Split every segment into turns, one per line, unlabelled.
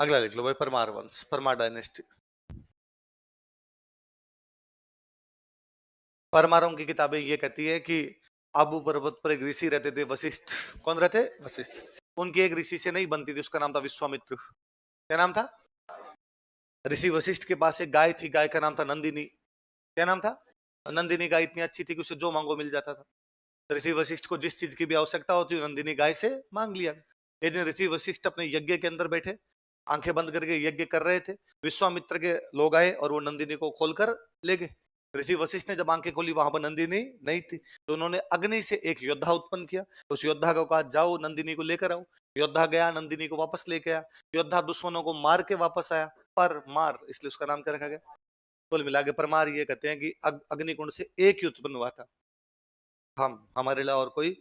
अगला लिख लो भाई, परमार वंश, परमार डायनेस्टी। परमारों की किताबें ये कहती है कि आबू पर्वत पर एक ऋषि रहते थे, वशिष्ठ। कौन रहते? वशिष्ठ। उनकी एक ऋषि से नहीं बनती थी, उसका नाम था विश्वामित्र। क्या नाम था? ऋषि वशिष्ठ के पास एक गाय थी, गाय का नाम था नंदिनी। क्या नाम था? नंदिनी गाय इतनी अच्छी थी कि उसे जो मांगो मिल जाता था। ऋषि वशिष्ठ को जिस चीज की भी आवश्यकता होती, नंदिनी गाय से मांग लिया। एक दिन ऋषि वशिष्ठ अपने यज्ञ के अंदर बैठे, आंखें बंद करके यज्ञ कर रहे थे। विश्वामित्र के लोग आए और वो नंदिनी को खोलकर ले गए। ऋषि वशिष्ठ ने जब आंखें खोली, वहां पर नंदिनी नहीं थी। तो उन्होंने अग्नि से एक योद्धा उत्पन्न किया। उस योद्धा को कहा, जाओ नंदिनी को लेकर आओ। योद्धा गया, नंदिनी को वापस लेके आया। योद्धा दुश्मनों को मार के वापस आया। पर मार, इसलिए उसका नाम क्या रखा गया? कुल मिला के परमार ये कहते हैं कि अग्निकुंड से एक ही उत्पन्न हुआ था, हम, हमारे अलावा और कोई।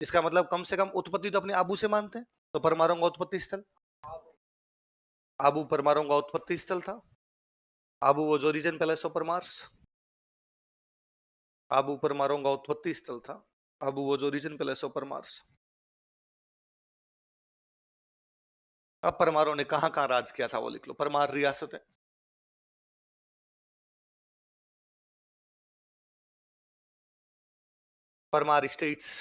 इसका मतलब कम से कम उत्पत्ति तो अपने आबू से मानते हैं। तो परमाणु का उत्पत्ति स्थल आबू, परमाणु का उत्पत्ति स्थल था। आबू वो जो reason palace of Parmars. Abu परमाणु का उत्पत्ति स्थल था। आबू वो जो रीजन पैलेस ऑफ परमार्स। अब परमाणु ने कहां कहां राज किया था वो लिख लो। परमार रियासत है, परमार स्टेट्स।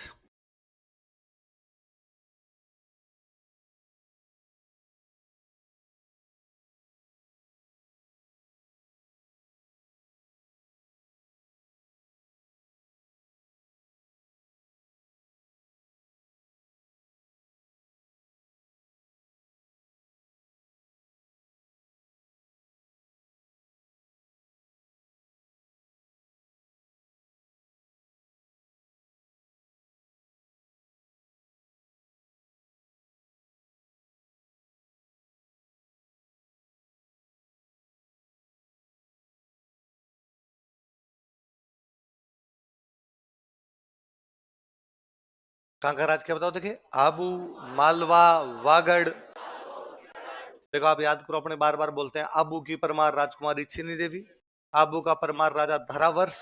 कहां का राज किया बताओ। देखिए, आबू, मालवा, वागड़। देखो आप याद करो, अपने बार बार बोलते हैं आबू की परमार राजकुमारी छीनी देवी। आबू का परमार राजा धरावर्ष।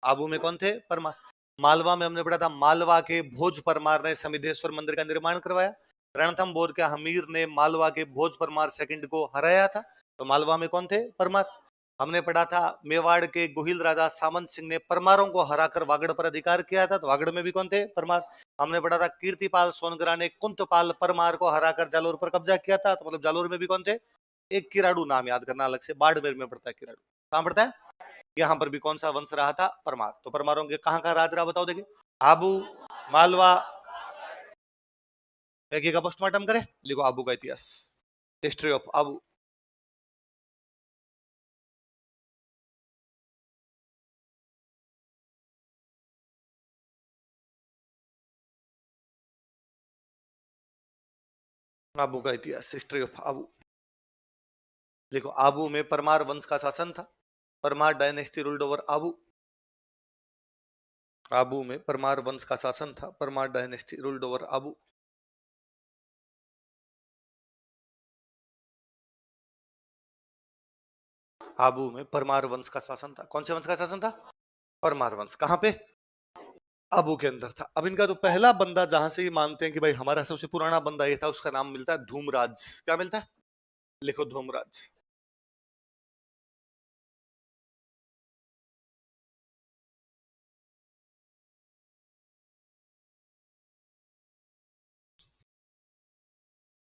आबू में कौन थे? परमार। मालवा में हमने पढ़ा था, मालवा के भोज परमार ने समिधेश्वर मंदिर का निर्माण करवाया। रणथंभौर के हमीर ने मालवा के भोज परमार सेकंड को हराया था। तो मालवा में कौन थे? परमार। हमने पढ़ा था, मेवाड़ के गोहिल राजा सामंत सिंह ने परमारों को हराकर वागड़ पर अधिकार किया था। तो वागड़ में भी कौन थे? परमार। हमने पढ़ा था, कीर्तिपाल सोनगरा ने कुंतपाल परमार को हराकर जालोर पर कब्जा किया था। तो मतलब जालोर में भी कौन थे? एक किराड़ू, नाम याद करना अलग से, बाड़मेर में पड़ता है किराड़ू। कहां पड़ता है? यहाँ पर भी कौन सा वंश रहा था? परमार। तो परमारों के कहां का राज रहा बताओ। देखिए, आबू, मालवा। एक का पोस्टमार्टम करे, लिखो आबू का इतिहास, हिस्ट्री ऑफ आबू। आबू का इतिहास, हिस्ट्री ऑफ आबू। देखो, आबू में परमार वंश का शासन था। Parmar dynasty ruled over Abu. Abu में परमार वंश का शासन था। Parmar dynasty ruled over Abu. Abu में परमार वंश का शासन था। कौन से वंश का शासन था? परमार वंश। कहां पे? आबू के अंदर था। अब इनका जो पहला बंदा, जहां से ये मानते हैं कि भाई हमारा सबसे पुराना बंदा ये था, उसका नाम मिलता है धूमराज। क्या मिलता है? लिखो, धूमराज।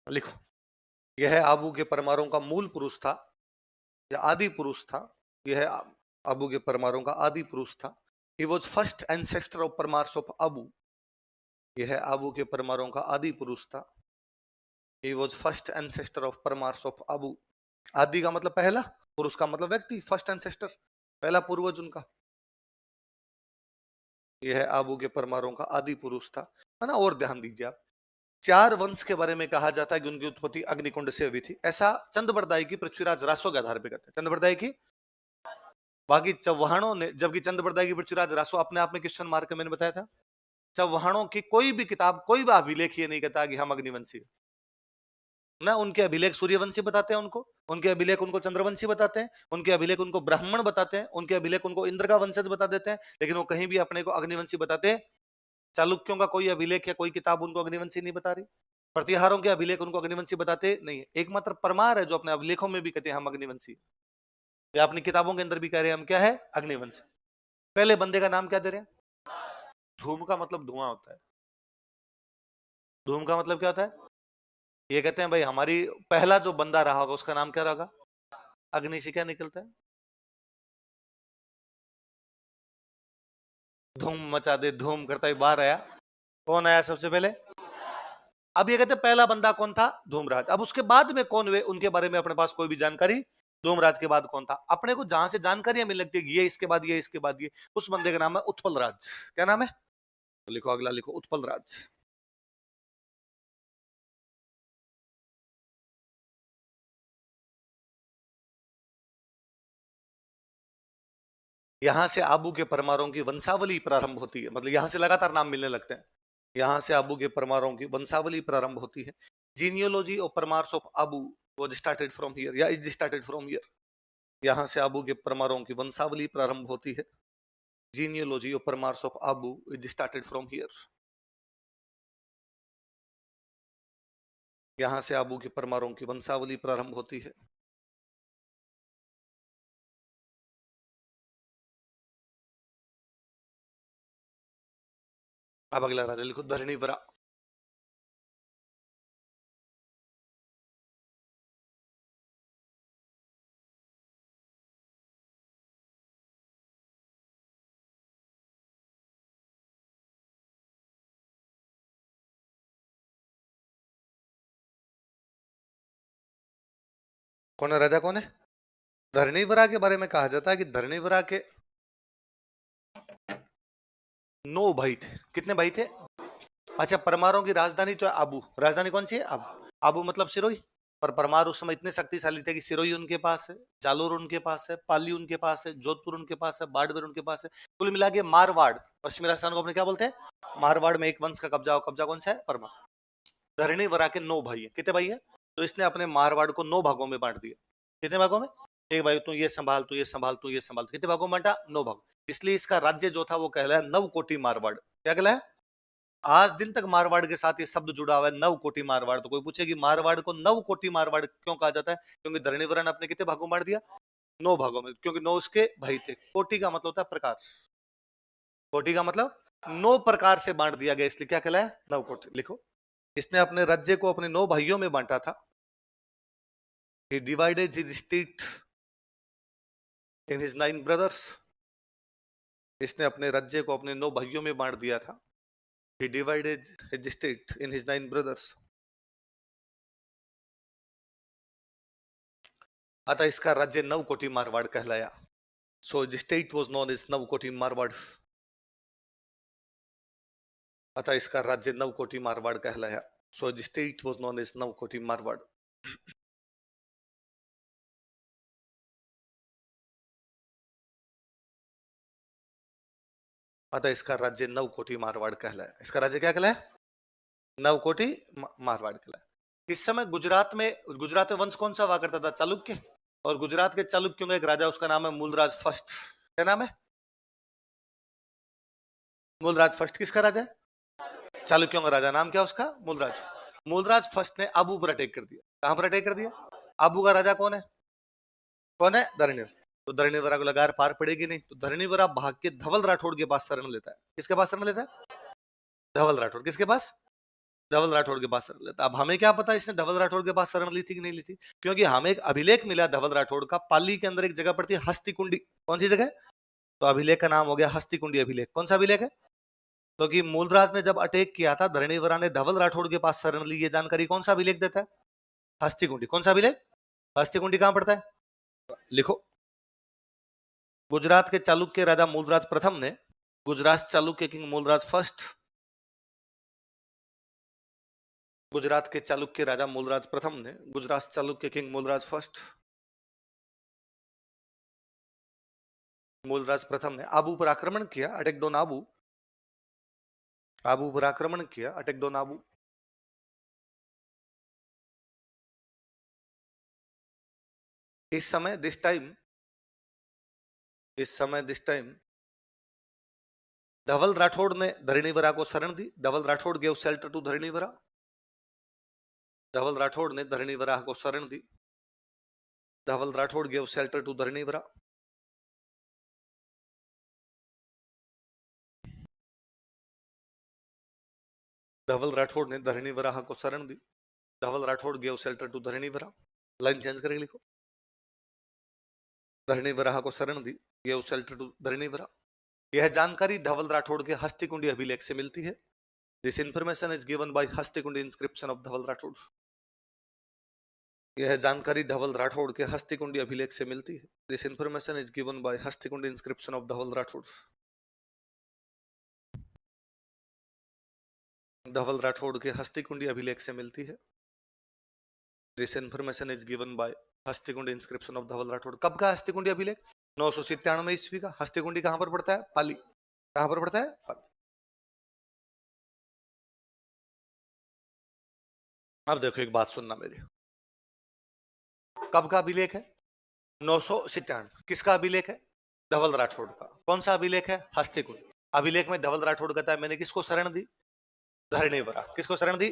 लिखो, यह है आबू के परमारों का मूल पुरुष था, या आदि पुरुष था। यह है आबू के परमारों का आदि पुरुष था। He was first ancestor of Parmars of Abu. यह है आबू के परमारों का आदि पुरुष था। He was first ancestor of Parmars of Abu. आदि का मतलब पहला, पुरुष का मतलब व्यक्ति, फर्स्ट एंसेस्टर, पहला पूर्वज उनका। यह है आबू के परमारों का आदि पुरुष था, है ना। और ध्यान दीजिए आप, चार वंश के बारे में कहा जाता है कि उनकी उत्पत्ति अग्निकुंड से हुई थी। ऐसा चंद्रबरदाई की पृथ्वीराज रासो के आधार पर कहते हैं। चंद्रबरदाई की, बाकी चौहानों ने, जबकि चंद्रबरदाई की पृथ्वीराज रासो अपने आप में क्वेश्चन मार्क, मैंने बताया था। चौहानों की कोई भी किताब, कोई भी अभिलेख ये नहीं कहता कि हम अग्निवंशी ना। उनके अभिलेख सूर्यवंशी बताते हैं उनको, उनके अभिलेख उनको चंद्रवंशी बताते हैं, उनके अभिलेख उनको ब्राह्मण बताते हैं, उनके अभिलेख उनको इंद्र का वंशज बता देते हैं, लेकिन वो कहीं भी अपने को अग्निवंशी बताते हैं। चालुक्यों का कोई अभिलेख या कोई किताब उनको अग्निवंशी नहीं बता रही। प्रतिहारों के अभिलेख उनको अग्निवंशी बताते नहीं है। एकमात्र परमार है जो अपने अभिलेखों में भी कहते हैं हम अग्निवंशी, या अपनी किताबों के अंदर भी कह रहे हैं हम क्या है, अग्निवंशी। पहले बंदे का नाम क्या दे रहे हैं? धूम का मतलब धुआं होता है। धूम का मतलब क्या होता है? ये कहते हैं भाई हमारी पहला जो बंदा रहा होगा उसका नाम क्या रहेगा? अग्नि से क्या निकलता है? धूम मचा दे, धूम करता ही बाहर आया। कौन आया सबसे पहले? अब ये कहते हैं पहला बंदा कौन था? धूमराज। अब उसके बाद में कौन हुए उनके बारे में अपने पास कोई भी जानकारी? धूमराज के बाद कौन था? अपने को जहां से जानकारियां मिल लगती है ये इसके बाद ये इसके बाद ये, उस बंदे का नाम है उत्पल राज। क्या नाम है? तो लिखो, अगला लिखो, उत्पल राज। यहां से आबू के परमारों की वंशावली प्रारंभ होती है, मतलब यहां से लगातार नाम मिलने लगते हैं। यहां से आबू के परमारों की वंशावली प्रारंभ होती है। जीनियोलॉजी और Parmars of Abu was started from here या is started from here। यहां से आबू के परमारों की वंशावली प्रारंभ होती है। जीनियोलॉजी और Parmars of Abu is started from here। यहां से आबू के परमारों की वंशावली प्रारंभ होती है। अब अगला राजा लिखो, धरणीवरा। कौन है राजा? कौन है? धरणीवरा के बारे में कहा जाता है कि धरणीवरा के 9 भाई थे। कितने भाई थे? अच्छा, परमारों की राजधानी तो है आबू। राजधानी कौन सी है? आबू। आबू मतलब सिरोही। पर परमार उस समय इतने शक्तिशाली थे कि सिरोही उनके पास है, जालोर उनके पास है, पाली उनके पास है, जोधपुर उनके पास है, बाड़मेर उनके पास है। कुल मिला के मारवाड़, पश्चिमी राजस्थान को अपने क्या बोलते हैं? मारवाड़ में एक वंश का कब्जा हो, कब्जा कौन सा है? परमार। धरणीवरा के 9 भाई है। कितने भाई है? तो इसने अपने मारवाड़ को 9 भागों में बांट दिया। कितने भागों में? एक भाई तू ये संभाल, तू ये संभाल, तू ये संभाल। कितने भागों में बांटा? 9 भाग। इसलिए इसका राज्य जो था वो कहलाया नवकोटि मारवाड़। क्या कहलाया? आज दिन तक मारवाड़ के साथ ये शब्द जुड़ा हुआ है, नवकोटि मारवाड़। तो कोई पूछे कि मारवाड़ को नवकोटि मारवाड़ क्यों कहा जाता है? क्योंकि धरणीवरा ने अपने कितने भागों में बांट दिया? 9 भागों में, क्योंकि 9 उसके भाई थे। कोटि का मतलब होता है प्रकार। कोटि का मतलब 9 प्रकार से बांट दिया गया, इसलिए क्या कहलाया? नवकोटि। लिखो, इसने अपने राज्य को अपने 9 भाइयों में बांटा था। He divided his state in his 9 brothers। इसने अपने राज्य को अपने 9 भाइयों में बांट दिया था। He divided his state in his 9 brothers। अतः इसका राज्य नवकोटि मारवाड़ कहलाया। So the state was known as नवकोटि Marwar. अतः इसका राज्य नवकोटि मारवाड़ कहलाया। So the state was known as नवकोटि Marwar. अतः इसका राज्य नवकोटि मारवाड़ कहलाया। इसका राज्य क्या कहलाया? नवकोटि मारवाड़ कहलाया। इस समय गुजरात में वंश कौन सा हुआ करता था? चालुक्य। और गुजरात के चालुक्यों का एक राजा, उसका नाम है मूलराज फर्स्ट। क्या नाम है? मूलराज फर्स्ट किसका राजा है? चालुक्यों का राजा। नाम क्या उसका? मूलराज। मूलराज फर्स्ट ने आबू पर अटैक कर दिया। कहां पर अटैक कर दिया? आबू का राजा कौन है? कौन है? धरणीवर। तो धरणीवरा को लगार पार पड़ेगी नहीं, तो धरणीवरा भाग के धवल राठौड़ के पास शरण लेता है। किसके पास शरण लेता है? धवल राठौड़। किसके पास? धवल राठौड़ के पास शरण लेता है। अब हमें क्या पता इसने धवल राठौड़ के पास शरण ली थी कि नहीं ली थी? क्योंकि हमें एक अभिलेख मिला धवल राठौड़ का, पाली के अंदर एक जगह पड़ती है हस्तिकुंडी। कौन सी जगह? तो अभिलेख का नाम हो गया हस्तिकुंडी अभिलेख। कौन सा अभिलेख है? क्योंकि तो मूलराज ने जब अटैक किया था, धरणीवरा ने धवल राठौड़ के पास शरण ली। ये जानकारी कौन सा अभिलेख देता है? हस्तिकुंडी। कौन सा अभिलेख? हस्तिकुंडी कहां पड़ता है? लिखो, गुजरात के चालुक्य राजा मूलराज प्रथम ने, गुजरात चालुक्य किंग मूलराज फर्स्ट, गुजरात के चालुक्य राजा मूलराज प्रथम ने, गुजरात चालुक्य किंग मूलराज फर्स्ट, मूलराज प्रथम ने आबू पर आक्रमण किया, अटैक ऑन आबू। आबू पर आक्रमण किया, अटैक ऑन आबू। इस समय दिस टाइम धवल राठौड़ ने धरणीवरा को शरण दी। धवल Rathore gave shelter to Dharnivara. धवल राठौड़ ने धरणी वराह को शरण दी। धवल राठौड़ गेव शेल्टर टू धरणी वरा। धवल राठौड़ ने धरणी वराह को शरण दी। धवल राठौड़ गेव शेल्टर टू धरणी वरा। लाइन चेंज करके लिखो। धरणी वराह को शरण दी, गेव शेल्टर टू धरणी वरा। यह जानकारी धवल राठौड़ के हस्तिकुंडी अभिलेख से मिलती है। This information is given by Hastikundi inscription of Dhawal Rathore. यह जानकारी धवल राठौड़ के हस्तिकुंडी अभिलेख से मिलती है। This information is given by Hastikundi inscription of Dhawal Rathore. Dhawal Rathore के हस्तिकुंडी अभिलेख से मिलती है। This information is given by Hastikundi inscription of Dhawal Rathore. कब का हस्तिकुंडी अभिलेख? 997 ईस्वी का। हस्तिकुंडी कहां पर पड़ता है? पाली। कहां पर पड़ता है? पाली। अब देखो एक बात सुनना मेरी। कब का अभिलेख है? 997। किसका अभिलेख है? धवल राठौड़ का। कौन सा अभिलेख है? हस्तिकुंड। अभिलेख में धवल राठौड़ कहता है मैंने किसको शरण दी? धरणीवरा। किसको शरण दी?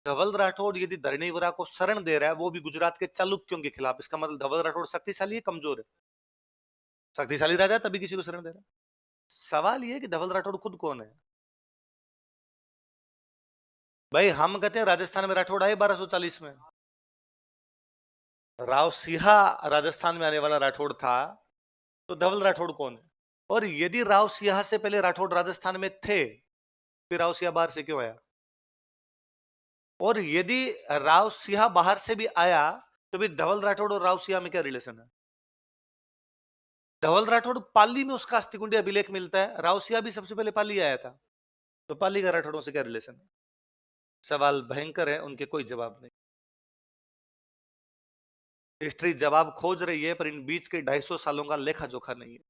धवल राठौड़ यदि धरणीवरा को शरण दे रहा है, वो भी गुजरात के चालुक्यों के खिलाफ, इसका मतलब धवल राठौड़ शक्तिशाली है, कमजोर है? शक्तिशाली राजा तभी किसी को शरण दे रहा है। सवाल ये है कि धवल राठौड़ खुद कौन है? भाई हम कहते हैं राजस्थान में राठौड़ आए 1240 में। राव सिंहा राजस्थान में आने वाला राठौड़ था, तो धवल राठौड़ कौन है? और यदि राव सिंहा से पहले राठौड़ राजस्थान में थे, फिर राव सिंहा बाहर से क्यों आया? और यदि राव सिंहा बाहर से भी आया, तो भी धवल राठौड़ और राव सिंहा में क्या रिलेशन है? धवल राठौड़ पाली में उसका हस्तिकुंडी अभिलेख मिलता है। राव सिंहा भी सबसे पहले पाली आया था, तो पाली का राठौड़ों से क्या रिलेशन है? सवाल भयंकर है, उनके कोई जवाब नहीं। हिस्ट्री जवाब खोज रही है, पर इन बीच के 250 सालों का लेखा जोखा नहीं है।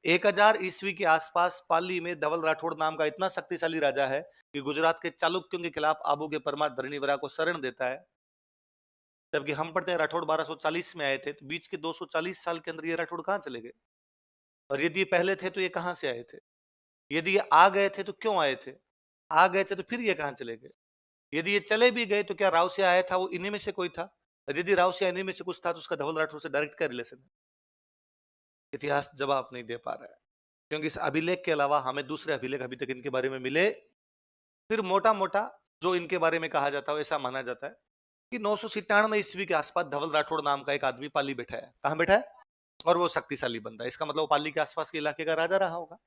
1000 ईस्वी के आसपास पाली में धवल राठौड़ नाम का इतना शक्तिशाली राजा है कि गुजरात के चालुक्यों के खिलाफ आबू के परमार धरणीवरा को शरण देता है। जबकि हम पढ़ते हैं राठौड़ 1240 में आए थे, तो बीच के 240 साल के अंदर ये राठौड़ कहां चले गए? और यदि ये पहले थे तो ये कहां से आए थे? यदि ये आ गए थे तो क्यों आए थे? आ गए थे तो फिर ये कहां चले गए? यदि ये चले भी गए तो क्या राव से आया था वो इन्हीं में से कोई था? यदि राव से इन्हीं में से कुछ था, तो उसका धवल राठौड़ से डायरेक्ट क्या रिलेशन है? इतिहास जवाब नहीं दे पा रहा है, क्योंकि इस अभिलेख के अलावा हमें दूसरे अभिलेख अभी तक इनके बारे में मिले। फिर मोटा मोटा जो इनके बारे में कहा जाता है, ऐसा माना जाता है कि 997 ईस्वी के आसपास धवल राठौड़ नाम का एक आदमी पाली बैठा है। कहां बैठा है? और वो शक्तिशाली बंदा है। इसका मतलब पाली के आसपास के इलाके का राजा रहा होगा।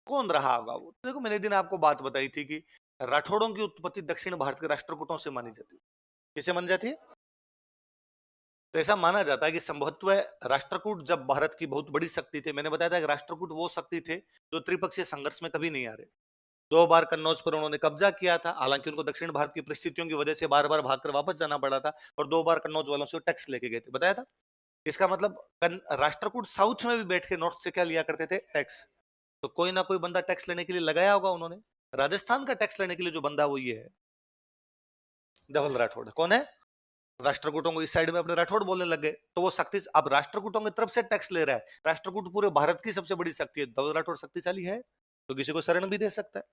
कौन रहा होगा वो? देखो मैंने दिन आपको बात बताई थी कि राठौड़ों की उत्पत्ति दक्षिण भारत के राष्ट्रकूटों से मानी जाती है। किसे मानी जाती है? तो ऐसा माना जाता है कि संभवत्व राष्ट्रकूट जब भारत की बहुत बड़ी शक्ति थे, मैंने बताया था कि राष्ट्रकूट वो शक्ति थे जो त्रिपक्षीय संघर्ष में कभी नहीं आ रहे। 2 बार कन्नौज पर उन्होंने कब्जा किया था, हालांकि उनको दक्षिण भारत की परिस्थितियों की वजह से बार बार भागकर वापस जाना पड़ा था, और 2 बार कन्नौज वालों से टैक्स लेके गए थे, बताया था। इसका मतलब राष्ट्रकूट साउथ में भी बैठ के नॉर्थ से क्या लिया करते थे? टैक्स। तो कोई ना कोई बंदा टैक्स लेने के लिए लगाया होगा उन्होंने। राजस्थान का टैक्स लेने के लिए जो बंदा वो ये है, धवल राठौड़। कौन है? राष्ट्रकूटों को इस साइड में अपने राठौड़ बोलने लग गए, तो वो शक्ति अब राष्ट्रकूटों की तरफ से टैक्स ले रहा है। राष्ट्रकूट पूरे भारत की सबसे बड़ी शक्ति है, धवल राठौड़ शक्तिशाली है तो किसी को शरण भी दे सकता है।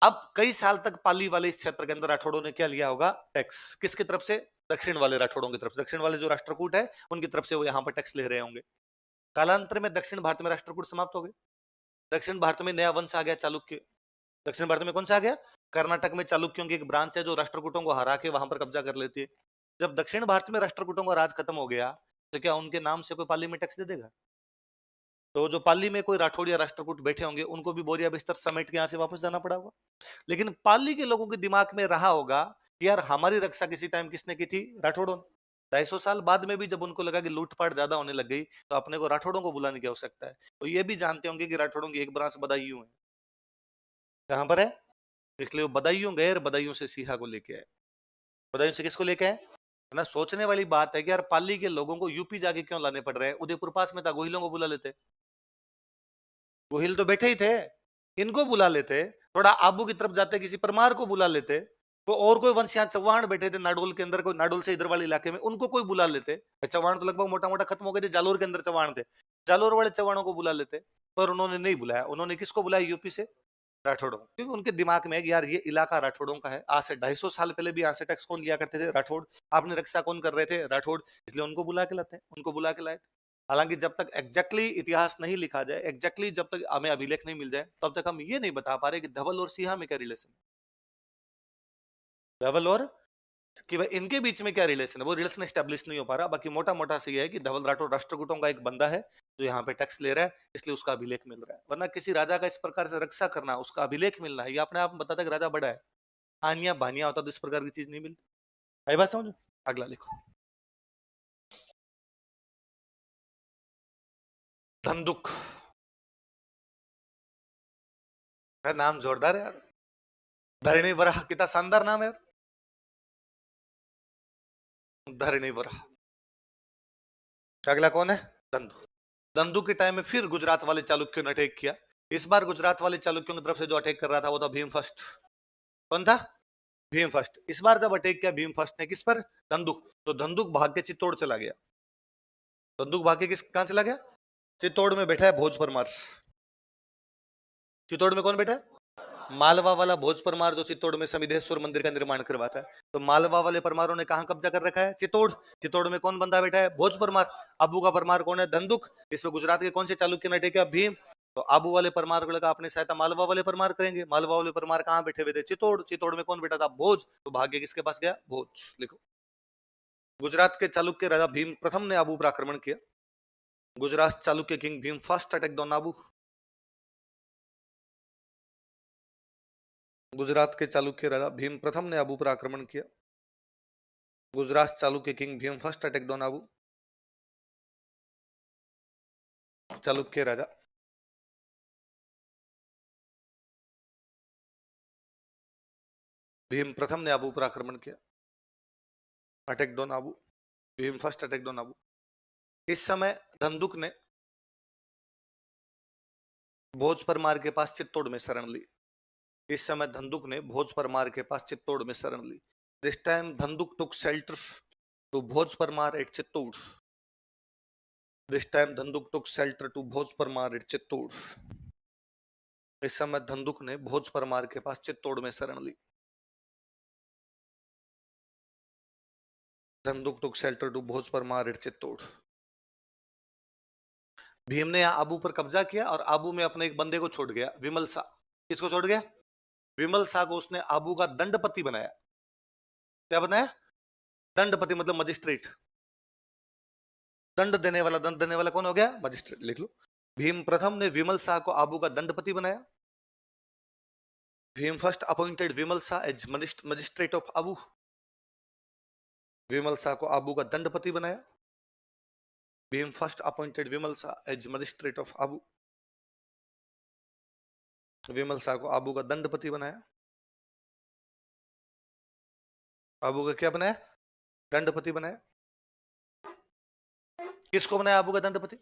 अब कई साल तक पाली वाले इस क्षेत्र के अंदर राठौड़ों ने क्या लिया होगा? टैक्स। किसकी तरफ से? दक्षिण वाले राठौड़ों की तरफ से। दक्षिण वाले जो राष्ट्रकूट है उनकी तरफ से वो यहाँ पर टैक्स ले रहे होंगे। कालांतर में दक्षिण भारत में राष्ट्रकूट समाप्त हो गए। दक्षिण भारत में नया वंश आ गया, चालुक्य। दक्षिण भारत में कौन सा आ गया? कर्नाटक में चालुक्यों की एक ब्रांच है जो राष्ट्रकूटों को हरा के वहां पर कब्जा कर लेती है। जब दक्षिण भारत में राष्ट्रकूटों का राज खत्म हो गया, तो क्या उनके नाम से कोई पाली में टैक्स दे देगा? तो जो पाली में कोई राठौड़ या राष्ट्रकूट बैठे होंगे, उनको भी बोरिया बिस्तर समेट के यहाँ से वापस जाना पड़ा होगा। लेकिन पाली के लोगों के दिमाग में रहा होगा कि यार हमारी रक्षा किसी टाइम किसने की थी? राठौड़ों। 250 साल बाद में भी जब उनको लगा कि लूटपाट ज्यादा होने लग गई, तो अपने को राठौड़ों को बुलाने की आवश्यकता है। तो ये भी जानते होंगे कि राठौड़ों की एक ब्रांच बदायूं है। कहां पर है? इसलिए वो बदायूं गए, बदायूं से सिंहा को लेके आए। बदायूं से किसको लेके आए? ना सोचने वाली बात है कि यार पाली के लोगों को यूपी जाके क्यों लाने पड़ रहे हैं? उदयपुर पास में था, गोहिलों को बुला लेते। गोहिल तो बैठे ही थे, इनको बुला लेते। थोड़ा आबू की तरफ जाते किसी परमार को बुला लेते। तो और कोई वंश यहाँ चौहान बैठे थे नाडोल के अंदर, कोई नाडोल से इधर वाले इलाके में, उनको कोई बुला लेते। चौहान तो लगभग मोटा मोटा खत्म हो गए थे, जालोर के अंदर चौहान थे, जालोर वाले चौहानों को बुला लेते। पर उन्होंने नहीं बुलाया। उन्होंने किसको बुलाया? यूपी से राठौड़ों, क्योंकि उनके दिमाग में है कि यार ये इलाका राठौड़ों का है। आज से 250 साल पहले भी यहाँ से टैक्स कौन लिया करते थे? राठौड़। आपने रक्षा कौन कर रहे थे? राठौड़। इसलिए उनको बुला के लाते हैं, उनको बुला के लाए थे। हालांकि जब तक एग्जैक्टली इतिहास नहीं लिखा जाए, एग्जैक्टली जब तक हमें अभिलेख नहीं मिल जाए, तब तक हम ये नहीं बता पा रहे कि धवल और सिंहा में क्या रिलेशन है, धवल और कि भाई इनके बीच में क्या रिलेशन है, वो रिलेशन एस्टेब्लिश नहीं हो पा रहा। बाकी मोटा मोटा से ये है कि धवल राठौर राष्ट्रकूटों का एक बंदा है जो यहाँ पे टैक्स ले रहा है, इसलिए उसका अभिलेख मिल रहा है। वरना किसी राजा का इस प्रकार से रक्षा करना, उसका अभिलेख मिलना है, ये अपने आप में बताता है कि राजा बड़ा है। आनिया बानिया होता तो इस प्रकार की चीज नहीं मिलती। आई बात समझो? अगला लिखो। धंधुक। नाम जोरदार है यार। धरणी वराह, कितना शानदार नाम है यार, धरणी वराह। अगला कौन है? धंधु। धंधु के टाइम में फिर गुजरात वाले चालुक्यों ने अटैक किया। इस बार गुजरात वाले चालुक्यों की तरफ से जो अटैक कर रहा था वो था भीम फर्स्ट। कौन था? भीम फर्स्ट। इस बार जब अटैक किया भीम फर्स्ट ने किस पर? धंधुक। तो धंधुक भाग के चित्तौड़ चला गया। धंधुक भाग के कहां चला गया? चित्तौड़ में बैठा है भोज परमार। चित्तौड़ में कौन बैठा है? मालवा वाला भोज परमार, जो चित्तौड़ में समिधेश्वर मंदिर का निर्माण करवाता है। तो मालवा वाले परमारों ने कहां कब्जा कर रखा है? चित्तौड़। चित्तौड़ में कौन बंदा बैठा है? भोज परमार। अबू का परमार कौन है? धंधुक। इसमें गुजरात के कौन से चालुक्य ने अटैक किया? भीम। तो आबू वाले परमार को लगा अपने सहायता मालवा वाले परमार करेंगे। मालवा वाले परमार कहां बैठे हुए थे? चित्तौड़। चित्तौड़ में कौन बैठा था? भोज। तो भाग्य किसके पास गया? भोज। लिखो। गुजरात के चालुक्य राजा भीम प्रथम ने आबू पर आक्रमण किया। Gujarat Chalukya king Bhim first attack on Abu. Gujarat के चालुक्य राजा भीम प्रथम ने आबू पर आक्रमण किया। Gujarat Chalukya king Bhim first attack on Abu. Chalukya राजा भीम प्रथम ने आबू पर आक्रमण किया। Attacked on Abu. Bhim first attacked on Abu. इस समय धंधुक ने भोज परमार के पास चित्तौड़ में शरण ली। इस समय धंधुक ने भोज परमार के पास चित्तौड़ में शरण ली। This time Dhandhuk took shelter to Bhoj Parmar at Chittor. This time Dhandhuk took shelter to Bhoj Parmar at Chittor. इस समय धंधुक ने भोज परमार के पास चित्तौड़ में शरण ली। Dhandhuk took shelter to Bhoj Parmar at Chittor. Bhim ने यहाँ आबू पर कब्जा किया और आबू में अपने एक बंदे को छोड़ गया, विमल शाह। किसको छोड़ गया? विमल शाह को उसने आबू का दंडपति बनाया। क्या बनाया? दंडपति मतलब मजिस्ट्रेट। दंड देने वाला, दंड देने वाला कौन हो गया? मजिस्ट्रेट। लिख लो। भीम प्रथम ने विमल शाह को आबू का दंडपति बनाया। Bhim first appointed Vimal Shah as magistrate of Abu. Vimal Shah को आबू का दंडपति बनाया। Bhim first appointed Vimal Shah as magistrate of Abu. Vimal Shah को आबू का दंडपति बनाया। आबू का क्या बनाया? दंडपति बनाया। किसको बनाया आबू का दंडपति?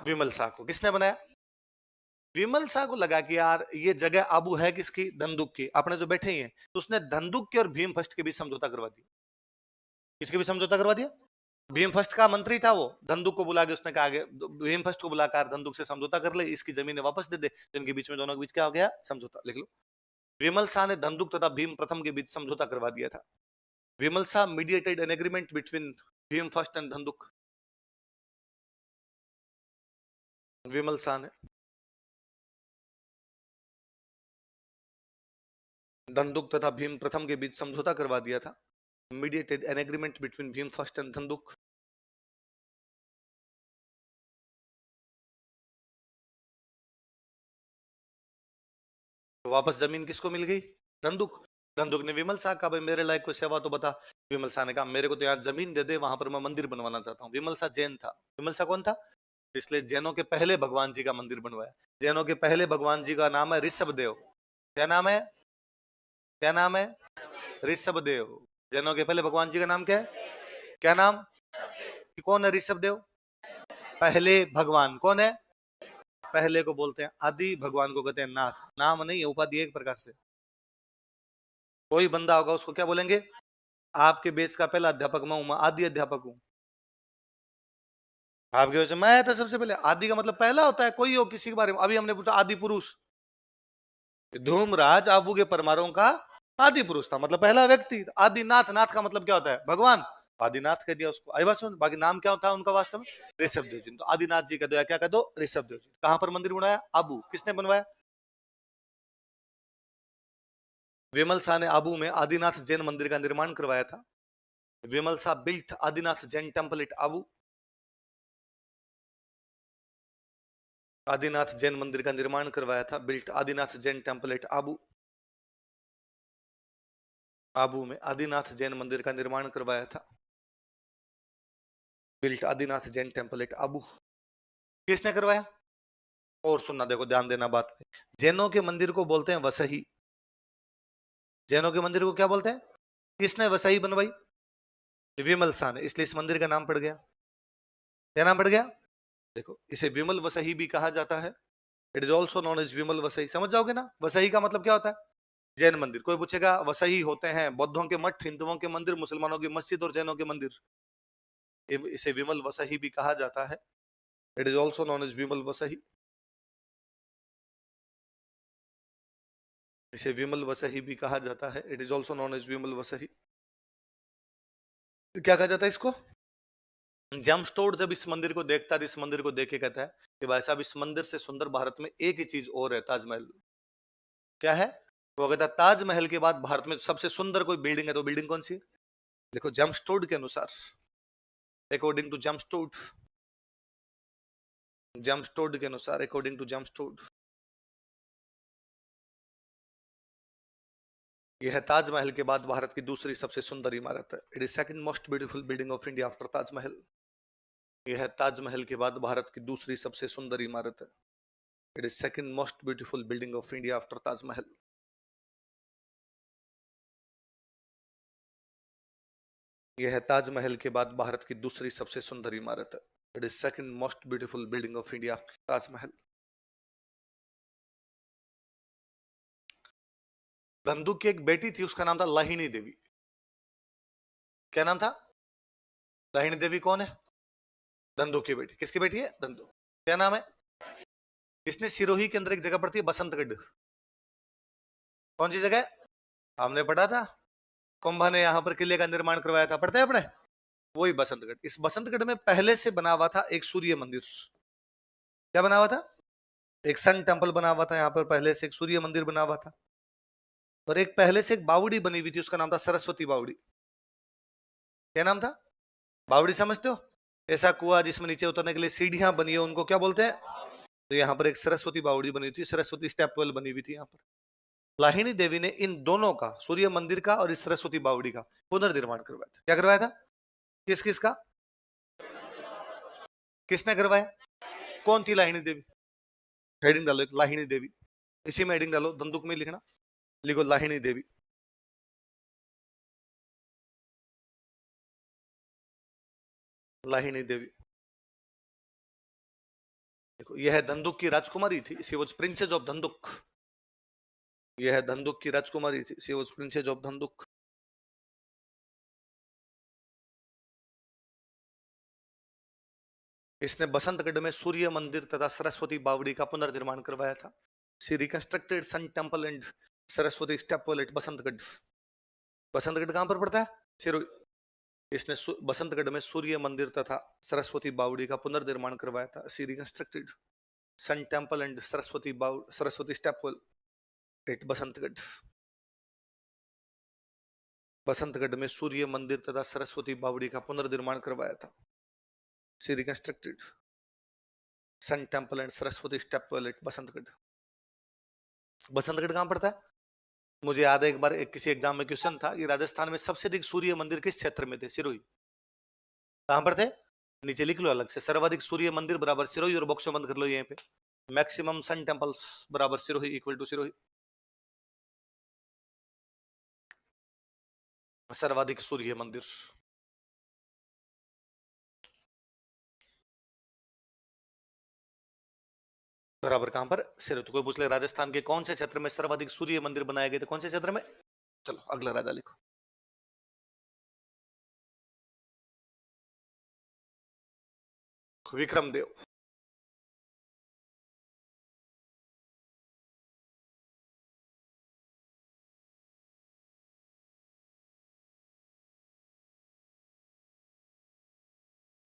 विमल शाह को। किसने बनाया? विमल शाह को लगा कि यार ये जगह आबू है किसकी? धंधुक की। अपने जो बैठे ही हैं, तो उसने धंधुक के और भीम फर्स्ट के बीच समझौता करवा दिया। किसके बीच समझौता करवा दिया? भीम फर्स्ट का मंत्री था वो, धंधुक को बुला के उसने कहा भीम फर्स्ट को बुलाकर धंधुक से समझौता कर ले, इसकी जमीनें वापस दे दे। तो इनके बीच में, दोनों के बीच क्या हो गया? समझौता। लिख लो। विमल शाह ने धंधुक तथा भीम प्रथम के बीच समझौता करवा दिया था। Vimal Shah mediated an agreement between Bhim first and Dhandhuk. Vimal Shah ने धंधुक तथा भीम प्रथम के बीच समझौता करवा दिया था। Mediated an agreement between Bhim first and Dhandhuk. वापस जमीन किसको मिल गई? धंधुक। धंधुक ने विमल शाह का, भाई मेरे लायक कोई सेवा तो बता। विमल शाह ने कहा मेरे को तो यहाँ जमीन दे दे, वहां पर मैं मंदिर बनवाना चाहता हूँ। विमल शाह जैन था। विमल शाह कौन था? इसलिए जैनों के पहले भगवान जी का मंदिर बनवाया। जैनों के पहले भगवान जी का नाम है ऋषभ देव। क्या नाम है? क्या नाम है? ऋषभ देव। जैनों के पहले भगवान जी का नाम क्या है? क्या नाम? कौन है ऋषभ देव? पहले भगवान कौन है? पहले को बोलते हैं आदि, भगवान को कहते हैं नाथ। नाम नहीं है, उपाधि एक प्रकार से। कोई बंदा होगा उसको क्या बोलेंगे? आपके बेच का पहला अध्यापक मैं हूं, मैं आदि अध्यापक हूं। आपके वजह मैं था सबसे पहले। आदि का मतलब पहला होता है, कोई हो किसी के बारे में। अभी हमने पूछा आदि पुरुष, धूमराज आबू के परमारों का आदि पुरुष था, मतलब पहला व्यक्ति। आदिनाथ, नाथ का मतलब क्या होता है? भगवान। आदिनाथ कह दिया उसको। आई बात सुन, बाकी नाम क्या होता है उनका वास्तव में? ऋषभ देव जी। तो आदिनाथ जी कह दो या क्या कह दो? ऋषभ देव जी। कहां पर मंदिर बनाया? आबू। किसने बनवाया? विमल शाह ने आबू में आदिनाथ जैन मंदिर का निर्माण करवाया था। Vimal Shah built Adinath Jain temple at Abu. Adinath Jain मंदिर का निर्माण करवाया था, built Adinath Jain temple at Abu. Abu में आदिनाथ जैन मंदिर का निर्माण करवाया था, built Adinath Jain temple at Abu. किसने करवाया? और सुनना, देखो ध्यान देना बात पे। जैनों के मंदिर को बोलते हैं वसही। जैनों के मंदिर को क्या बोलते हैं? किसने वसही बनवाई? विमल शाह ने, इसलिए इस मंदिर का नाम पड़ गया। क्या नाम पड़ गया? देखो, इसे विमल वसही भी कहा जाता है। It is also known as Vimal Vasahi. समझ जाओगे ना वसई का मतलब क्या होता है? जैन मंदिर। कोई पूछेगा वसई होते हैं बौद्धों के मठ, हिंदुओं के मंदिर, मुसलमानों की मस्जिद और जैनों के मंदिर। इसे विमल वसई भी कहा जाता है। It is also known as Vimal Vasahi. इसे विमल वसई भी कहा जाता है। It is also known as Vimal Vasahi. क्या कहा जाता है इसको? जेमस्टोन जब इस मंदिर को देखता है, इस मंदिर को देख के कहता है कि भाई साहब, इस मंदिर से सुंदर भारत में एक ही चीज और है, ताजमहल। क्या है वो? कहता है ताजमहल के बाद भारत में सबसे सुंदर कोई बिल्डिंग है तो बिल्डिंग कौन सी है? देखो जेमस्टोन के अनुसार, अकॉर्डिंग टू जेमस्टोन, जेमस्टोन के अनुसार, अकॉर्डिंग टू जेमस्टोन, यह ताजमहल के बाद भारत की दूसरी सबसे सुंदर इमारत है। It is second most beautiful building of India after Taj Mahal. यह ताजमहल के बाद भारत की दूसरी सबसे सुंदर इमारत है। It is second most beautiful building of India after Taj Mahal. यह ताजमहल के बाद भारत की दूसरी सबसे सुंदर इमारत है। It is second most beautiful building of India after Taj Mahal. Dhandhuk की एक बेटी थी, उसका नाम था लाहिनी देवी। क्या नाम था? लाहिनी देवी कौन है? धंधुक की बेटी। किसकी बेटी है? धंधुक। क्या नाम है? इसने सिरोही के अंदर एक जगह पड़ती है बसंतगढ़। कौन सी जगह? हमने पढ़ा था, कुंभा ने यहाँ पर किले का निर्माण करवाया था, पढ़ते हैं अपने। वही बसंतगढ़। इस बसंतगढ़ में पहले से बना हुआ था एक सूर्य मंदिर। क्या बना हुआ था? एक सन टेम्पल बना हुआ था यहाँ पर, पहले से एक सूर्य मंदिर बना हुआ था। और एक पहले से एक बावड़ी बनी हुई थी, उसका नाम था सरस्वती बावड़ी। क्या नाम था? बावड़ी समझते हो? ऐसा कुआ जिसमें नीचे उतरने के लिए सीढ़ियां बनी है, उनको क्या बोलते हैं? तो यहाँ पर एक सरस्वती बावड़ी बनी थी, सरस्वती स्टेप वेल बनी हुई थी यहाँ पर। लाहिनी देवी ने इन दोनों का, सूर्य मंदिर का और इस सरस्वती बावड़ी का पुनर्निर्माण करवाया था। क्या करवाया था? किस किस का? किसने करवाया? कौन थी लाहिनी देवी? हेडिंग डालो एक, लाहिनी देवी। इसी में हेडिंग डालो, दंदुक में लिखना, लिखो लाहिनी देवी। लाहिनी देवी। देखो, यह धंधुक की राजकुमारी थी। She was princess of Dhandhuk. यह धंधुक की राजकुमारी थी। She was princess of Dhandhuk. इसने बसंतगढ़ में सूर्य मंदिर तथा सरस्वती बावड़ी का पुनर्निर्माण करवाया था। She reconstructed sun temple and Saraswati temple at Basantgarh. Basantgarh कहां पर पड़ता है? सिरोही। इसने बसंतगढ़ में सूर्य मंदिर तथा सरस्वती बावड़ी का पुनर्निर्माण करवाया था। She reconstructed sun temple and Saraswati temple at Basantgarh. Basantgarh में सूर्य मंदिर तथा सरस्वती बावड़ी का पुनर्निर्माण करवाया था। She reconstructed sun temple and Saraswati temple at Basantgarh. Basantgarh कहां पड़ता है? मुझे याद है एक बार किसी एग्जाम में क्वेश्चन था कि राजस्थान में सबसे अधिक सूर्य मंदिर किस क्षेत्र में थे? सिरोही। कहां पर थे? नीचे लिख लो अलग से, सर्वाधिक सूर्य मंदिर बराबर सिरोही, और बॉक्स में बंद कर लो यहीं पे। मैक्सिमम सन टेम्पल्स बराबर सिरोही, इक्वल टू सिरोही। सर्वाधिक सूर्य मंदिर बराबर कहां पर? सिरोही। तो कोई पूछ ले राजस्थान के कौन से क्षेत्र में सर्वाधिक सूर्य मंदिर बनाए गए थे, कौन से क्षेत्र में? चलो अगला राजा लिखो। विक्रम देव।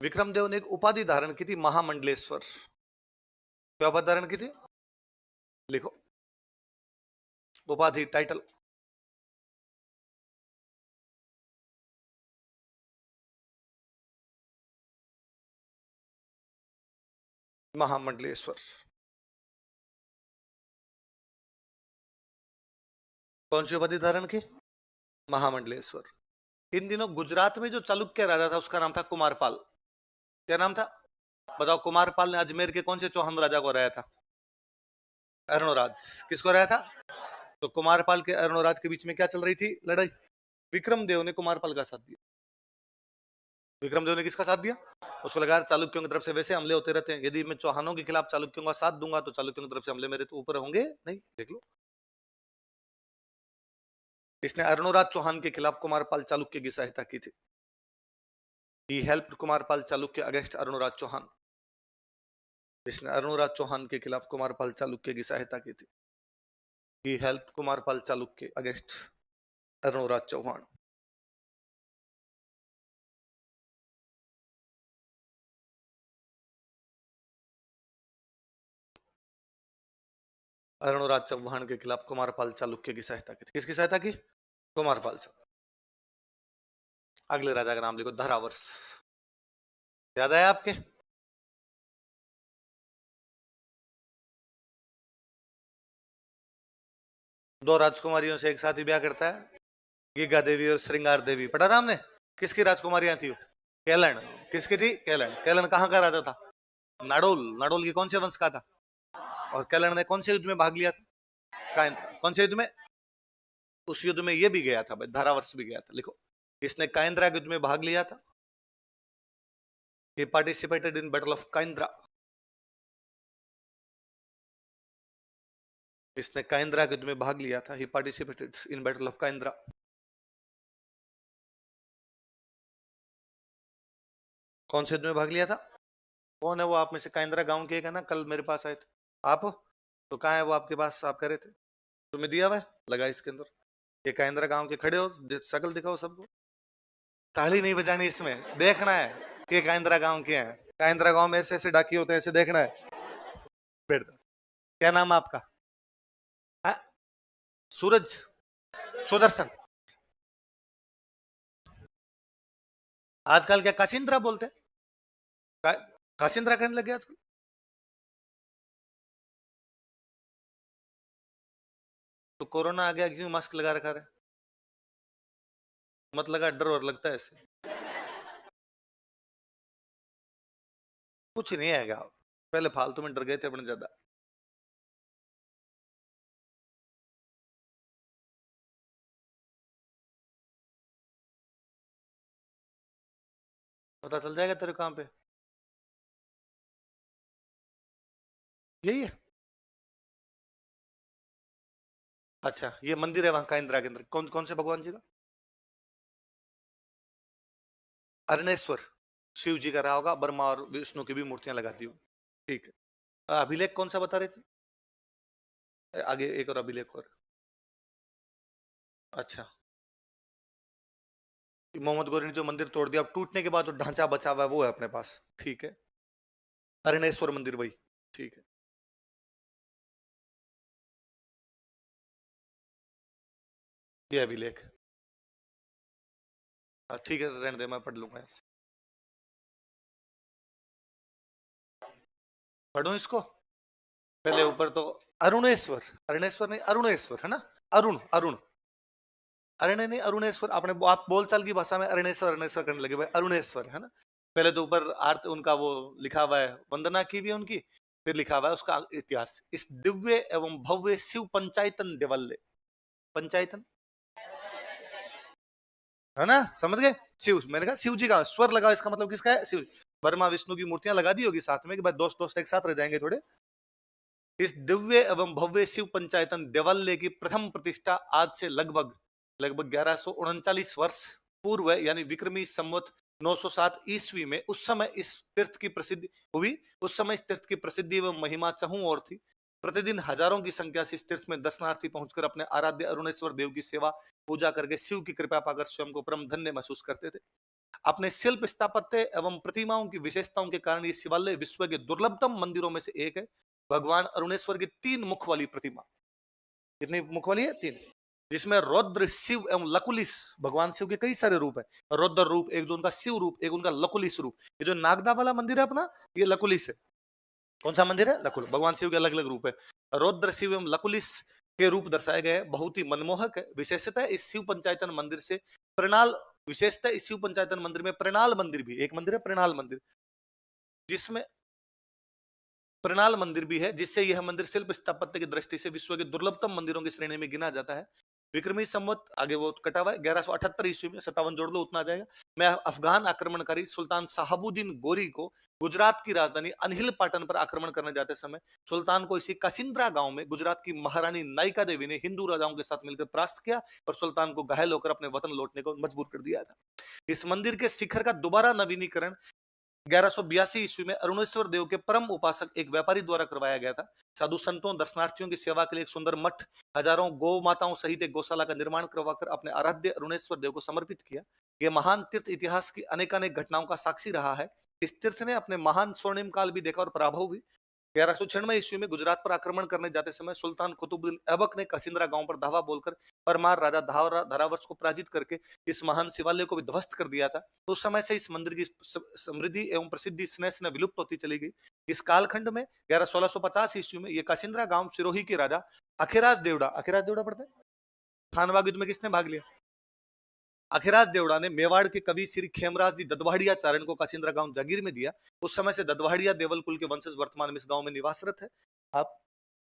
विक्रमदेव ने एक उपाधि धारण की थी, महामंडलेश्वर। क्या उपाधि धारण की थी? लिखो उपाधि, टाइटल। महामंडलेश्वर। कौन सी उपाधि धारण की? महामंडलेश्वर। इन दिनों गुजरात में जो चालुक्य राजा था उसका नाम था कुमारपाल। क्या नाम था? बताओ, कुमारपाल ने अजमेर के कौन से चौहान राजा को हराया था? अरुणराज। किसको हराया था? तो कुमारपाल के अरुणराज के बीच में क्या चल रही थी? लड़ाई। विक्रमदेव ने कुमारपाल का साथ दिया। विक्रमदेव ने किसका साथ दिया? उसको लगा चालुक्यों की तरफ से वैसे हमले होते रहते हैं, यदि मैं चौहानों के खिलाफ चालुक्यों का साथ दूंगा तो चालुक्यों की तरफ से हमले मेरे तो ऊपर होंगे नहीं। देख लो, इसने अरुणराज चौहान के खिलाफ कुमारपाल चालुक्य की सहायता की थी। He helped Kumarpal Chalukya against Arunraj Chauhan. इसने अरुणराज चौहान के खिलाफ कुमारपाल चालुक्य की सहायता की थी। He helped Kumarpal Chalukya against Arunraj Chauhan. Arunraj Chauhan के खिलाफ कुमारपाल चालुक्य की सहायता की थी। किसकी सहायता की? कुमारपाल चालुक्य। अगले राजा का नाम लिखो, धरावर्ष। याद आया आपके? दो राजकुमारियों से एक साथ ही ब्याह करता है, गीगा देवी और श्रृंगार देवी। पढ़ा था हमने? किसकी राजकुमारियां थी? केलन। किसकी थी? केलन। केलन कहाँ का राजा था? नाडोल। नाडोल की कौन से वंश का था? और केलन ने कौन से युद्ध में भाग लिया था? कायंद्रा। कौन से युद्ध में? उस युद्ध में ये भी गया था भाई, धारावर्ष भी गया था। लिखो, इसने कायंद्रा युद्ध में भाग लिया था। He participated in Battle of कायंद्रा। इसने कायंद्रा युद्ध में भाग लिया था। He participated in Battle of कायंद्रा। कौन से युद्ध में भाग लिया था? कौन है वो आप में से? कायंद्रा गांव के एक है ना, कल मेरे पास आए थे आप। तो कहाँ है वो आपके पास? आप कह रहे थे तुम्हें दिया हुआ है, लगा इसके अंदर। ये कायंद्रा गांव के खड़े हो, शकल दिखाओ सबको। ताली नहीं बजानी इसमें, देखना है कि कायंद्रा गांव के हैं। कायंद्रा गांव में ऐसे ऐसे डाकी होते हैं, ऐसे देखना है। क्या नाम है आपका? है? सूरज, सुदर्शन। आजकल क्या काशिंद्रा बोलते हैं? का, काशिंद्रा कहने लगे आजकल। तो कोरोना आ गया, क्यों मास्क लगा रखा है? मत लगा, डर और लगता है ऐसे। कुछ नहीं आएगा, पहले फालतू में डर गए थे अपने ज्यादा। पता चल जाएगा तेरे कहां पे। यही है। अच्छा, ये मंदिर है वहां का, इंदिरा के अंदर कौन कौन से भगवान जी का? अरणेश्वर शिव जी का रहा होगा, ब्रह्मा और विष्णु की भी मूर्तियां लगा दी। ठीक है। अभिलेख कौन सा बता रहे थे? आगे एक और अभिलेख और। अच्छा, मोहम्मद गौरी ने जो मंदिर तोड़ दिया, अब टूटने के बाद जो ढांचा बचा हुआ है वो है अपने पास। ठीक है, अरणेश्वर मंदिर वही। ठीक है, ये अभिलेख। ठीक है, रहने दे, मैं पढ़ लूंगा ऐसे। पढ़ू इसको पहले ऊपर तो। अरुणेश्वर, अरुणेश्वर नहीं, अरुणेश्वर है ना। अरुण, अरुण, अरण्य नहीं, अरुणेश्वर। आपने आप बोलचाल की भाषा में अरुणेश्वर अरुणेश्वर करने लगे भाई, अरुणेश्वर है ना। पहले तो ऊपर आर्त उनका वो लिखा हुआ है, वंदना की भी है उनकी। फिर लिखा हुआ है उसका इतिहास। इस दिव्य एवं भव्य शिव पंचायतन देवल्ले। पंचायतन है ना, समझ गए? शिव, मैंने कहा शिव जी का स्वर लगाओ, इसका मतलब किसका है? शिव। ब्रह्मा विष्णु की मूर्तियां लगा दी होगी साथ में कि भाई दोस्त दोस्त एक साथ रह जाएंगे थोड़े। इस दिव्य एवं भव्य शिव पंचायतन देवालय की प्रथम प्रतिष्ठा आज से लगभग लगभग 1139 वर्ष पूर्व, यानी विक्रमी संवत 907 ईस्वी में, उस समय इस तीर्थ की प्रसिद्धि हुई। उस समय इस तीर्थ की प्रसिद्धि एवं महिमा चहुं और थी। प्रतिदिन हजारों की संख्या से इस तीर्थ में दर्शनार्थी पहुंचकर अपने आराध्य अरुणेश्वर देव की सेवा पूजा करके शिव की कृपा पाकर स्वयं को परम धन्य महसूस करते थे। अपने शिल्प स्थापत्य एवं प्रतिमाओं की विशेषताओं के कारण ये शिवालय विश्व के दुर्लभतम मंदिरों में से एक है। भगवान अरुणेश्वर की 3 मुख वाली प्रतिमा, कितनी मुख वाली है? 3, जिसमें रौद्र, शिव एवं लकुलिस, भगवान शिव के कई सारे रूप है। रौद्र रूप, एक जो उनका शिव रूप, एक उनका लकुलिस रूप। ये जो नागदा वाला मंदिर है अपना, ये लकुलिस है। कौन सा मंदिर है? लकुल। भगवान शिव के अलग अलग रूप है। रौद्र, शिव एवं लकुलिस के रूप दर्शाए गए हैं, बहुत ही मनमोहक है। विशेषतः इस शिव पंचायतन मंदिर से प्रणाल, विशेषतः इस शिव पंचायतन मंदिर में प्रणाल मंदिर भी, एक मंदिर है प्रणाल मंदिर, जिसमें प्रणाल मंदिर भी है, जिससे यह मंदिर शिल्प स्थापत्य की दृष्टि से विश्व के दुर्लभतम मंदिरों की श्रेणी में गिना जाता है। विक्रमी संवत, आगे वो कटा हुआ है, 1178 ईस्वी में, 57 जोड़ लो उतना आ जाएगा, मैं अफगान आक्रमणकारी सुल्तान साहबुद्दीन गोरी को गुजरात की राजधानी अनहिल पाटन पर आक्रमण करने जाते समय सुल्तान को इसी कासिंद्रा गांव में गुजरात की महारानी नायिका देवी ने हिंदू राजाओं के साथ मिलकर परास्त किया और सुल्तान को घायल होकर अपने वतन लौटने को मजबूर कर दिया था। इस मंदिर के शिखर का दोबारा नवीनीकरण 1182 ईस्वी में अरुणेश्वर देव के परम उपासक एक व्यापारी द्वारा करवाया गया था। साधु संतों, दर्शनार्थियों की सेवा के लिए एक सुंदर मठ, हजारों गौ माताओं सहित एक गौशाला का निर्माण करवाकर अपने आराध्य अरुणेश्वर देव को समर्पित किया। यह महान तीर्थ इतिहास की अनेकानेक घटनाओं का साक्षी रहा है। इस तीर्थ ने अपने महान स्वर्णिम काल भी देखा और पराभव भी। 1196 ईस्वी में गुजरात पर आक्रमण करने जाते समय सुल्तान कुतुबुद्दीन ऐबक ने कासिंद्रा गांव पर धावा बोलकर परमार राजा धारावर्ष को पराजित करके इस महान शिवालय को भी ध्वस्त कर दिया था। तो उस समय से इस मंदिर की समृद्धि एवं प्रसिद्धि स्नेह स्नेह विलुप्त होती चली गई। इस कालखंड में 1650 ईस्वी में ये कासिंद्रा गांव सिरोही के राजा अखिराज देवड़ा, अखिराज देवड़ा पढ़ते हैं, खानवा युद्ध में किसने भाग लिया? अखिराज देवड़ा ने मेवाड़ के कवि श्री खेमराज जी ददवाड़िया चारण को काचिंद्रा गांव जागीर में दिया। उस समय से ददवाड़िया देवल कुल के वंशज वर्तमान में इस गांव में निवासरत है। आप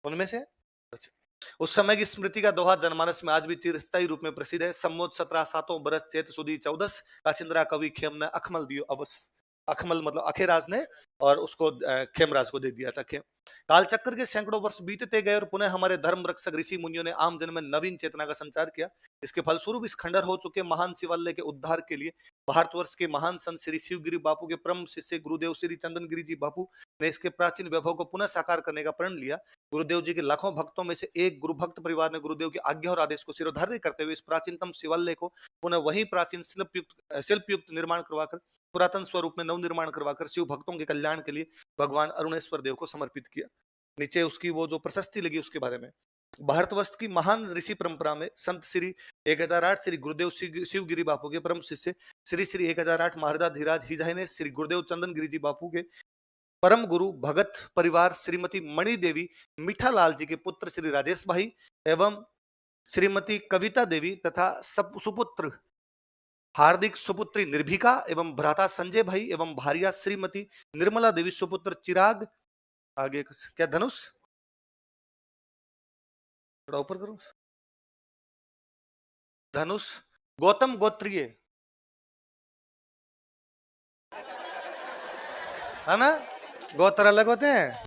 उनमें से? अच्छा। उस समय की स्मृति का दोहा जनमानस में आज भी चिरस्थायी रूप में प्रसिद्ध है। सम्मोत 17 सातों बरस चैत सुदी 14 काचिंद्रा कवि खेम ने अखमल दियो अवस। अखमल मतलब अखेराज ने, और उसको खेमराज को दे दिया था। खेम कालचक्र के सैकड़ों वर्ष बीतते गए और पुनः हमारे धर्म रक्षक ऋषि मुनियों ने आम जन में नवीन चेतना का संचार किया। इसके फलस्वरूप इस खंडर हो चुके महान शिवालय के उद्धार के लिए भारतवर्ष के महान संत श्री शिवगिरी बापू के परम शिष्य गुरुदेव श्री चंदन गिरी जी बापू ने इसके प्राचीन वैभव को पुनः साकार करने का प्रण लिया। गुरुदेव जी के लाखों भक्तों में से एक गुरु भक्त परिवार ने गुरुदेव की आज्ञा और आदेश को सिरोधार्य करते हुए इस प्राचीनतम शिवालय को पुनः वही प्राचीन शिल्प युक्त निर्माण करवाकर, पुरातन स्वरूप में नव निर्माण करवाकर शिव भक्तों के कल्याण के लिए भगवान अरुणेश्वर देव को समर्पित किया। नीचे उसकी वो जो प्रशस्ति लगी उसके बारे में। भारतवर्ष की महान ऋषि परंपरा में संत श्री 1008 श्री गुरुदेव शिवगिरी बापू के परम शिष्य श्री श्री 1008 महाराजा धीराज हिजाई ने श्री गुरुदेव चंदन गिरी जी बापू के परम गुरु भगत परिवार श्रीमती मणि देवी मीठालाल जी के पुत्र श्री राजेश भाई एवं श्रीमती कविता देवी तथा सुपुत्र हार्दिक, सुपुत्री निर्भीका एवं भ्राता संजय भाई एवं भारिया श्रीमती निर्मला देवी, सुपुत्र चिराग, आगे क्या धनुष, थोड़ा ऊपर करो, धनुष गौतम गोत्रीय है ना, गोत्र अलग होते हैं।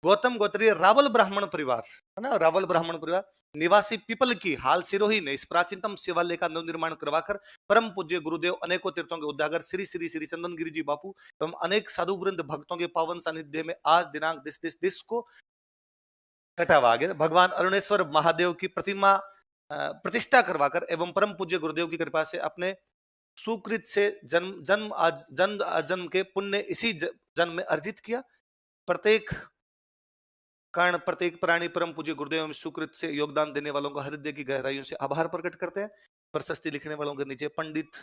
गौतम गोत्रीय रावल ब्राह्मण परिवार है ना, रावल ब्राह्मण परिवार निवासी पीपल की हाल सिरोही ने इस प्राचीनतम शिवालय का नवनिर्माण करवाकर परम पूज्य गुरुदेव अनेकों तीर्थों के उद्धागर श्री श्री श्री चंदन गिरी जी बापू एवं अनेक साधु वृंद भक्तों के पावन सानिध्य में आज दिनांक दिस को कटावा गया। भगवान अरुणेश्वर महादेव की प्रतिमा प्रतिष्ठा करवाकर एवं परम पूज्य गुरुदेव की कृपा से अपने सुकृत से जन्म के पुण्य इसी जन्म में अर्जित किया। प्रत्येक कारण प्रत्येक प्राणी परम पूज्य गुरुदेव में सुकृत से योगदान देने वालों का हृदय की गहराइयों से आभार प्रकट करते हैं। प्रशस्ति लिखने वालों के नीचे पंडित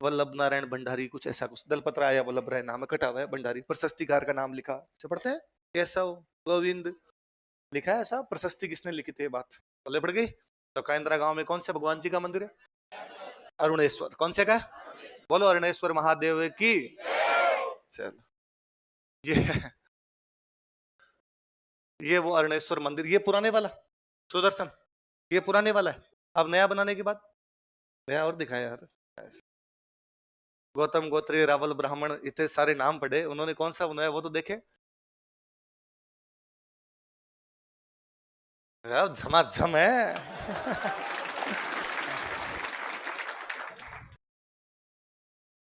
वल्लभ नारायण भंडारी, कुछ ऐसा कुछ दलपत्र आया वल्लभ राय नाम कटा हुआ है, भंडारी प्रशस्तिकार का नाम लिखा पढ़ते हैं, केशव गोविंद लिखा है ऐसा। प्रशस्ति किसने लिखी थी बात बोले पड़ गई। तो कायंद्रा गांव में कौन से भगवान जी का मंदिर है? अरुणेश्वर। कौन से का? बोलो अरुणेश्वर महादेव की। चलो ये वो अरुणेश्वर मंदिर, ये पुराने वाला सुदर्शन, ये पुराने वाला है। अब नया बनाने के बाद नया और दिखाया यार। गौतम गोत्रीय रावल ब्राह्मण इतने सारे नाम पढ़े, उन्होंने कौन सा बनाया वो तो देखे। झमाझम है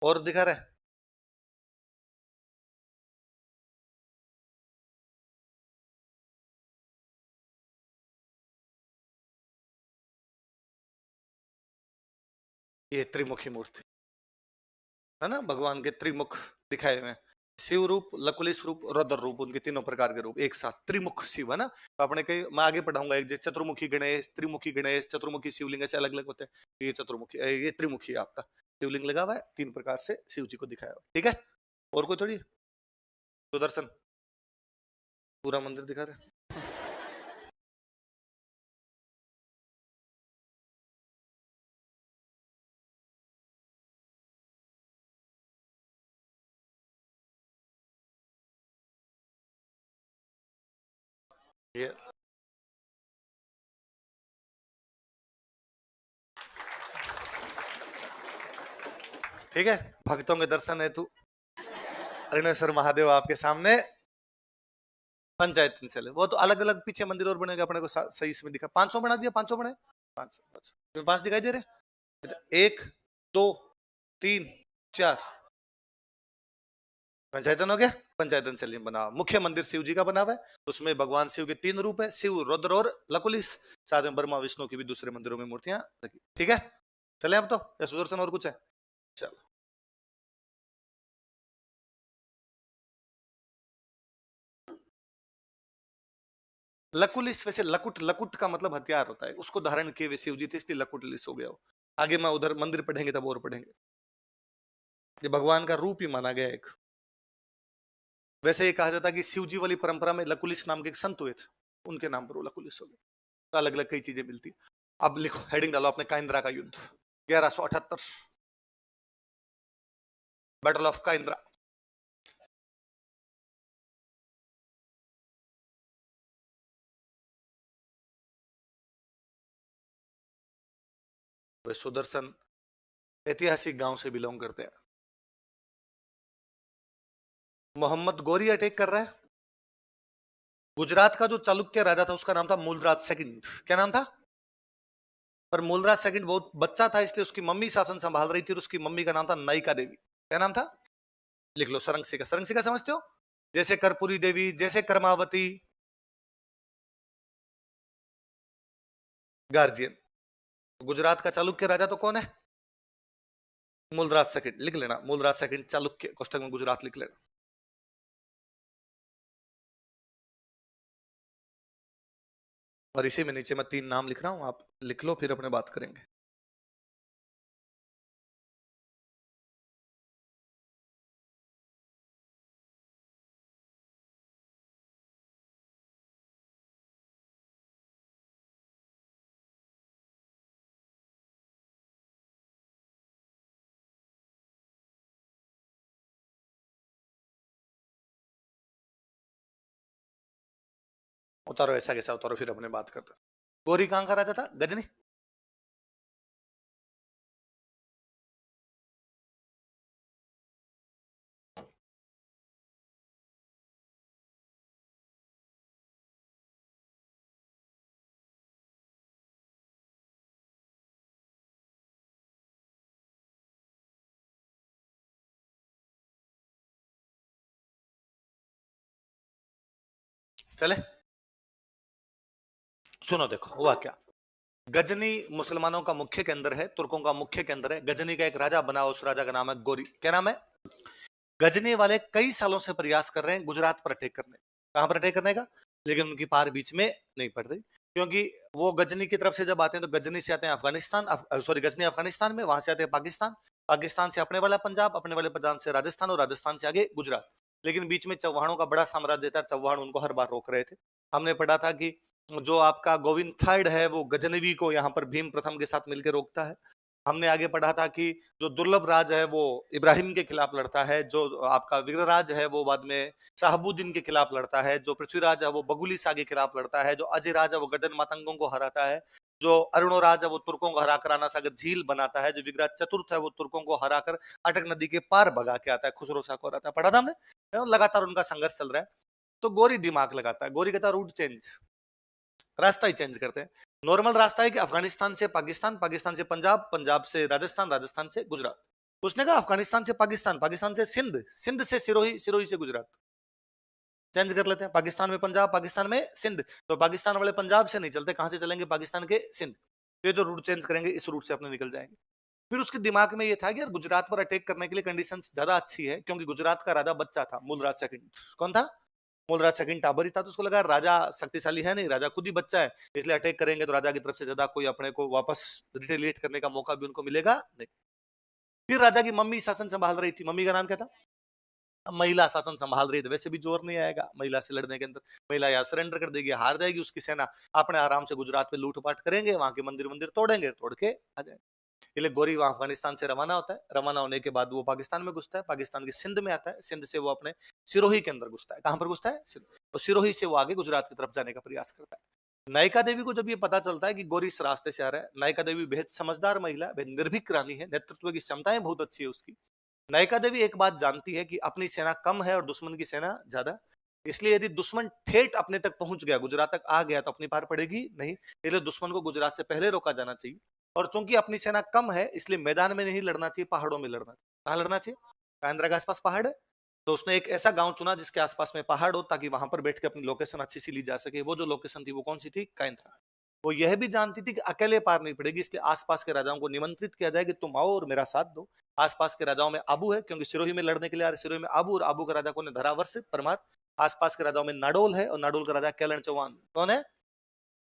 और दिखा रहे ये त्रिमुखी मूर्ति। है ना, भगवान के त्रिमुख दिखाए हुए हैं, शिव रूप, लकुलिश रूप, रुद्र रूप, उनके तीनों प्रकार के रूप एक साथ, त्रिमुख शिव है ना। तो आपने कहीं, मैं आगे पढ़ाऊंगा, एक चतुर्मुखी गणेश, त्रिमुखी गणेश, चतुर्मुखी शिवलिंग ऐसे अलग अलग होते हैं। ये चतुर्मुखी, ये त्रिमुखी है आपका, शिवलिंग लगा हुआ है, तीन प्रकार से शिव जी को दिखाया हुआ, ठीक है। और कोई थोड़ी सुदर्शन, पूरा मंदिर दिखा रहे। ये ठीक है, भक्तों के दर्शन है तू, अरुणेश्वर महादेव आपके सामने, पंचायत चले, वो तो अलग अलग पीछे मंदिर और बनेगा, अपने को सही इसमें दिखा, 500 बना दिया, 500 बने, 500, 5 दिखाई दे रहे, एक, दो, तीन, चार, पंचायतन हो गया। पंचायतन से लिंग बना, मुख्य मंदिर शिव जी का बना हुआ है, उसमें भगवान शिव के तीन रूप है, शिव, रुद्र और लकुलिश, साथ में ब्रह्मा विष्णु की भी दूसरे मंदिरों में मूर्तियां लगी, ठीक है। चले अब तो, या सुदर्शन और कुछ है? चलो, लकुलिश वैसे लकुट, लकुट का मतलब हथियार होता है, उसको धारण किए हुए शिव जी थे, इसलिए लकुटलिश हो गया हो। आगे मैं उधर मंदिर पढ़ेंगे तब और पढ़ेंगे, ये भगवान का रूप ही माना गया एक। वैसे ये कहा जाता है कि शिव जी वाली परंपरा में लकुलिश नाम के एक संत हुए थे, उनके नाम पर वो लकुलिश हो गया। तो अलग अलग कई चीजें मिलती है। अब लिखो, हेडिंग डालो अपने, काइंद्रा का युद्ध, 1178, बैटल ऑफ काइंद्रा। वे सुदर्शन ऐतिहासिक गांव से बिलोंग करते हैं। मोहम्मद गोरी अटैक कर रहा है। गुजरात का जो चालुक्य राजा था उसका नाम था मूलराज सेकंड, क्या नाम था? पर मूलराज सेकंड बहुत बच्चा था, इसलिए उसकी मम्मी शासन संभाल रही थी, और उसकी मम्मी का नाम था नायिका देवी। क्या नाम था? लिख लो, सरंगसिका। सरंगसिका समझते हो? जैसे कर्पूरी देवी, जैसे कर्मावती, गार्जियन। गुजरात का चालुक्य राजा तो कौन है? मूलराज सेकंड, लिख लेना, मूलराज सेकंड चालुक्य, कोष्टक में गुजरात लिख लेना। और इसी में नीचे मैं तीन नाम लिख रहा हूं, आप लिख लो, फिर अपने बात करेंगे। उतारो, ऐसा कैसा उतारो, फिर अपने बात करते हैं। गोरी कहां का राजा था? गजनी। चले, सुनो, देखो हुआ क्या। गजनी मुसलमानों का मुख्य केंद्र है, तुर्कों का मुख्य केंद्र है। गजनी का एक राजा बना, उस राजा का नाम है गोरी। क्या नाम है? गजनी वाले कई सालों से प्रयास कर रहे हैं गुजरात पर अटैक करने, कहां पर अटैक करने का, लेकिन उनकी पार बीच में नहीं पड़ रही, क्योंकि वो गजनी की तरफ से जब आते हैं तो गजनी से आते हैं अफगानिस्तान, सॉरी, गजनी अफगानिस्तान में, वहां से आते हैं पाकिस्तान, पाकिस्तान से अपने वाला पंजाब, अपने वाले पंजाब से राजस्थान, और राजस्थान से आगे गुजरात। लेकिन बीच में चौहानों का बड़ा साम्राज्य था, चौहान उनको हर बार रोक रहे थे। हमने पढ़ा था कि जो आपका गोविंद थर्ड है वो गजनवी को यहाँ पर भीम प्रथम के साथ मिलकर रोकता है। हमने आगे पढ़ा था कि जो दुर्लभ राज है वो इब्राहिम के खिलाफ लड़ता है, जो आपका विग्रराज है वो बाद में शहाबुद्दीन के खिलाफ लड़ता है, जो पृथ्वीराज है वो बगुली शाह के खिलाफ लड़ता है, जो अजय राज है वो गजन मातंगों को हराता है, जो अरुणोराज है वो तुर्कों को हराकर आना सागर झील बनाता है, जो विग्रह चतुर्थ है वो तुर्कों को हराकर अटक नदी के पार भगा के आता है, खुसरो शाह को हराता है। पढ़ा था हमने, लगातार उनका संघर्ष चल रहा है। तो गोरी दिमाग लगाता है, गोरी कहता है रूट चेंज, रास्ता ही चेंज करते हैं। नॉर्मल रास्ता है कि अफगानिस्तान से पाकिस्तान, पाकिस्तान से पंजाब, पंजाब से राजस्थान, राजस्थान से गुजरात। उसने कहा अफगानिस्तान से पाकिस्तान, पाकिस्तान से सिंध, सिंध से सिरोही, सिरोही से गुजरात। चेंज कर लेते हैं, पाकिस्तान में पंजाब, पाकिस्तान में सिंध, तो पाकिस्तान वाले पंजाब से नहीं चलते, कहां से चलेंगे? पाकिस्तान के सिंध। ये जो रूट चेंज करेंगे इस रूट से अपने निकल जाएंगे। फिर उसके दिमाग में ये था कि यार गुजरात पर अटैक करने के लिए कंडीशंस ज्यादा अच्छी है, क्योंकि गुजरात का राजा बच्चा था, मूलराज सेकंड। कौन था? मूलराज सेकंड टाबर ही था। तो उसको लगा राजा शक्तिशाली है नहीं, राजा खुद ही बच्चा है, इसलिए अटैक करेंगे तो राजा की तरफ से ज्यादा कोई अपने को वापस रिटेलिएट करने का मौका भी उनको मिलेगा नहीं। फिर राजा की मम्मी शासन संभाल रही थी। मम्मी का नाम क्या था? महिला शासन संभाल रही थी। वैसे भी जोर नहीं आएगा महिला से लड़ने के अंदर, महिला या सरेंडर कर देगी, हार जाएगी उसकी सेना, अपने आराम से गुजरात में लूटपाट करेंगे, वहां के मंदिर मंदिर तोड़ेंगे, तोड़ के आ जाएंगे। इसलिए गोरी वहां अफगानिस्तान से रवाना होता है। रवाना होने के बाद वो पाकिस्तान में घुसता है, पाकिस्तान की सिंध में आता है, सिंध से वो अपने सिरोही के अंदर घुसता है। कहां पर घुसता है? तो सिरोही से वो आगे गुजरात की तरफ जाने का प्रयास करता है। नायिका देवी को जब ये पता चलता है कि गोरी इस रास्ते से आ रहा है, नायिका देवी बेहद समझदार महिला, बेहद निर्भीक रानी है, नेतृत्व की क्षमताएं बहुत अच्छी है उसकी। नायिका देवी एक बात जानती है कि अपनी सेना कम है और दुश्मन की सेना ज्यादा, इसलिए यदि दुश्मन ठेठ अपने तक पहुंच गया, गुजरात तक आ गया, तो अपनी पार पड़ेगी नहीं, इसलिए दुश्मन को गुजरात से पहले रोका जाना चाहिए। और चूंकि अपनी सेना कम है, इसलिए मैदान में नहीं लड़ना चाहिए, पहाड़ों में लड़ना चाहिए। कहां लड़ना चाहिए? कांद्रा के आसपास पहाड़ है, तो उसने एक ऐसा गांव चुना जिसके आसपास में पहाड़ हो, ताकि वहां पर बैठ के अपनी लोकेशन अच्छी सी ली जा सके। वो जो लोकेशन थी वो कौन सी थी? कांद्रा। वो यह भी जानती थी कि अकेले पार नहीं पड़ेगी, इसलिए आसपास के राजाओं को निमंत्रित किया जाए कि तुम आओ और मेरा साथ दो। आसपास के राजाओं में आबू है, क्योंकि सिरोही में लड़ने के लिए आ रहे, सिरोही में आबू, और आबू का राजा कौन है? धरावर्ष परमार। आसपास के राजाओं में नाडोल है, और नाडोल का राजा केलन चौहान। कौन है?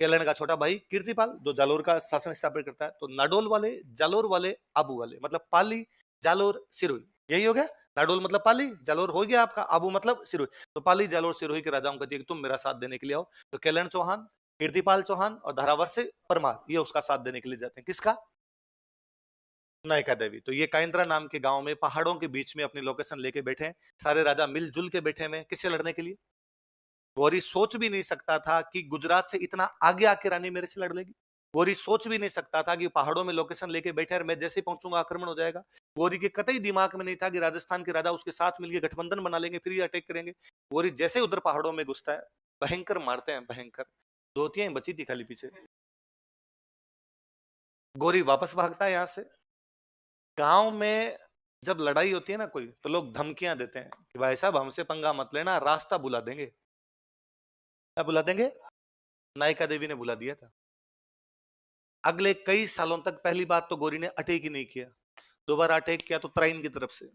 केलन का छोटा भाई कीर्तिपाल, जो जालोर का शासन स्थापित करता है। तो नाडोल वाले, जालोर वाले, आबू वाले, मतलब पाली, जालोर, सिरोही, यही हो गया। नाडोल मतलब पाली, जालोर हो गया आपका, आबू मतलब सिरोही। तो पाली, जालोर, सिरोही के राजाओं को दिया कि तुम मेरा साथ देने के लिए आओ। तो केलन चौहान, कीर्तिपाल चौहान और धारावर्ष परमार, ये उसका साथ देने के लिए जाते हैं। किसका? नायिका देवी। तो ये काइंद्रा नाम के गांव में पहाड़ों के बीच में अपनी लोकेशन लेके बैठे हैं, सारे राजा मिलजुल के बैठे हैं, किससे लड़ने के लिए? गौरी सोच भी नहीं सकता था कि गुजरात से इतना आगे आके रानी मेरे से लड़ लेगी। गौरी सोच भी नहीं सकता था कि पहाड़ों में लोकेशन लेके बैठे और मैं जैसे पहुंचूंगा आक्रमण हो जाएगा। गौरी के कतई दिमाग में नहीं था कि राजस्थान के राजा उसके साथ मिलकर गठबंधन बना लेंगे, फिर ये अटैक करेंगे। गौरी जैसे उधर पहाड़ों में घुसता है, भयंकर मारते हैं, भयंकर। धोतियां बची थी खाली पीछे। गौरी वापस भागता है यहां से। गांव में जब लड़ाई होती है ना कोई, तो लोग धमकियां देते हैं कि भाई साहब हमसे पंगा मत लेना, रास्ता बुला देंगे। क्या बुला देंगे? नायिका देवी ने बुला दिया था। अगले कई सालों तक पहली बात तो गौरी ने अटैक ही नहीं किया। दोबारा अटैक किया तो तराइन की तरफ से।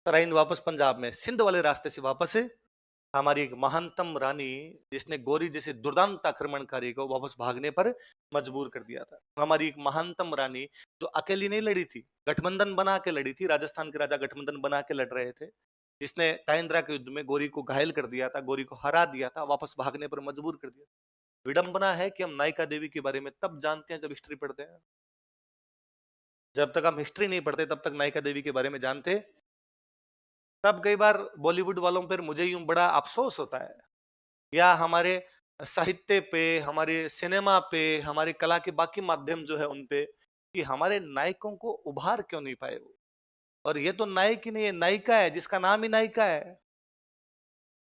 तराइन वापस पंजाब में, सिंध वाले रास्ते से वापस है। हमारी एक महानतम रानी, जिसने गौरी जैसे दुर्दांत आक्रमणकारी को वापस भागने पर मजबूर कर दिया था। हमारी एक महानतम रानी, जो अकेली नहीं लड़ी थी, गठबंधन बना के लड़ी थी। राजस्थान के राजा गठबंधन बना के लड़ रहे थे, जिसने काइंद्रा के युद्ध में गौरी को घायल कर दिया था, गौरी को हरा दिया था, वापस भागने पर मजबूर कर दिया। विडंबना है कि हम नायिका देवी के बारे में तब जानते हैं जब हिस्ट्री पढ़ते हैं। जब तक हम हिस्ट्री नहीं पढ़ते तब तक नायिका देवी के बारे में जानते। तब कई बार बॉलीवुड वालों पर मुझे यूं बड़ा अफसोस होता है, या हमारे साहित्य पे, हमारे सिनेमा पे, हमारे कला के बाकी माध्यम जो है उन पे, कि हमारे नायकों को उभार क्यों नहीं पाए वो। और ये तो नायक ही नहीं है, नायिका है, जिसका नाम ही नायिका है।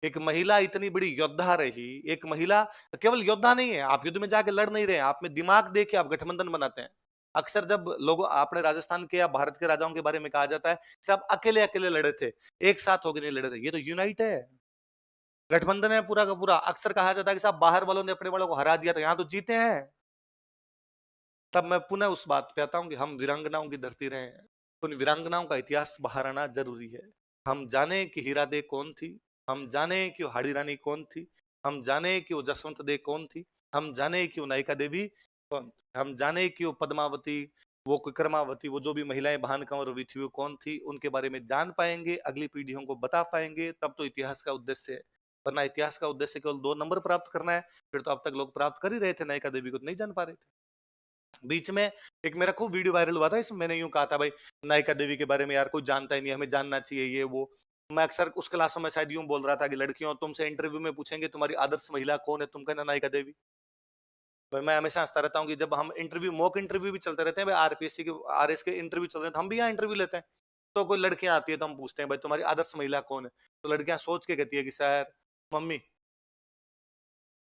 एक महिला इतनी बड़ी योद्धा रही, एक महिला केवल योद्धा नहीं है, आप युद्ध में जाके लड़ नहीं रहे, आप में दिमाग देके आप गठबंधन बनाते हैं। अक्सर जब लोग अपने राजस्थान के या भारत के राजाओं के बारे में कहा जाता है, सब अकेले अकेले लड़े थे, एक साथ होकर नहीं लड़े थे। ये तो यूनाइट है, गठबंधन है पूरा का पूरा। अक्सर कहा जाता है कि साहब बाहर वालों ने अपने वालों को हरा दिया था, यहाँ तो जीते हैं। तब मैं पुनः उस बात पे आता हूँ कि हम वीरांगनाओं की धरती रहे हैं, उन वीरांगनाओं का इतिहास बाहर आना जरूरी है। हम जाने कि हीरा दे कौन थी, हम जाने कि वो हाड़ी रानी कौन थी, हम जाने कि वो जसवंत दे कौन थी, हम जाने कि वो नायिका देवी कौन थी, हम जाने कि वो पद्मावती, वो विक्रमावती, वो जो भी महिलाएं भान कंवर हुई थी वो कौन थी, उनके बारे में जान पाएंगे, अगली पीढ़ियों को बता पाएंगे, तब तो इतिहास का उद्देश्य है। वरना इतिहास का उद्देश्य केवल 2 नंबर प्राप्त करना है, फिर तो अब तक लोग प्राप्त कर ही रहे थे, नायिका देवी को तो नहीं जान पा रहे थे। बीच में एक मेरा खूब वीडियो वायरल हुआ था, इसमें मैंने यूं कहा था भाई नायिका देवी के बारे में यार कोई जानता ही नहीं, हमें जानना चाहिए ये वो। मैं अक्सर उस क्लासों में शायद यूं बोल रहा था कि लड़कियों तुमसे इंटरव्यू में पूछेंगे तुम्हारी आदर्श महिला कौन है, तुम कहना नायिका देवी। भाई मैं हमेशा हंसता रहता हूँ कि जब हम इंटरव्यू, मॉक इंटरव्यू भी चलते रहते हैं भाई, आरपीएससी के, आरएस के इंटरव्यू चल रहे हैं, तो हम भी यहाँ इंटरव्यू लेते हैं। तो कोई लड़कियां आती है तो हम पूछते हैं भाई तुम्हारी आदर्श महिला कौन है, तो लड़कियां सोच के कहती है कि सर मम्मी।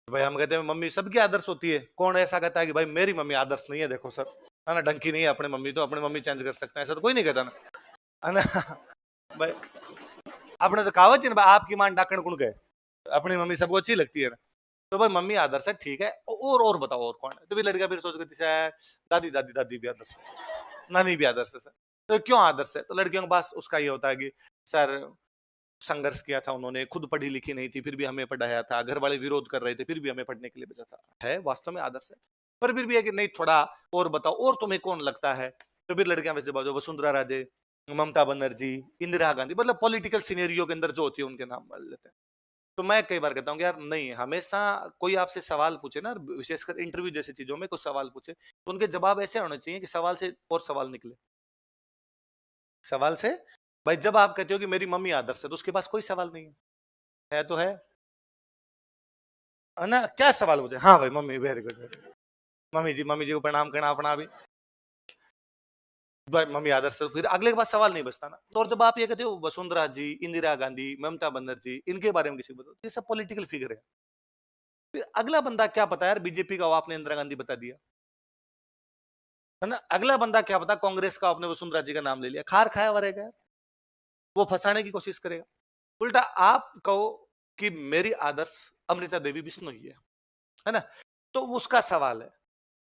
भाई हम कहते हैं मम्मी सबकी आदर्श होती है, कौन ऐसा कहता है कि भाई मेरी मम्मी आदर्श नहीं है, देखो सर है ना, ढंकी नहीं है अपने मम्मी, तो अपने मम्मी चेंज कर सकते हैं, ऐसा तो कोई नहीं कहता ना, है ना। भाई आपने तो कहावत है ना, आपकी मान डाकण कुण गए, अपनी मम्मी सबको अच्छी लगती है ना। तो भाई मम्मी आदर्श है, ठीक है, और बताओ और कौन है? तो भी लड़का फिर सोच के है दादी दादी दादी भी आदर्श है, नानी भी आदर्श है सर। तो क्यों आदर्श है? तो लड़कियों के पास उसका ये होता है कि सर संघर्ष किया था उन्होंने, खुद पढ़ी लिखी नहीं थी फिर भी हमें पढ़ाया था, घर वाले विरोध कर रहे थे फिर भी हमें पढ़ने के लिए भेजा था, है वास्तव में आदर्श है। पर फिर भी है कि नहीं थोड़ा और बताओ, और तुम्हें कौन लगता है? तो फिर लड़कियां वैसे बाजू वसुंधरा राजे, ममता बनर्जी, इंदिरा गांधी, मतलब पॉलिटिकल सिनेरियो के अंदर जो होती है उनके नाम बोल लेते हैं। तो मैं कई बार कहता हूँ कि यार नहीं, हमेशा कोई आपसे सवाल पूछे ना, विशेषकर इंटरव्यू जैसी चीजों में कोई सवाल पूछे तो उनके जवाब ऐसे होने चाहिए कि सवाल से और सवाल निकले। सवाल से, भाई जब आप कहते हो कि मेरी मम्मी आदर्श है तो उसके पास कोई सवाल नहीं है तो है ना? क्या सवाल पूछे? हाँ भाई mummy very good, very good, mummy ji को प्रणाम करना अपना भी, भाई मम्मी आदर्श है, फिर अगले के पास सवाल नहीं बचता ना। तो और जब आप ये कहते हो वसुंधरा जी, इंदिरा गांधी, ममता बनर्जी, इनके बारे में किसी को बताओ, ये सब पॉलिटिकल फिगर है। फिर अगला बंदा क्या पता यार, बीजेपी का हो आपने इंदिरा गांधी बता दिया, है ना? अगला बंदा क्या पता कांग्रेस का आपने वसुंधरा जी का नाम ले लिया, खार खाया हुआ रहेगा यार, वो फंसाने की कोशिश करेगा। उल्टा आप कहो कि मेरी आदर्श अमृता देवी बिश्नोई है ना? तो उसका सवाल है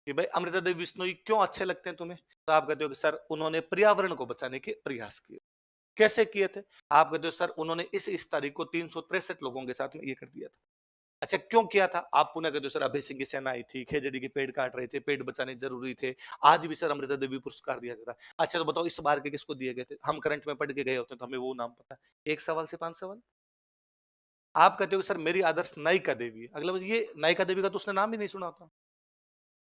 कि भाई अमृता देवी बिश्नोई क्यों अच्छे लगते हैं तुम्हें? तो आप कहते हो कि सर उन्होंने पर्यावरण को बचाने के प्रयास किए। कैसे किए थे? आप कहते हो सर उन्होंने इस तारीख को 363 लोगों के साथ में ये कर दिया था। अच्छा क्यों किया था? आप पुनः कहते हो सर अभय सिंह की सेना आई थी, खेजड़ी के पेड़ काट रहे थे, पेड़ बचाने जरूरी थे, आज भी सर अमृता देवी पुरस्कार दिया जाता है। अच्छा तो बताओ इस बार के किसको दिए गए थे? हम करंट में पढ़ के गए होते तो हमें वो नाम पता है। एक सवाल से 5 सवाल। आप कहते हो सर मेरी आदर्श नायिका देवी है, अगला ये नायिका देवी का तो उसने नाम ही नहीं सुना था,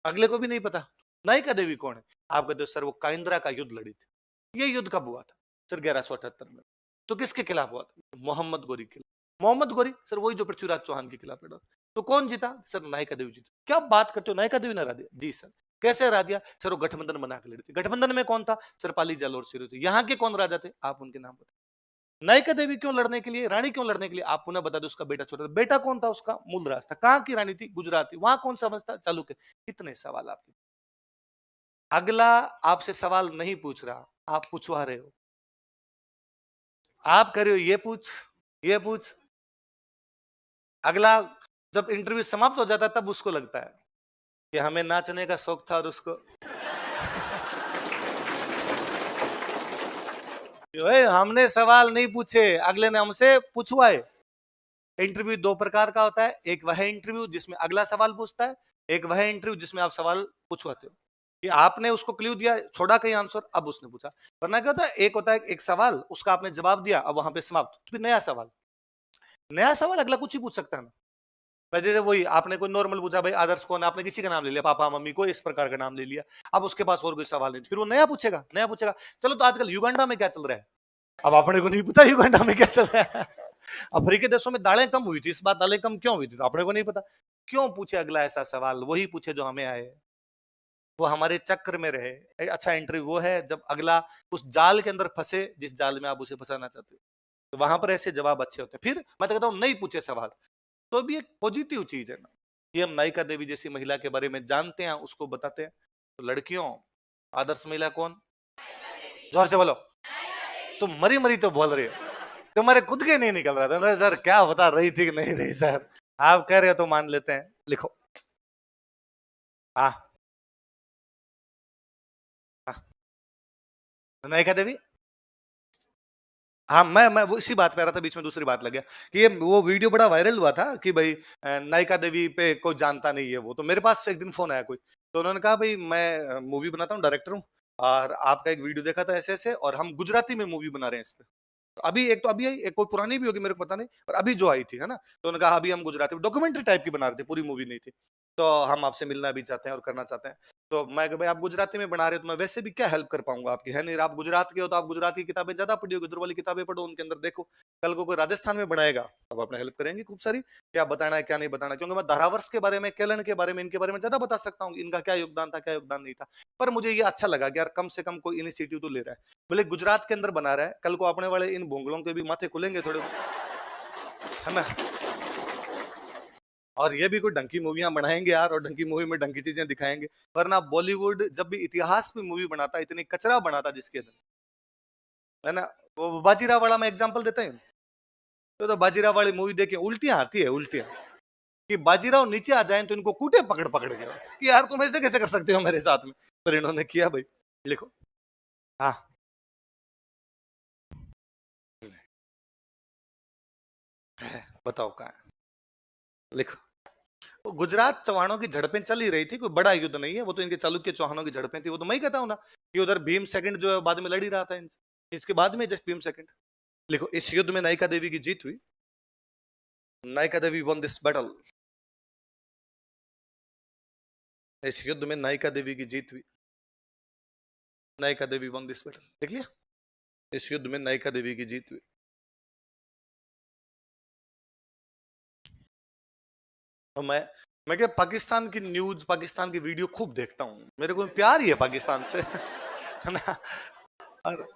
अगले को भी नहीं पता नायिका देवी कौन है। आप कहते हो सर वो काइंद्रा का युद्ध लड़ी थी। ये युद्ध कब हुआ था? सर 1178 में। तो किसके खिलाफ हुआ था? मोहम्मद गोरी के खिलाफ। मोहम्मद गोरी सर वही जो पृथ्वीराज चौहान के खिलाफ लड़ा। तो कौन जीता? सर नायिका देवी जीता। क्या बात करते हो, नायिका देवी ने हरा दिया? जी सर। कैसे हरा दिया? सर वो गठबंधन बना के लड़ी थी। गठबंधन में कौन था? सर पाली जाल और सिरो थे। यहाँ के कौन राजा थे? आप उनके नाम बताए। नायिका देवी क्यों लड़ने के लिए, रानी क्यों लड़ने के लिए? आप पुनः बता दो। उसका बेटा छोटा था। बेटा कौन था? उसका मूलराज था। कहाँ की रानी थी? गुजरात थी। वहां कौन सा वंश था? चालुक्य। कितने सवाल आपके। अगला आपसे सवाल नहीं पूछ रहा, आप पूछवा रहे हो। आप कह रहे हो ये पूछ, ये पूछ। अगला जब इंटरव्यू समाप्त हो जाता है तब उसको लगता है कि हमें नाचने का शौक था और उसको हमने सवाल नहीं पूछे, अगले ने हमसे पूछवाए। इंटरव्यू दो प्रकार का होता है, एक वह इंटरव्यू जिसमें अगला सवाल पूछता है, एक वह इंटरव्यू जिसमें आप सवाल पूछवाते हो कि आपने उसको क्लू दिया, छोड़ा कहीं आंसर, अब उसने पूछा। वरना क्या होता है, एक होता है एक सवाल, उसका आपने जवाब दिया, अब वहां पे समाप्त, फिर नया सवाल। नया सवाल अगला कुछ ही पूछ सकता है ना। जैसे वही आपने कोई नॉर्मल पूछा, भाई आदर्श कौन है, आपने किसी का नाम ले लिया, पापा मम्मी को इस प्रकार का नाम ले लिया, अब उसके पास और कोई सवाल नहीं, फिर वो नया पूछेगा, नया पूछेगा। चलो तो आजकल युगांडा में क्या चल रहा है, अब अपने को नहीं पता युगांडा में क्या चल रहा है। अफ्रीकी देशों में दालें कम हुई थी, इस बार दालें कम क्यों हुई थी, तो अपने को नहीं पता। क्यों पूछे अगला ऐसा सवाल? वही पूछे जो हमें आए, वो हमारे चक्र में रहे। अच्छा इंटरव्यू वो है जब अगला उस जाल के अंदर फंसे जिस जाल में आप उसे फंसाना चाहते हो, तो वहां पर ऐसे जवाब अच्छे होते हैं। फिर मैं तो कहता हूँ नहीं पूछे सवाल, तो भी एक पॉजिटिव चीज है ना कि हम नायिका देवी जैसी महिला के बारे में जानते हैं, उसको बताते हैं। तो लड़कियों, आदर्श महिला कौन? जोर से बोलो। तुम मरी मरी तो बोल रही हो, तुम्हारे खुद के नहीं निकल रहा था सर, क्या बता रही थी कि नहीं रही सर, आप कह रहे हो तो मान लेते हैं, लिखो। हाँ हाँ, नायिका देवी। हाँ मैं वो इसी बात पे आ रहा था, बीच में दूसरी बात लग गया कि ये वो वीडियो बड़ा वायरल हुआ था कि भाई नायिका देवी पे कोई जानता नहीं है वो। तो मेरे पास एक दिन फोन आया कोई, तो उन्होंने कहा भाई मैं मूवी बनाता हूँ, डायरेक्टर हूँ, और आपका एक वीडियो देखा था ऐसे ऐसे, और हम गुजराती में मूवी बना रहे हैं इस पे। तो अभी एक तो अभी आई, एक कोई पुरानी भी होगी मेरे को पता नहीं, पर अभी जो आई थी है ना, तो उन्होंने कहा अभी हम गुजराती डॉक्यूमेंट्री टाइप की बना रहे थे, पूरी मूवी नहीं थी, तो हम आपसे मिलना भी चाहते हैं और करना चाहते हैं। तो मैं भाई आप गुजराती में बना रहे हो तो मैं वैसे भी क्या हेल्प कर पाऊंगा आपकी, है नहीं, आप गुजरात के हो तो आप गुजराती की किताबें ज्यादा पढ़ी होगी, उधर वाली किताबें पढ़ो, उनके अंदर देखो। कल को कोई राजस्थान में बनाएगा अब अपने हेल्प करेंगे खूब सारी, क्या बताना है क्या नहीं बताना, क्योंकि मैं धारावर्ष के बारे में, केलन के बारे में, इनके बारे में ज्यादा बता सकता हूँ, इनका क्या योगदान था क्या योगदान नहीं था। पर मुझे ये अच्छा लगा कि यार कम से कम कोई इनिशिएटिव तो ले रहा है, भले गुजरात के अंदर बना रहा है, कल को अपने वाले इन भोंगलों के भी माथे खुलेंगे थोड़े, है ना। और ये भी कोई ढंग की मूवियां बनाएंगे यार, और ढंग की मूवी में ढंग की चीजें दिखाएंगे। वरना बॉलीवुड जब भी इतिहास में मूवी बनाता इतनी कचरा बनाता जिसके अंदर, है ना। वो बाजीराव वाला मैं एग्जांपल देता हूँ, तो बाजीराव वाली मूवी देखिए, उल्टियां आती है, उल्टियां। कि बाजीराव नीचे आ जाएं तो इनको कूटे पकड़ पकड़ के कि यार तुम ऐसे कैसे कर सकते हो मेरे साथ में। पर इन्होंने किया भाई, लिखो। हाँ, बताओ कहाँ है, लिखो। वो गुजरात चौहानों की झड़पें चल ही रही थी, कोई बड़ा युद्ध नहीं है वो, तो इनके चालुक्य चौहानों की झड़पें थी। वो तो मैं ही कहता हूं ना कि उधर भीम सेकंड जो है बाद में लड़ ही रहा था इनसे, इसके बाद में जस्ट भीम सेकंड। लिखो, इस युद्ध में नायिका देवी की जीत हुई। नायिका देवी वन दिस बैटल। इस युद्ध में नायिका देवी की जीत हुई। नायिका देवी वन दिस बैटल, देख लिया। इस युद्ध में नायिका देवी की जीत हुई। और मैं क्या पाकिस्तान की न्यूज, पाकिस्तान की वीडियो खूब देखता हूँ, मेरे को प्यार ही है पाकिस्तान से है ना। और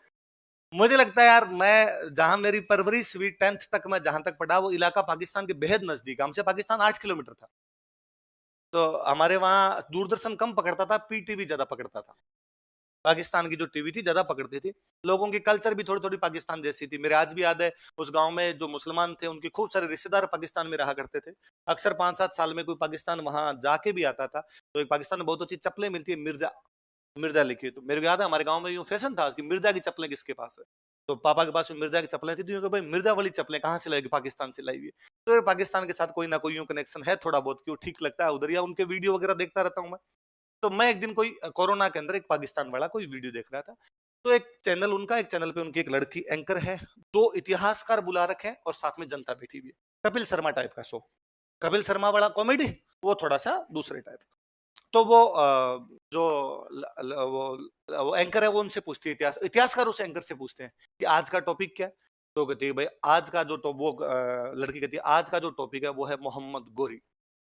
मुझे लगता है यार, मैं जहां मेरी परवरिश हुई 10th तक, मैं जहां तक पढ़ा वो इलाका पाकिस्तान के बेहद नजदीक, हमसे पाकिस्तान 8 किलोमीटर था। तो हमारे वहां दूरदर्शन कम पकड़ता था, पीटीवी ज्यादा पकड़ता था। पाकिस्तान की जो टीवी थी ज्यादा पकड़ती थी। लोगों की कल्चर भी थोड़ी थोड़ी पाकिस्तान जैसी थी। मेरे आज भी याद है, उस गांव में जो मुसलमान थे उनके खूब सारे रिश्तेदार पाकिस्तान में रहा करते थे। अक्सर 5-7 साल में कोई पाकिस्तान वहां जाके भी आता था। तो एक पाकिस्तान में बहुत अच्छी चप्पलें मिलती है, मिर्जा, मिर्जा लिखी है। तो मेरे को याद है हमारे गांव में यूं फैशन था कि मिर्जा की चप्पलें किसके पास है। तो पापा के पास मिर्जा की चप्पलें थी, तो भाई मिर्जा वाली चप्पलें कहाँ से लाएगी, पाकिस्तान से लाई हुई। तो पाकिस्तान के साथ कोई ना कोई यूं कनेक्शन है थोड़ा बहुत, क्यों ठीक लगता है उधर, या उनके वीडियो वगैरह देखता रहता हूँ मैं। तो मैं एक दिन कोई कोरोना के अंदर एक पाकिस्तान वाला कोई वीडियो देख रहा था। तो एक चैनल उनका, एक चैनल पे उनकी एक लड़की एंकर है, 2 इतिहासकार बुला रखे हैं और साथ में जनता बैठी हुई है। कपिल शर्मा टाइप का शो। कपिल शर्मा वाला कॉमेडी, वो थोड़ा सा दूसरे टाइप। तो वो जो वो एंकर है वो उनसे पूछती है, इतिहासकार उस एंकर से पूछते हैं कि आज का टॉपिक क्या है। तो कहती है भाई आज का जो वो लड़की कहती है आज का जो टॉपिक है वो है मोहम्मद गोरी।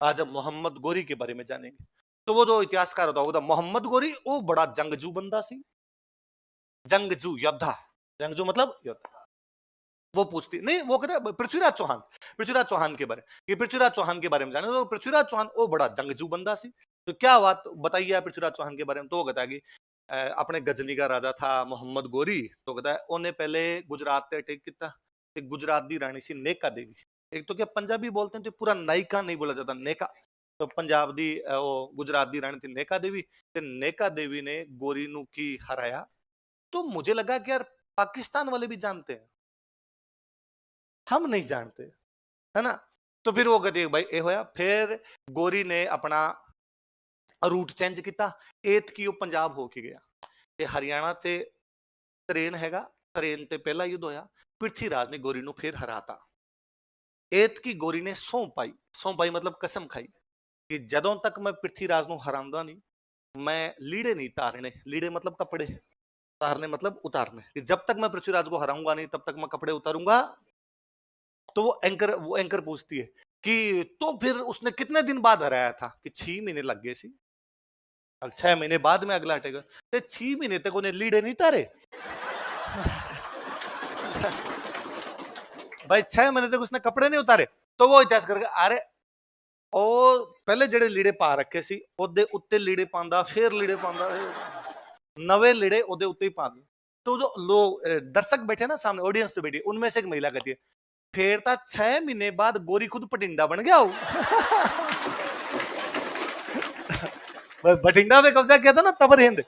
आज हम मोहम्मद गोरी के बारे में जानेंगे। तो वो जो इतिहासकार होता है मोहम्मद गोरी, वो बड़ा जंगजू बंदा सी, जंगजू योद्धा, जंगजू मतलब योद्धा। वो पूछती नहीं, वो कहता है पृथ्वीराज चौहान, पृथ्वीराज चौहान के बारे में, कि पृथ्वीराज चौहान के बारे में जाने। तो पृथ्वीराज चौहान वो बड़ा जंगजू बंदा सी। तो क्या बात बताइए आप पृथ्वीराज चौहान के बारे में। तो वो कहता है कि अपने गजनी का राजा था मोहम्मद गोरी। तो कहता है उन्हें पहले गुजरात ते अटैक किया, एक गुजरात दी रानी सी नेका देवी। एक तो क्या पंजाबी बोलते हैं तो पूरा नायिका नहीं बोला जाता, नेका। तो पंजाब दी वो गुजरात दी रानी थी नेका देवी। ते नेका देवी ने गोरी नु की हराया। तो मुझे लगा कि यार पाकिस्तान वाले भी जानते हैं, हम नहीं जानते, है ना। तो फिर वो कहती है भाई ए होया। फिर गोरी ने अपना रूट चेंज किया, एत की वो पंजाब होके गया। ते हरियाणा ते ट्रेन हैगा, ट्रेन ते पहला युद्ध होया। पृथ्वीराज ने गोरी नु फिर हराता। एत की गोरी ने सौं पाई, सौं पाई मतलब कसम खाई कि जदों तक मैं पृथ्वीराज नु हरांदा नहीं, मैं लीड़े नहीं तारने। लीड़े मतलब कपड़े, तारने मतलब उतारने, कि जब तक मैं पृथ्वीराज को हराऊंगा नहीं तब तक मैं कपड़े उतारूंगा। तो वो एंकर पूछती है कि तो फिर उसने कितने दिन बाद हराया था, कि 6 महीने लग गए सी। अब 6 महीने बाद में अगला अटैक, तो 6 महीने तक उन्हें लीड़े नहीं तारे भाई 6 महीने तक उसने कपड़े नहीं उतारे। तो वो इतिहास करके अरे ओ पहले जेड़े लीड़े पा रखे सी ओदे उत्ते लीड़े पांदा, फिर लीड़े पांदा, नवे लीड़े ओदे उत्ते ही पा दिए। तो जो लोग दर्शक बैठे ना सामने, ऑडियंस तो बैठी, उनमें से एक महिला कहती है फिर था 6 महीने बाद गोरी खुद पटिंडा बन गया हो बठिंडा पे कब्जा किया था ना तबर हिंद,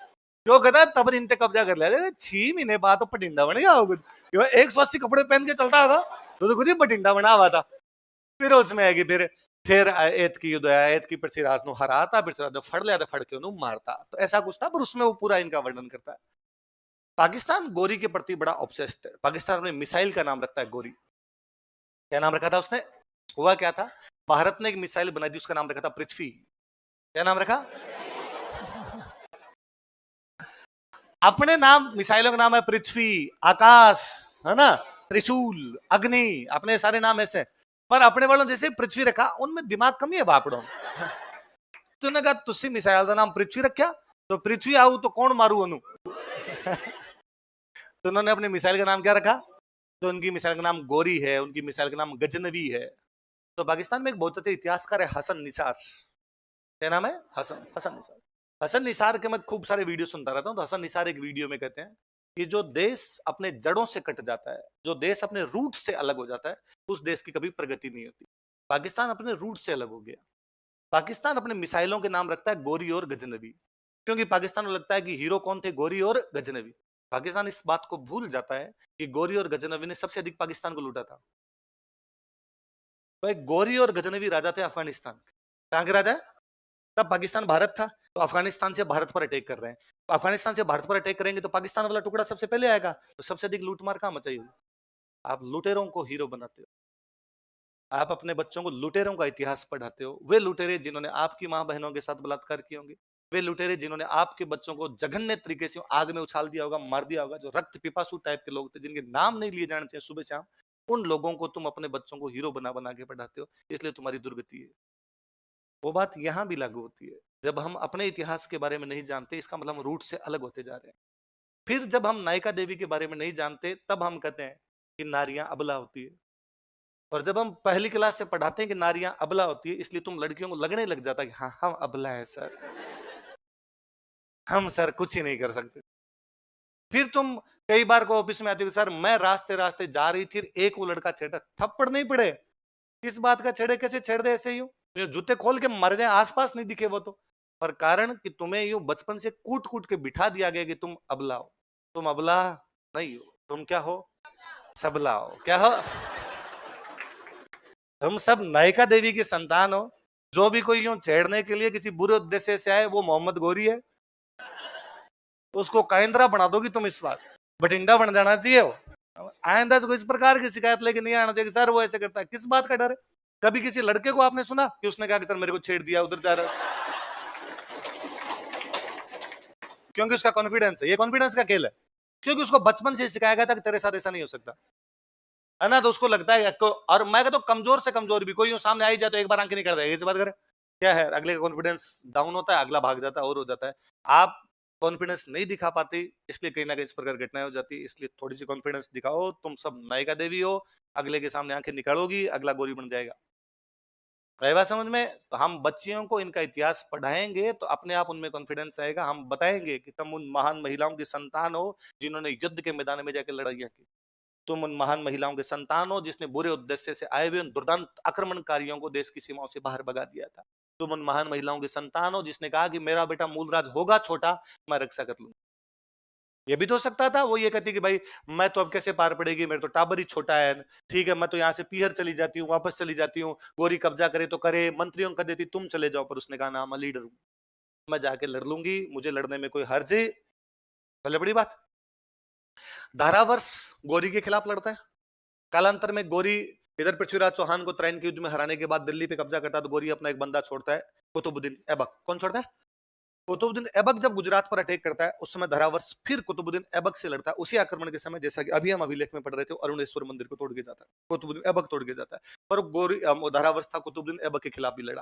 जो कहता है तबर हिंद पे कब्जा कर लिया 6 महीने बाद तो पटिंडा बन गया होगा। 180 कपड़े पहन के चलता होगा तो खुद ही पटिंडा बना हुआ था। फिर उसमें आएगी फिर एत की युद्ध आया, एत की पृथ्वीराज नु हराता, पृथ्वीराज ने फड़ लिया था, फड़ के उन्हें मारता। तो ऐसा कुछ था, पर उसमें वो पूरा इनका वर्णन करता है। पाकिस्तान गोरी के प्रति बड़ा ऑब्सेस्ड है। पाकिस्तान में मिसाइल का नाम रखता है गोरी। क्या नाम रखा था उसने, हुआ क्या था, भारत ने एक मिसाइल बनाई थी, उसका नाम रखा था पृथ्वी। क्या नाम रखा अपने नाम, मिसाइलों का नाम है पृथ्वी, आकाश, है ना, त्रिशूल, अग्नि, अपने सारे नाम ऐसे। पर अपने वालों जैसे पृथ्वी रखा, उनमें दिमाग कमी है बापड़ों तूने कहा तुसी मिसाइल का नाम पृथ्वी रखा, तो पृथ्वी आऊ तो कौन मारू अनु तो उन्होंने अपने मिसाइल का नाम क्या रखा, तो उनकी मिसाइल का नाम गोरी है, उनकी मिसाइल का नाम गजनवी है। तो पाकिस्तान में एक बहुत अच्छे इतिहासकार है हसन निसार। क्या नाम है, हसन, हसन निसार। हसन निसार के मैं खूब सारे वीडियो सुनता रहता हूँ। तो हसन निसार एक वीडियो में कहते हैं कि जो देश अपने जड़ों से कट जाता है, जो देश अपने रूट से अलग हो जाता है, उस देश की कभी प्रगति नहीं होती। पाकिस्तान अपने रूट से अलग हो गया। पाकिस्तान अपने मिसाइलों के नाम रखता है गोरी और गजनबी, क्योंकि पाकिस्तान को लगता है कि हीरो कौन थे, गोरी और गजनबी। पाकिस्तान इस बात को भूल जाता है कि गोरी और गजनबी ने सबसे अधिक पाकिस्तान को लूटा था। भाई गोरी और गजनबी राजा थे अफगानिस्तान के। कहां के राजा? तब पाकिस्तान भारत था, तो अफगानिस्तान से भारत पर अटैक कर रहे हैं। तो अफगानिस्तान से भारत पर अटैक करेंगे तो पाकिस्तान वाला टुकड़ा सबसे पहले आएगा, तो सबसे अधिक लूटमार कहां मचाई हुई? आप लुटेरों को हीरो बनाते हो, आप अपने बच्चों को लुटेरों का इतिहास पढ़ाते हो। वे लुटेरे जिन्होंने आपकी मां बहनों के साथ बलात्कार किए होंगे, वे लुटेरे जिन्होंने आपके बच्चों को जघन्य तरीके से आग में उछाल दिया होगा, मार दिया होगा, जो रक्त पिपासु टाइप के लोग थे जिनके नाम नहीं लिए जाने चाहिए सुबह शाम, उन लोगों को तुम अपने बच्चों को हीरो बना बना के पढ़ाते हो, इसलिए तुम्हारी दुर्गति है। वो बात यहां भी लागू होती है। जब हम अपने इतिहास के बारे में नहीं जानते, इसका मतलब हम रूट से अलग होते जा रहे हैं। फिर जब हम नायिका देवी के बारे में नहीं जानते, तब हम कहते हैं कि नारियां अबला होती है। और जब हम पहली क्लास से पढ़ाते हैं कि नारियां अबला होती है, इसलिए तुम लड़कियों को लगने लग जाता है कि हाँ हम अबला है सर, हम सर कुछ ही नहीं कर सकते। फिर तुम कई बार को ऑफिस में आते हो, सर मैं रास्ते रास्ते जा रही थी, एक वो लड़का छेड़ा, थप्पड़ नहीं पड़े, किस बात का छेड़े, कैसे छेड़ दे ऐसे यूं, जूते खोल के मर जाए, आसपास नहीं दिखे वो तो। पर कारण कि तुम्हें यूं बचपन से कूट कूट के बिठा दिया गया कि तुम अबला हो। तुम अबला नहीं हो, तुम क्या हो? सबला हो। क्या हो? तुम सब नायिका देवी की संतान हो। जो भी कोई यूं छेड़ने के लिए किसी बुरे उद्देश्य से आए, वो मोहम्मद गोरी है, तो उसको काइंद्रा बना दोगी तुम। इस बार बठिंडा बन जाना चाहिए वो। आइंदा से इस प्रकार की शिकायत लेके नहीं आना चाहिए, सर वो ऐसे करता है, किस बात का डर है? कभी किसी लड़के को आपने सुना कि उसने कहा कि सर मेरे को छेड़ दिया, उधर जा रहा? क्योंकि उसका कॉन्फिडेंस है, ये कॉन्फिडेंस का खेल है, क्योंकि उसको बचपन से सिखाया गया था कि तेरे साथ ऐसा नहीं हो सकता है ना। तो उसको लगता है और मैं कहता हूँ कमजोर से कमजोर भी कोई सामने आ ही जाए तो एक बार आंखें निकल जाएगी, इस बात करे क्या है, अगले का कॉन्फिडेंस डाउन होता है, अगला भाग जाता है और हो जाता है। आप कॉन्फिडेंस नहीं दिखा पाते, इसलिए कहीं ना कहीं इस प्रकार घटनाएं हो जाती है। इसलिए थोड़ी सी कॉन्फिडेंस दिखाओ, तुम सब नायिका देवी हो, अगले के सामने आंखें निकालोगी, अगला गोरी बन जाएगा। रही बात समझ में? तो हम बच्चियों को इनका इतिहास पढ़ाएंगे तो अपने आप उनमें कॉन्फिडेंस आएगा। हम बताएंगे कि तुम उन महान महिलाओं की संतान हो जिन्होंने युद्ध के मैदान में जाकर लड़ाइयां की। तुम उन महान महिलाओं के संतान हो जिसने बुरे उद्देश्य से आए हुए उन दुर्दांत आक्रमणकारियों को देश की सीमाओं से बाहर भगा दिया था। तुम उन महान महिलाओं के संतान हो जिसने कहा कि मेरा बेटा मूलराज होगा छोटा, मैं रक्षा कर लूंगा। ये भी तो हो सकता था, वो ये कहती कि भाई मैं तो अब कैसे पार पड़ेगी, मेरा तो टाबर ही छोटा है, ठीक है मैं तो यहाँ से पीहर चली जाती हूँ, वापस चली जाती हूँ, गोरी कब्जा करे तो करे, मंत्रियों का देती, तुम चले जाओ। पर उसने कहा ना, मैं लीडर हूँ, मैं जाके लड़ लूंगी, मुझे लड़ने में कोई हर्ज है? पहले बड़ी बात, धारावर्ष गोरी के खिलाफ लड़ता है। कालांतर में गोरी इधर पृथ्वीराज चौहान को तराइन के युद्ध में हराने के बाद दिल्ली पे कब्जा करता है, तो गोरी अपना एक बंदा छोड़ता है, कुतुबुद्दीन ऐबक। कौन छोड़ता है? कुतुबुद्दीन ऐबक जब गुजरात पर अटैक करता है, उस समय धारावर्ष फिर कुतुबुद्दीन ऐबक से लड़ता है। उसी आक्रमण के समय, जैसा कि अभी हम अभिलेख में पढ़ रहे थे, अरुणेश्वर मंदिर को तोड़ के जाता है, कुतुबुद्दीन ऐबक तोड़ के जाता है। पर गोरी धारावर्ष था, कुतुबुद्दीन ऐबक के खिलाफ भी लड़ा।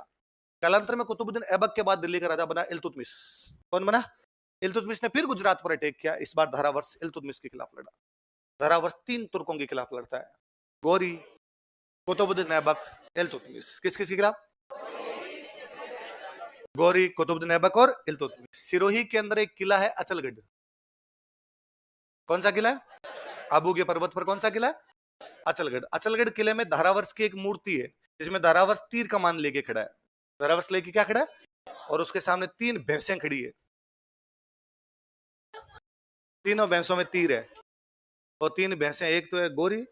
कालांतर में कुतुबुद्दीन ऐबक के बाद दिल्ली का राजा बना इल्तुतमिश। कौन बना? इल्तुतमिश ने फिर गुजरात पर अटैक किया, इस बार धारावर्ष इल्तुतमिश के खिलाफ लड़ा। धारावर्ष 3 तुर्कों के खिलाफ लड़ता है, गोरी, कुतुबुद्दीन ऐबक, इल्तुतमिश। किस किस के खिलाफ? गौरी, कुतुबुद्दीन ऐबक और इल्तुतमिश। सिरोही के अंदर एक किला है अचलगढ़। कौन सा किला है? आबू के पर्वत पर कौन सा किला है? अचलगढ़। अचलगढ़ किले में धारावर्ष की एक मूर्ति है, जिसमें धारावर्ष तीर कमान लेके खड़ा है। धारावर्ष लेके क्या खड़ा है? और उसके सामने 3 भैंसें खड़ी है, तीनों भैंसों में तीर है। और 3 भैंसें, एक तो है गोरी,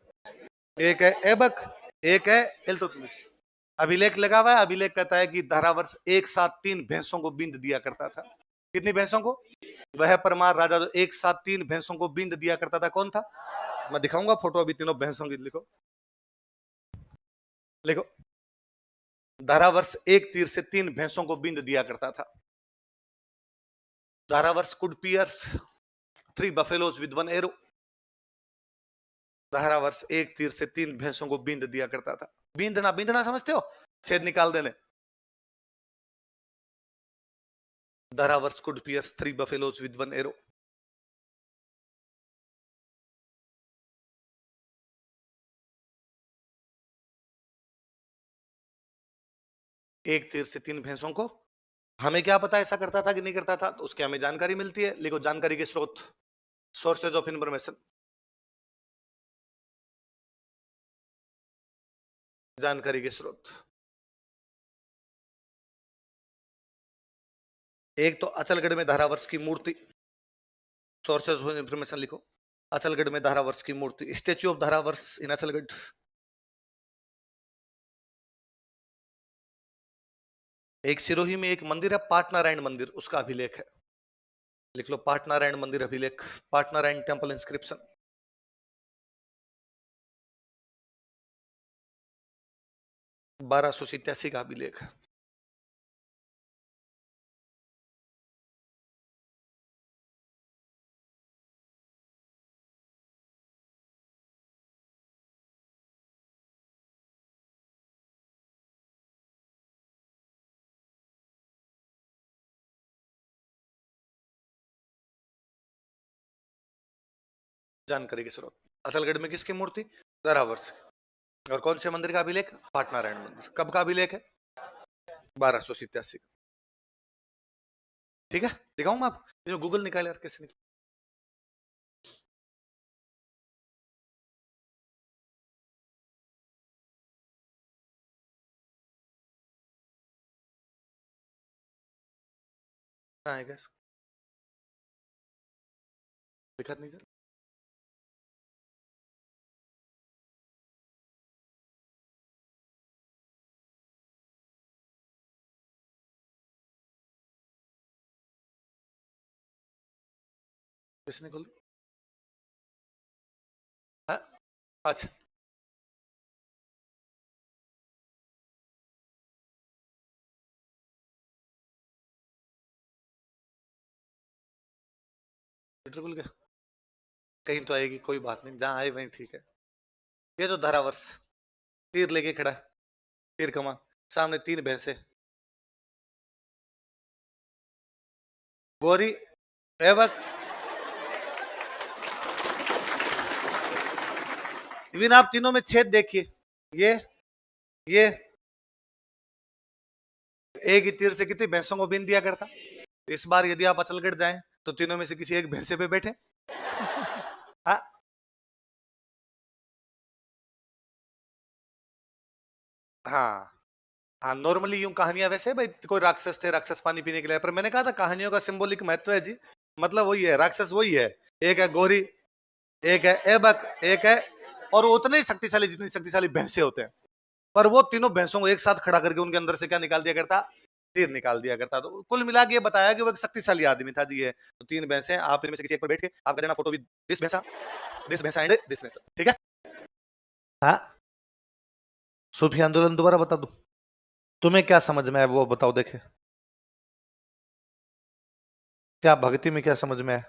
एक है ऐबक, एक है इल्तुतमिश। अभिलेख लगा हुआ है, अभिलेख कहता है कि धारावर्ष एक साथ 3 भैंसों को बींद दिया करता था। कितनी भैंसों को? वह परमार राजा जो एक साथ 3 भैंसों को बींद दिया करता था, कौन था? मैं दिखाऊंगा फोटो अभी तीनों भैंसों की। लिखो लिखो, धारावर्ष एक तीर से 3 भैंसों को बींद दिया करता था। Dharavarsh could pierce 3 buffaloes with 1 arrow. Dharavarsh एक तीर से 3 भैंसों को बींद दिया करता था। बींदना, बींदना समझते हो? छेद निकाल देने। Dharavarsh could pierce 3 buffaloes with 1 arrow. एक तीर से 3 भैंसों को। हमें क्या पता ऐसा करता था कि नहीं करता था, तो उसकी हमें जानकारी मिलती है। लिखो जानकारी के स्रोत, सोर्सेज ऑफ इंफॉर्मेशन। जानकारी के स्रोत। एक तो अचलगढ़ में धारावर्ष की मूर्ति, सोर्सेज ऑफ इंफॉर्मेशन लिखो। अचलगढ़ में धारावर्ष की मूर्ति, स्टेच्यू ऑफ धारावर्ष इन अचलगढ़। एक सिरोही में एक मंदिर है पाटनारायण मंदिर, उसका अभिलेख है, लिख लो पाटनारायण मंदिर अभिलेख, पाटनारायण टेम्पल इंस्क्रिप्शन। 1287 का अभिलेख है। जानकारी के स्रोत, असलगढ़ में किसकी मूर्ति? धारावर्ष की। और कौन से मंदिर का अभिलेख? पाटनारायण मंदिर। कब का अभिलेख है? 1287। ठीक है, दिखाऊं मैं आपको, गूगल निकाले यार कैसे निकाले। कहाँ है गैस? दिखा नहीं जरा। किसने खोल? हाँ? अच्छा, ट्विटर खुल गया, कहीं तो आएगी, कोई बात नहीं, जहां आए वहीं ठीक है। ये जो धारावर्ष तीर लेके खड़ा है, तीर कमा, सामने 3 भैंसे, गोरी एवक, इवन आप तीनों में छेद देखिए, ये एक ही तीर से कितनी भैंसों को बीन दिया करता। इस बार यदि आप अचलगढ़ जाएं तो तीनों में से किसी एक भैंसे पे बैठे। हाँ, हाँ, हाँ, नॉर्मली यूं कहानियां वैसे भाई कोई राक्षस थे, राक्षस पानी पीने के लिए, पर मैंने कहा था कहानियों का सिंबॉलिक महत्व है जी। मतलब वही है, राक्षस वही है, एक है गोरी, एक है ऐबक, एक है, और वो उतने ही शक्तिशाली जितनी शक्तिशाली भैंसे होते हैं। पर वो तीनों भैंसों को एक साथ खड़ा करके उनके अंदर से क्या निकाल दिया करता? तीर निकाल दिया करता। तो कुल मिला के ये बताया कि वो एक शक्तिशाली आदमी था जी। है तो 3 भैंसे, आप इनमें से किसी एक पर बैठ के आप देना फोटो विद दिस भैंसा एंड दिस भैंसा, ठीक है? हाँ, सूफी आंदोलन दोबारा बता दूं? तुम्हें क्या समझ में है वो बताओ, देखे क्या भक्ति में क्या समझ में है?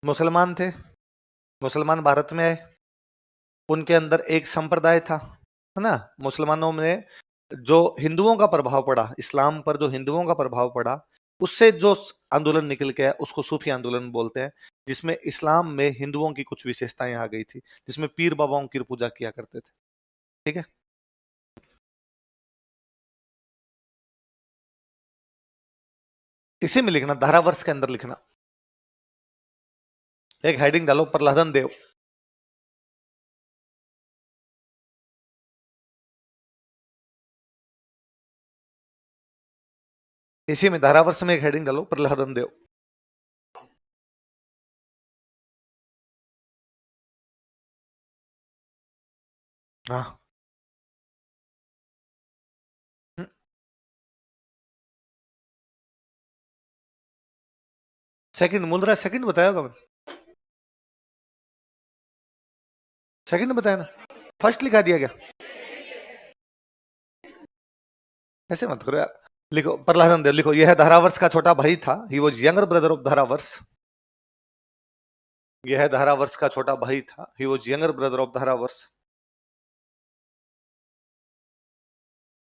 मुसलमान थे, मुसलमान भारत में आए, उनके अंदर एक संप्रदाय था, है ना? मुसलमानों में जो हिंदुओं का प्रभाव पड़ा, इस्लाम पर जो हिंदुओं का प्रभाव पड़ा, उससे जो आंदोलन निकल के आया उसको सूफी आंदोलन बोलते हैं, जिसमें इस्लाम में हिंदुओं की कुछ विशेषताएं आ गई थी, जिसमें पीर बाबाओं की पूजा किया करते थे। ठीक है, इसी में लिखना, धारावर्ष के अंदर लिखना, एक हेडिंग डालो प्रहलादन देव। इसी में धारावर्ष में एक हेडिंग डालो प्रहलादन देव। हाँ, सेकंड मूलराज, सेकंड बताया होगा मैंने, सेकंड बताया ना, फर्स्ट लिखा दिया गया। ऐसे मत करो यार, लिखो प्रहलादन देव, लिखो यह धारावर्ष का छोटा भाई था, he was younger brother of Dharavarsha. यह धारावर्ष का छोटा भाई था, he was younger brother of Dharavarsha.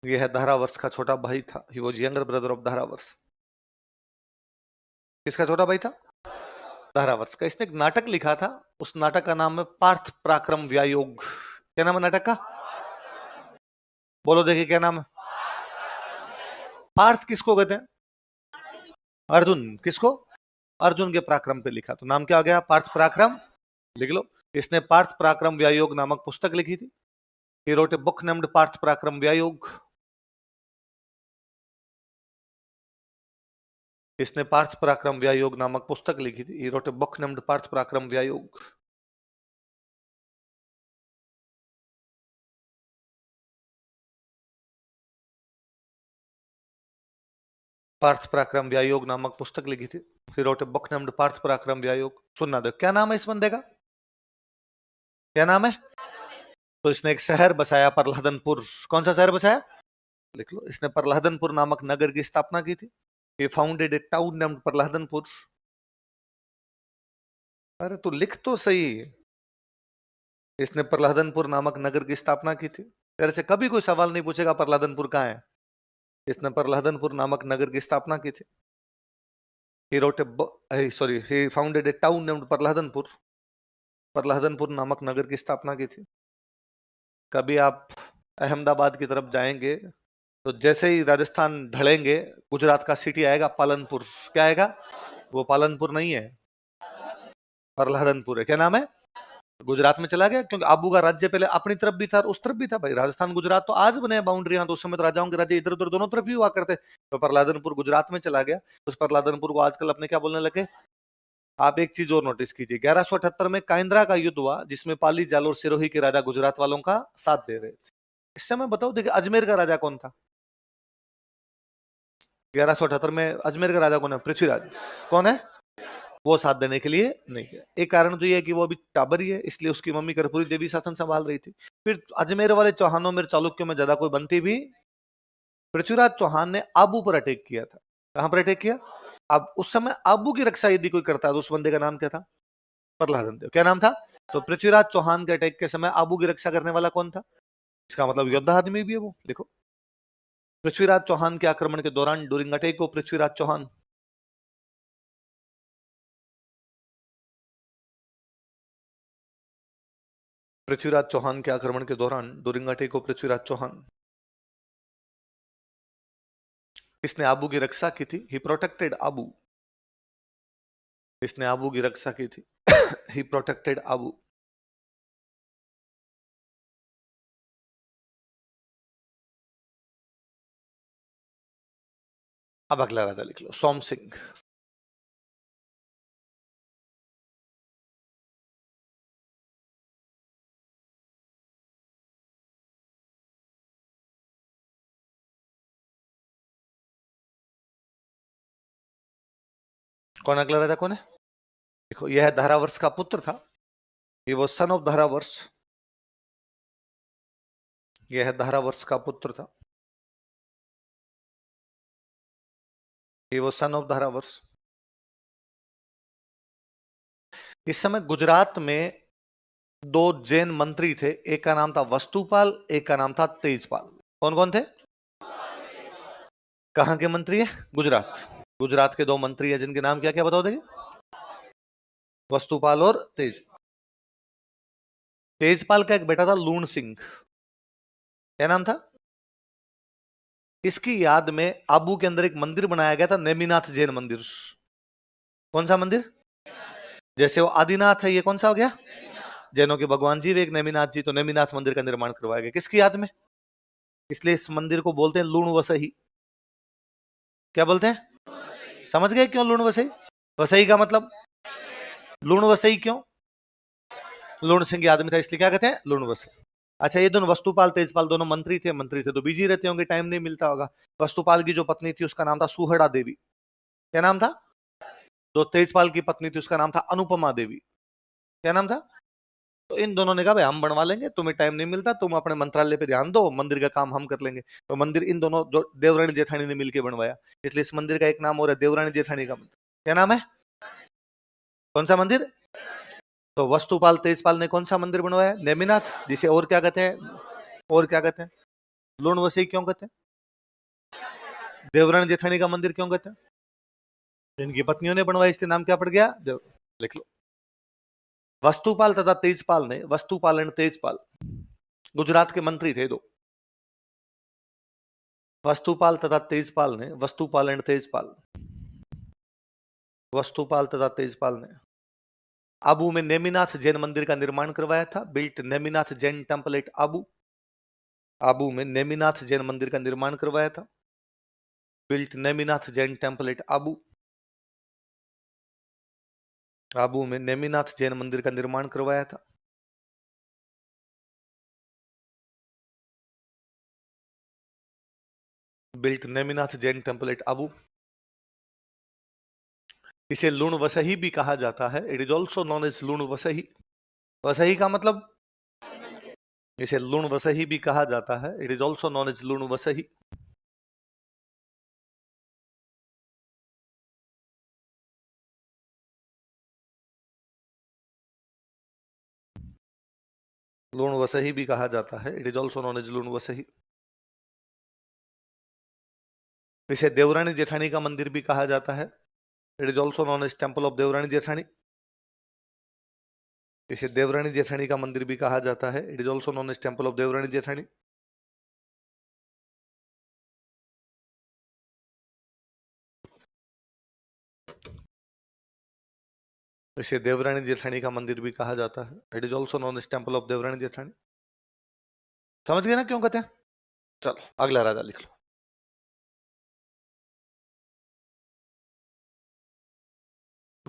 यह धारावर्ष का छोटा भाई था, he was younger brother of Dharavarsha. किसका छोटा भाई था? धारावर्ष का। इसने एक नाटक लिखा था, उस नाटक का नाम है पार्थ पराक्रम व्यायोग। क्या नाम है नाटक का? बोलो देखिए क्या नाम है? पार्थ किसको कहते हैं? अर्जुन। किसको? अर्जुन के पराक्रम पे लिखा, तो नाम क्या आ गया? पार्थ पराक्रम लिख लो। इसने पार्थ पराक्रम व्यायोग नामक पुस्तक लिखी थी। He wrote a book named Partha पराक्रम व्यायोग। इसने पार्थ पराक्रम व्यायोग नामक पुस्तक लिखी थी। He wrote a book named Partha पराक्रम व्यायोग। पार्थ पराक्रम व्यायोग नामक पुस्तक लिखी थी। He wrote a book named Partha पराक्रम व्यायोग। सुनना दो, क्या नाम है इस बंदे का? क्या नाम है? तो इसने एक शहर बसाया प्रहलादनपुर। कौन सा शहर बसाया? लिख लो। इसने प्रहलादनपुर नामक नगर की स्थापना की थी। He founded a town named प्रहलादनपुर। अरे तो लिख तो सही। इसने प्रहलादनपुर नामक नगर की स्थापना की थी। तेरे से कभी कोई सवाल नहीं पूछेगा प्रहलादनपुर कहाँ है। इसने प्रहलादनपुर नामक नगर की स्थापना की थी। he founded a town named प्रहलादनपुर। प्रहलादनपुर नामक नगर की स्थापना की थी। कभी आप अहमदाबाद की तरफ जाएंगे तो जैसे ही राजस्थान ढलेंगे, गुजरात का सिटी आएगा पालनपुर। क्या आएगा? वो पालनपुर नहीं है, प्रहलादनपुर है। क्या नाम है? गुजरात में चला गया, क्योंकि आबू का राज्य पहले अपनी तरफ भी था और उस तरफ भी था भाई। राजस्थान गुजरात तो आज बने बाउंड्री, तो उस समय तो राजाओं के राज्य इधर उधर दोनों तरफ ही हुआ करते। तो प्रहलादनपुर गुजरात में चला गया। उस प्रहलादनपुर को आजकल अपने क्या बोलने लगे। आप एक चीज और नोटिस कीजिए, 1178 में काइंद्रा का युद्ध हुआ, जिसमें पाली, जालोर, सिरोही के राजा गुजरात वालों का साथ दे रहे थे। इस समय बताओ, देखिए अजमेर का राजा कौन था? 1178 में अजमेर का राजा कौन है? पृथ्वीराज। कौन है? वो साथ देने के लिए नहीं गया। एक कारण तो ये है कि वो अभी टाबर ही है, इसलिए उसकी मम्मी कर्पूरी देवी शासन संभाल रही थी। फिर अजमेर वाले चौहानों में, चालुक्यों में ज्यादा कोई बनती भी। पृथ्वीराज चौहान ने आबू पर अटैक किया था। कहां पर अटैक किया? अब उस समय आबू की रक्षा यदि कोई करता है तो उस बंदे का नाम क्या था? प्रहलादन देव। क्या नाम था? तो पृथ्वीराज चौहान के अटैक के समय आबू की रक्षा करने वाला कौन था? इसका मतलब योद्धा आदमी भी है वो। देखो, पृथ्वीराज चौहान के आक्रमण के दौरान, during attack of Prithviraj Chauhan, Prithviraj Chauhan के आक्रमण के दौरान, during attack of Prithviraj Chauhan, इसने आबू की रक्षा की थी। He protected Abu. इसने आबू की रक्षा की थी। He protected Abu. अब अगला राजा लिख लो, सोम सिंह। कौन अगला राजा कौन है? देखो, यह धारावर्ष का पुत्र था। ये वो सन ऑफ धारावर्ष। यह धारावर्ष का पुत्र था। ये वो सन ऑफ धारावर्ष। इस समय गुजरात में दो जैन मंत्री थे। एक का नाम था वस्तुपाल, एक का नाम था तेजपाल। कौन कौन थे? कहां के मंत्री है? गुजरात। गुजरात के दो मंत्री हैं जिनके नाम क्या क्या बताओ देखिए। वस्तुपाल और तेज। तेजपाल का एक बेटा था लूण सिंह। क्या नाम था? इसकी याद में आबू के अंदर एक मंदिर बनाया गया था, नेमिनाथ जैन मंदिर। कौन सा मंदिर? जैसे वो आदिनाथ है, ये कौन सा हो गया? जैनों के भगवान जी वे एक नेमिनाथ जी, तो नेमिनाथ मंदिर का निर्माण करवाया गया किसकी याद में? इसलिए इस मंदिर को बोलते हैं लूण वसई। क्या बोलते हैं? समझ गए क्यों लूण वसई? वसई का मतलब लूण वसई क्यों? लूण सिंह याद में था इसलिए क्या कहते हैं? लूण वसई। अच्छा, ये दोनों वस्तुपाल तेजपाल दोनों मंत्री थे। मंत्री थे तो बिजी रहते होंगे, टाइम नहीं मिलता होगा। वस्तुपाल की जो पत्नी थी उसका नाम था सुहड़ा देवी। क्या नाम था? जो तेजपाल की पत्नी थी उसका नाम था अनुपमा देवी। क्या नाम था? तो इन दोनों ने कहा भाई हम बनवा लेंगे, तुम्हें टाइम नहीं मिलता, तुम अपने मंत्रालय पे ध्यान दो, मंदिर का काम हम कर लेंगे। तो मंदिर इन दोनों जो देवरानी जेठानी ने मिलकर बनवाया, इसलिए इस मंदिर का एक नाम और है देवरानी जेठानी का मंदिर। क्या नाम है? कौन सा मंदिर? तो वस्तुपाल तेजपाल ने कौन सा मंदिर बनवाया? नेमिनाथ, जिसे और क्या कहते हैं? और क्या कहते हैं? लूण वसई क्यों कहते हैं? देवरानी जेठानी का मंदिर क्यों कहते हैं? इनकी पत्नियों ने बनवाया, इसलिए नाम क्या पड़ गया? लिख लो। वस्तुपाल तथा तेजपाल ने, वस्तुपाल एंड तेजपाल गुजरात के मंत्री थे दो। वस्तुपाल तथा तेजपाल ने, वस्तुपाल एंड तेजपाल, वस्तुपाल तथा तेजपाल ने आबू में नेमिनाथ जैन मंदिर का निर्माण करवाया था, built Neminath Jain temple at Abu. Abu में नेमिनाथ जैन मंदिर का निर्माण करवाया था, built Neminath Jain temple at Abu. Abu में नेमिनाथ जैन मंदिर का निर्माण करवाया था। Built Neminath Jain temple at Abu. इसे लूण वसही भी कहा जाता है, it is also known as Luna Vasahi. वसही का मतलब, इसे लूण वसही भी कहा जाता है, it is also known as Luna Vasahi. Luna Vasahi भी कहा जाता है, it is also known as Luna Vasahi. इसे देवरानी जेठानी का मंदिर भी कहा जाता है, it is also known as temple of Devrani Jethani. इसे देवरानी जेठानी का मंदिर भी कहा जाता है, it is also known as temple of Devrani Jethani. इसे देवरानी जेठानी का मंदिर भी कहा जाता है, it is also known as temple of Devrani Jethani. समझ गए ना क्यों कहते हैं? चलो अगला राजा लिख लो।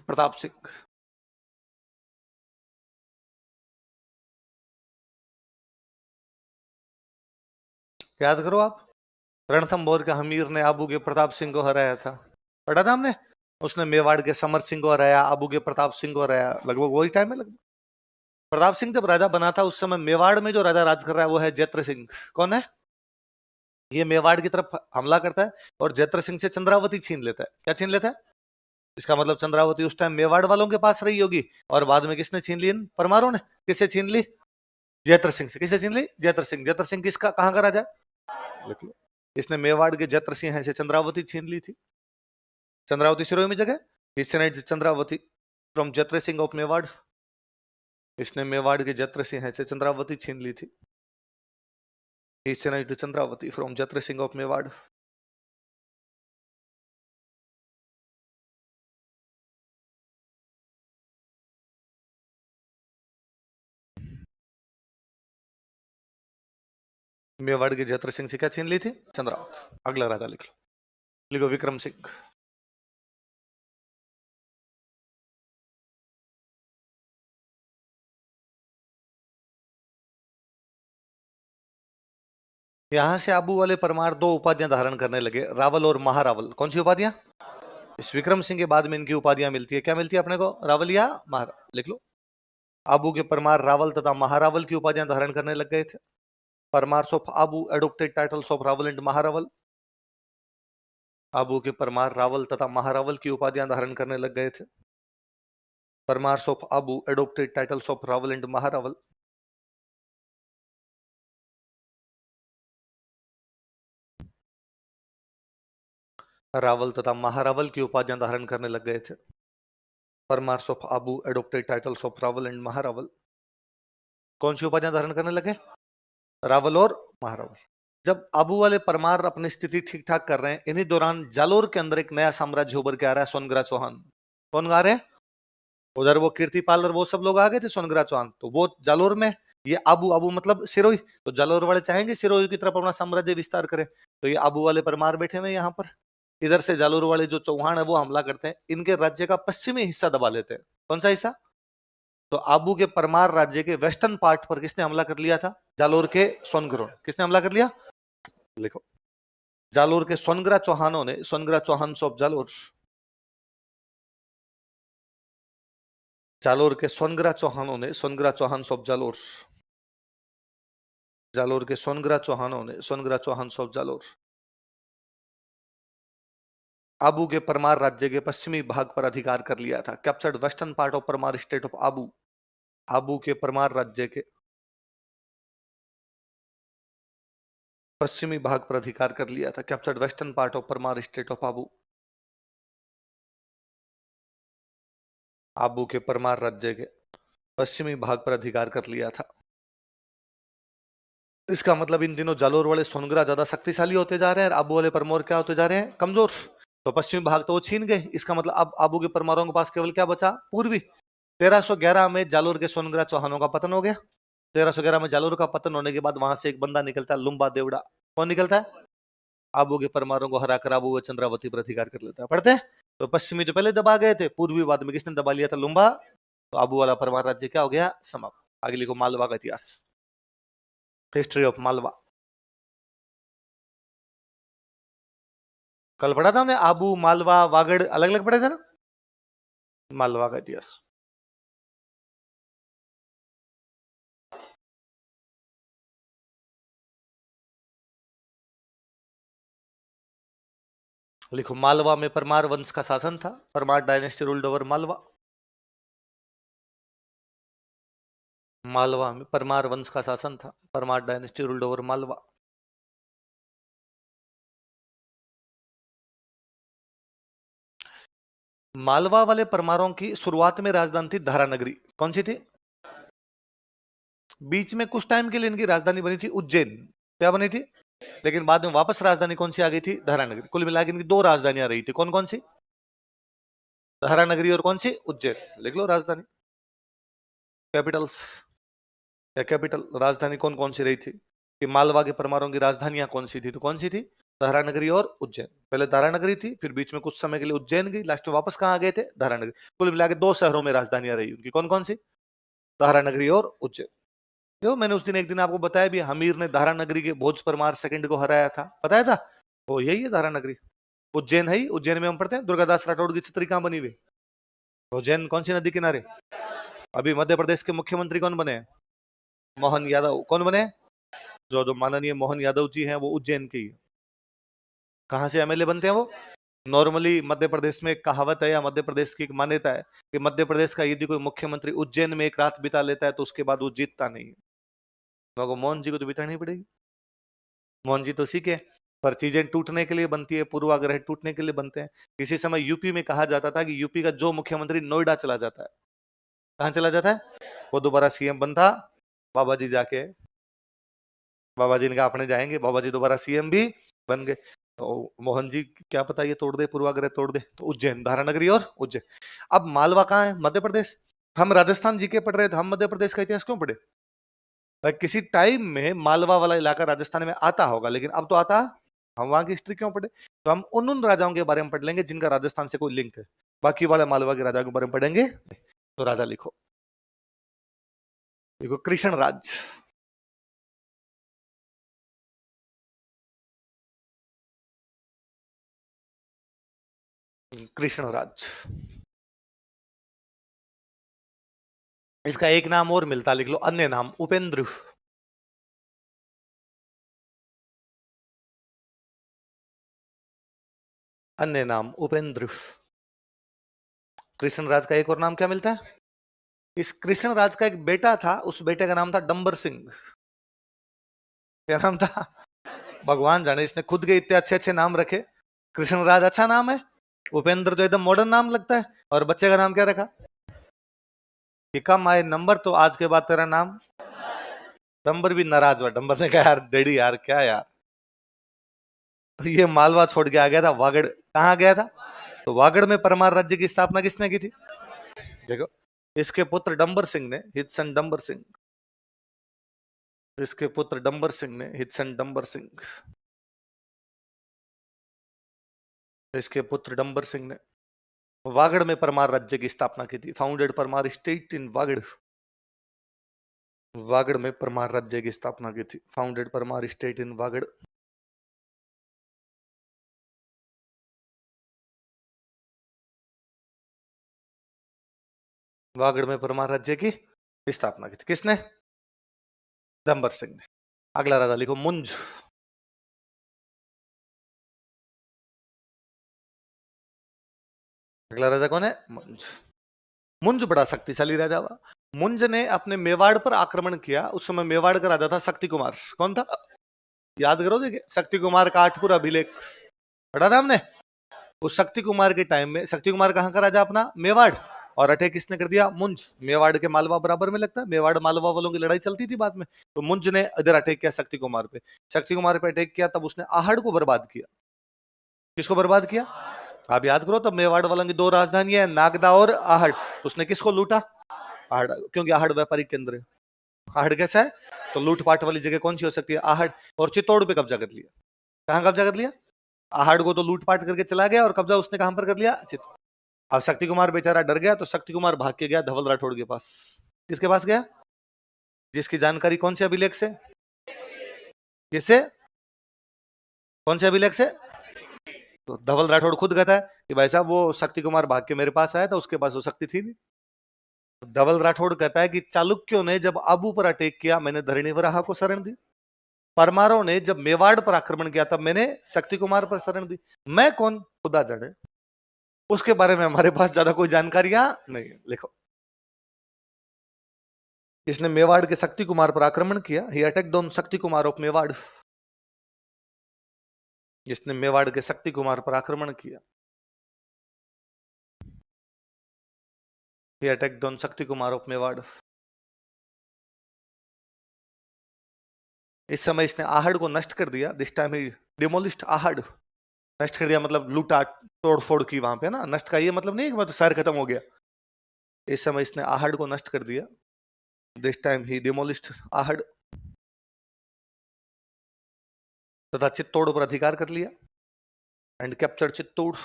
प्रताप सिंह। याद करो आप, रणथंभौर के हमीर ने आबू के प्रताप सिंह को हराया था, पढ़ा था हमने। उसने मेवाड़ के समर सिंह को हराया, आबू के प्रताप सिंह को हराया, लगभग वही टाइम है लगभग। प्रताप सिंह जब राजा बना था उस समय मेवाड़ में जो राजा राज कर रहा है वो है जैत्र सिंह। कौन है ये? मेवाड़ की तरफ हमला करता है और जैत्र सिंह से चंद्रावती छीन लेता है। क्या छीन लेता है? इसका मतलब चंद्रावती उस टाइम मेवाड़ वालों के पास रही होगी, और बाद में किसने छीन ली? परमारों ने। किससे छीन ली? जैत्र सिंह से। किससे छीन ली? जैत्र सिंह। जैत्र सिंह किसका, कहां का राजा? लिख लो। इसने मेवाड़ के जैत्र सिंह से चंद्रावती छीन ली थी। चंद्रावती सिरोही में जगह, चंद्रावती फ्रॉम जैत्र सिंह ऑफ मेवाड़। इसने मेवाड़ के जैत्र सिंह से चंद्रावती छीन ली थी। Chandravati from Jaitra Singh of Mewar. मेवाड़ के जैत्र सिंह से क्या छीन ली थी? चंद्रावत। अगला राजा लिख लो। लिखो विक्रम सिंह। यहां से आबू वाले परमार दो उपाधियां धारण करने लगे, रावल और महारावल। कौन सी उपाधियां? इस विक्रम सिंह के बाद में इनकी उपाधियां मिलती है। क्या मिलती है अपने को? रावल या महारावल। लिख लो। आबू के परमार रावल तथा महारावल की उपाधियां धारण करने लग गए थे। Paramars of Abu adopted titles of Rawal and Maharawal. Abu के परमार रावल तथा महारावल की उपाधियां धारण करने लग गए थे। Paramars of Abu adopted titles of Rawal and Maharawal. Rawal तथा महारावल की उपाधियां धारण करने लग गए थे। Paramars of Abu adopted titles of Rawal and Maharawal. कौन सी उपाधियां धारण करने लगे? रावल और महारावल। जब आबू वाले परमार अपनी स्थिति ठीक ठाक कर रहे हैं, इन्हीं दौरान जालोर के अंदर एक नया साम्राज्य उभर के आ रहा है, सोनग्रा चौहान। कौन गा रहे हैं? उधर वो कीर्तिपाल और वो सब लोग आ गए थे, सोनग्रा चौहान। तो वो जालोर में, ये आबू, आबू मतलब सिरोही, तो जालोर वाले चाहेंगे सिरोही की तरफ अपना साम्राज्य विस्तार करें, तो ये आबू वाले परमार बैठे हुए यहाँ पर। इधर से जालोर वाले जो चौहान है वो हमला करते हैं, इनके राज्य का पश्चिमी हिस्सा दबा लेते हैं। कौन सा हिस्सा? तो आबू के परमार राज्य के वेस्टर्न पार्ट पर किसने हमला कर लिया था? जालोर के सोनग्रा। किसने हमला कर लिया? लिखो। जालोर के सोनग्रा चौहानों ने, सोनग्रा चौहान ऑफ जालोर, जालोर के सोनग्रा चौहानों ने, सोनग्रा चौहान ऑफ जालोर, जालोर के सोनग्रा चौहानों ने, सोनग्रा चौहान ऑफ जालोर, आबू के परमार राज्य के पश्चिमी भाग पर अधिकार कर लिया था। Captured western part of Parmar state of Abu. Abu के परमार राज्य के पश्चिमी भाग पर अधिकार कर लिया था। Captured western part of Parmar state of Abu. Abu के परमार राज्य के पश्चिमी भाग पर अधिकार कर लिया था। इसका मतलब इन दिनों जालोर वाले सोनग्रा ज्यादा शक्तिशाली होते जा रहे हैं और आबू वाले परमार क्या होते जा रहे हैं? कमजोर। तो पश्चिमी भाग तो वो छीन गए, इसका मतलब अब आबू के परमारों के पास केवल क्या बचा? पूर्वी। 1311 में जालोर के सोनग्रा चौहानों का पतन हो गया। 1311 में जालोर का पतन होने के बाद वहां से एक बंदा निकलता है, लुम्बा देवड़ा। कौन निकलता है? आबू के परमारों को हराकर आबू व चंद्रावती पर अधिकार कर लेता है। पढ़ते हैं? तो पश्चिमी तो पहले दबा गए थे, पूर्वी बाद में किसने दबा लिया था? लुम्बा। तो आबू वाला परमार राज्य क्या हो गया? समाप्त। आगे लिखो मालवा का इतिहास, हिस्ट्री ऑफ मालवा। कल पढ़ा था हमने, आबू, मालवा, वागड़ अलग अलग पढ़े थे ना। मालवा का इतिहास। लिखो मालवा में परमार वंश का शासन था। Parmar dynasty ruled over Malwa. Malwa में परमार वंश का शासन था। Parmar dynasty ruled over Malwa. Malwa वाले परमारों की शुरुआत में राजधानी थी धारानगरी। कौन सी थी? बीच में कुछ टाइम के लिए इनकी राजधानी बनी थी उज्जैन। क्या बनी थी? लेकिन बाद में वापस राजधानी कौन सी आ गई थी? धारानगरी। कुल मिला के इनकी दो राजधानियां रही थी। कौन कौन सी? धारानगरी और कौन सी? उज्जैन। लिख लो राजधानी, कैपिटल्स या कैपिटल। राजधानी कौन कौन सी रही थी? कि मालवा के परमारों की राजधानियां कौन सी थी? तो कौन सी थी? धारानगरी और उज्जैन। पहले धारानगरी थी, फिर बीच में कुछ समय के लिए उज्जैन गई, लास्ट में वापस कहां आ गए थे? धारानगरी। कुल मिला के दो शहरों में राजधानियां रही उनकी। कौन कौन सी? धारानगरी और उज्जैन। जो मैंने उस दिन एक दिन आपको बताया भी, हमीर ने धारानगरी के भोज परमार सेकंड को हराया था, बताया था। वो यही है धारानगरी। उज्जैन है ही। उज्जैन में हम पढ़ते हैं दुर्गादास राठौड़ की छतरी कहां बनी हुई? उज्जैन। कौन सी नदी किनारे? अभी मध्य प्रदेश के मुख्यमंत्री कौन बने? मोहन यादव। कौन बने? जो माननीय मोहन यादव जी हैं वो उज्जैन के ही। कहां से एमएलए बनते हैं वो? नॉर्मली मध्य प्रदेश में एक कहावत है या मध्य प्रदेश की एक मान्यता है कि मध्य प्रदेश का यदि कोई मुख्यमंत्री उज्जैन में एक रात बिता लेता है तो उसके बाद वो जीतता नहीं है। तो मोहन जी को तो बितानी पड़ेगी। मोहन जी तो सीखे, पर चीजें टूटने के लिए बनती है, पूर्वाग्रह टूटने के लिए बनते हैं। किसी समय यूपी में कहा जाता था कि यूपी का जो मुख्यमंत्री नोएडा चला जाता है। कहां चला जाता है? वो दोबारा सीएम बनता। बाबा जी जाके, बाबा जी ने कहा अपने जाएंगे, बाबा जी दोबारा सीएम भी बन गए। तो मोहन जी क्या पता ये तोड़ दे, पूर्वाग्रह तोड़ दे। तो उज्जैन, धारानगरी और उज्जैन। अब मालवा कहाँ है? मध्य प्रदेश। हम राजस्थान जीके पढ़ रहे थे, हम मध्य प्रदेश का इतिहास क्यों पढ़े? भाई किसी टाइम में मालवा वाला इलाका राजस्थान में आता होगा, लेकिन अब तो आता, हम वहां की हिस्ट्री क्यों पढ़े? तो हम उन राजाओं के बारे में पढ़ लेंगे जिनका राजस्थान से कोई लिंक है। बाकी वाले मालवा के राजाओं के बारे में पढ़ेंगे। तो राजा लिखो, देखो कृष्ण राज। कृष्ण राज, इसका एक नाम और मिलता, लिख लो अन्य नाम, उपेंद्र। अन्य नाम उपेंद्र। कृष्ण राज का एक और नाम क्या मिलता है? इस कृष्ण राज का एक बेटा था, उस बेटे का नाम था डंबर सिंह। क्या नाम था? भगवान जाने, इसने खुद के इतने अच्छे अच्छे नाम रखे। कृष्ण राज अच्छा नाम है, उपेंद्र तो एकदम मॉडर्न नाम लगता है। और बच्चे का नाम क्या रखा? कि कम आए नंबर तो आज के बाद तेरा नाम डंबर। भी नाराज हुआ डंबर ने, कहा यार डैडी यार क्या यार। ये मालवा छोड़ के आ गया था वागड़। कहाँ गया था? तो वागड़ में परमार राज्य की स्थापना किसने की थी? देखो, इसके पुत्र डंबर सिंह ने, हितसन डंबर सिंह। इसके पुत्र डंबर सिंह ने, हितसन डंबर सिंह। इसके पुत्र डंबर सिंह ने वागड़ में परमार राज्य की स्थापना की थी। Founded Parmar state in Vagad. Vagad में परमार राज्य की स्थापना की थी। Founded Parmar state in Vagad. Vagad में परमार राज्य की स्थापना की थी किसने? डंबर सिंह ने। अगला राजा लिखो मुंज। अगला राजा कौन है? मुंज। मुंज बड़ा शक्तिशाली राजा हुआ। मुंज ने अपने मेवाड़ पर आक्रमण किया। उस समय मेवाड़ का राजा था शक्ति कुमार। कौन था? याद करो, देखिए शक्ति कुमार का आठपुर अभिलेख पढ़ा था हमने। उस शक्ति कुमार के टाइम में, शक्ति कुमार कहां का राजा? अपना मेवाड़। और अटैक किसने कर दिया? मुंज। मेवाड़ के मालवा बराबर में लगता है, मेवाड़ मालवा वालों की लड़ाई चलती थी बाद में। तो मुंज ने इधर अटैक किया शक्ति कुमार पे। शक्ति कुमार पे अटैक किया, तब उसने आहड़ को बर्बाद किया। किसको बर्बाद किया? आप याद करो, तब मेवाड़ वालों की दो राजधानियां हैं, नागदा और आहड़। उसने किसको लूटा? आहड़, क्योंकि आहड़ व्यापारिक केंद्र है। आहड़ कैसा है? तो लूटपाट वाली जगह कौन सी हो सकती है? आहड़। और चित्तौड़ पे कब्जा कर लिया। कहां कब्जा कर लिया? आहड़ को तो लूटपाट करके चला गया, और कब्जा उसने कहां पर कर लिया? चित्तौड़। अब शक्ति कुमार बेचारा डर गया, तो शक्ति कुमार भाग के गया धवल राठौड़ के पास। किसके पास गया? जिसकी जानकारी कौन से अभिलेख से? किससे? कौन से अभिलेख से? तो धवल राठौड़ खुद कहता है कि भाई साहब, वो शक्ति कुमार भाग के मेरे पास आया था, उसके पास वो शक्ति थी नहीं। धवल राठौड़ कहता है कि चालुक्यों ने जब आबू पर अटैक किया, मैंने धरणीवराह को शरण दी। परमारों ने जब मेवाड़ पर आक्रमण किया, तब मैंने शक्ति कुमार पर शरण दी। मैं कौन? खुदा जाने। उसके बारे में हमारे पास ज्यादा कोई जानकारियां नहीं है। लिखो, इसने मेवाड़ के शक्ति कुमार पर आक्रमण किया। ही attacked on Shakti Kumar of Mewar. जिसने मेवाड़ के शक्ति कुमार पर आक्रमण किया। He attacked on Shakti Kumar of Mewar. इस समय इसने आहड़ को नष्ट कर दिया। This time he demolished Ahar. नष्ट कर दिया मतलब लूटा तोड़फोड़ की वहां पे ना। नष्ट का ये मतलब नहीं कि मतलब शहर खत्म हो गया। इस समय इसने आहड़ को नष्ट कर दिया। This time he demolished Ahar. तथा चित्तौड़ पर अधिकार कर लिया। And capture Chittor.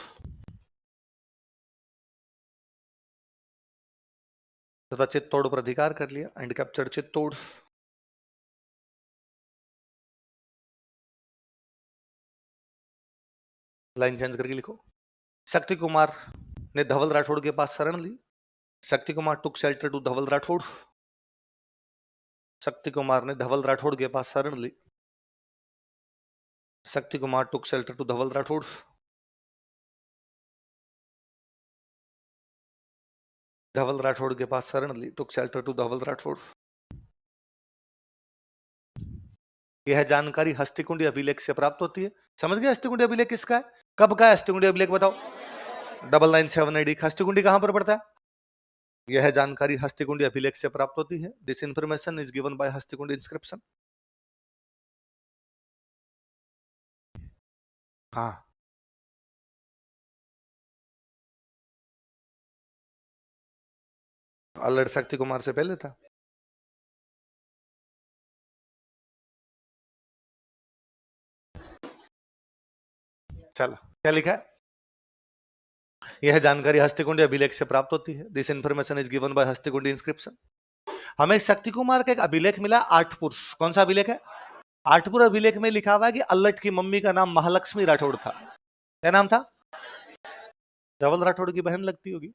तथा चित्तौड़ पर अधिकार कर लिया। And capture Chittor. Line change करके लिखो। शक्ति कुमार ने धवल राठौड़ के पास शरण ली। शक्ति कुमार टुक शेल्टर टू धवल राठौड़। शक्ति कुमार ने धवल राठौड़ के पास शरण ली। शक्ति कुमार टुक शेल्टर टू धवल राठौड़। धवल राठौड़ के पास शरण ली। टुक शेल्टर टू धवल राठौड़। यह जानकारी हस्तिकुंडी अभिलेख से प्राप्त होती है। समझ गए हस्तिकुंडी अभिलेख किसका है? कब का है हस्तिकुंडी अभिलेख? बताओ। 9978 हस्तिकुंडी कहां पर पड़ता है? यह जानकारी हस्तिकुंडी अभिलेख से प्राप्त होती है। This information is given by Hastikundi inscription. हाँ, अल्लड़ शक्ति कुमार से पहले था। चलो, क्या लिखा है? यह जानकारी हस्तिकुंडी अभिलेख से प्राप्त होती है। This information is given by Hastikundi inscription. हमें शक्ति कुमार का एक अभिलेख मिला, आठपुर। कौन सा अभिलेख है? आठपुर अभिलेख में लिखा हुआ है कि अल्लट की मम्मी का नाम महालक्ष्मी राठौड़ था। क्या नाम था? धवल राठौड़ की बहन लगती होगी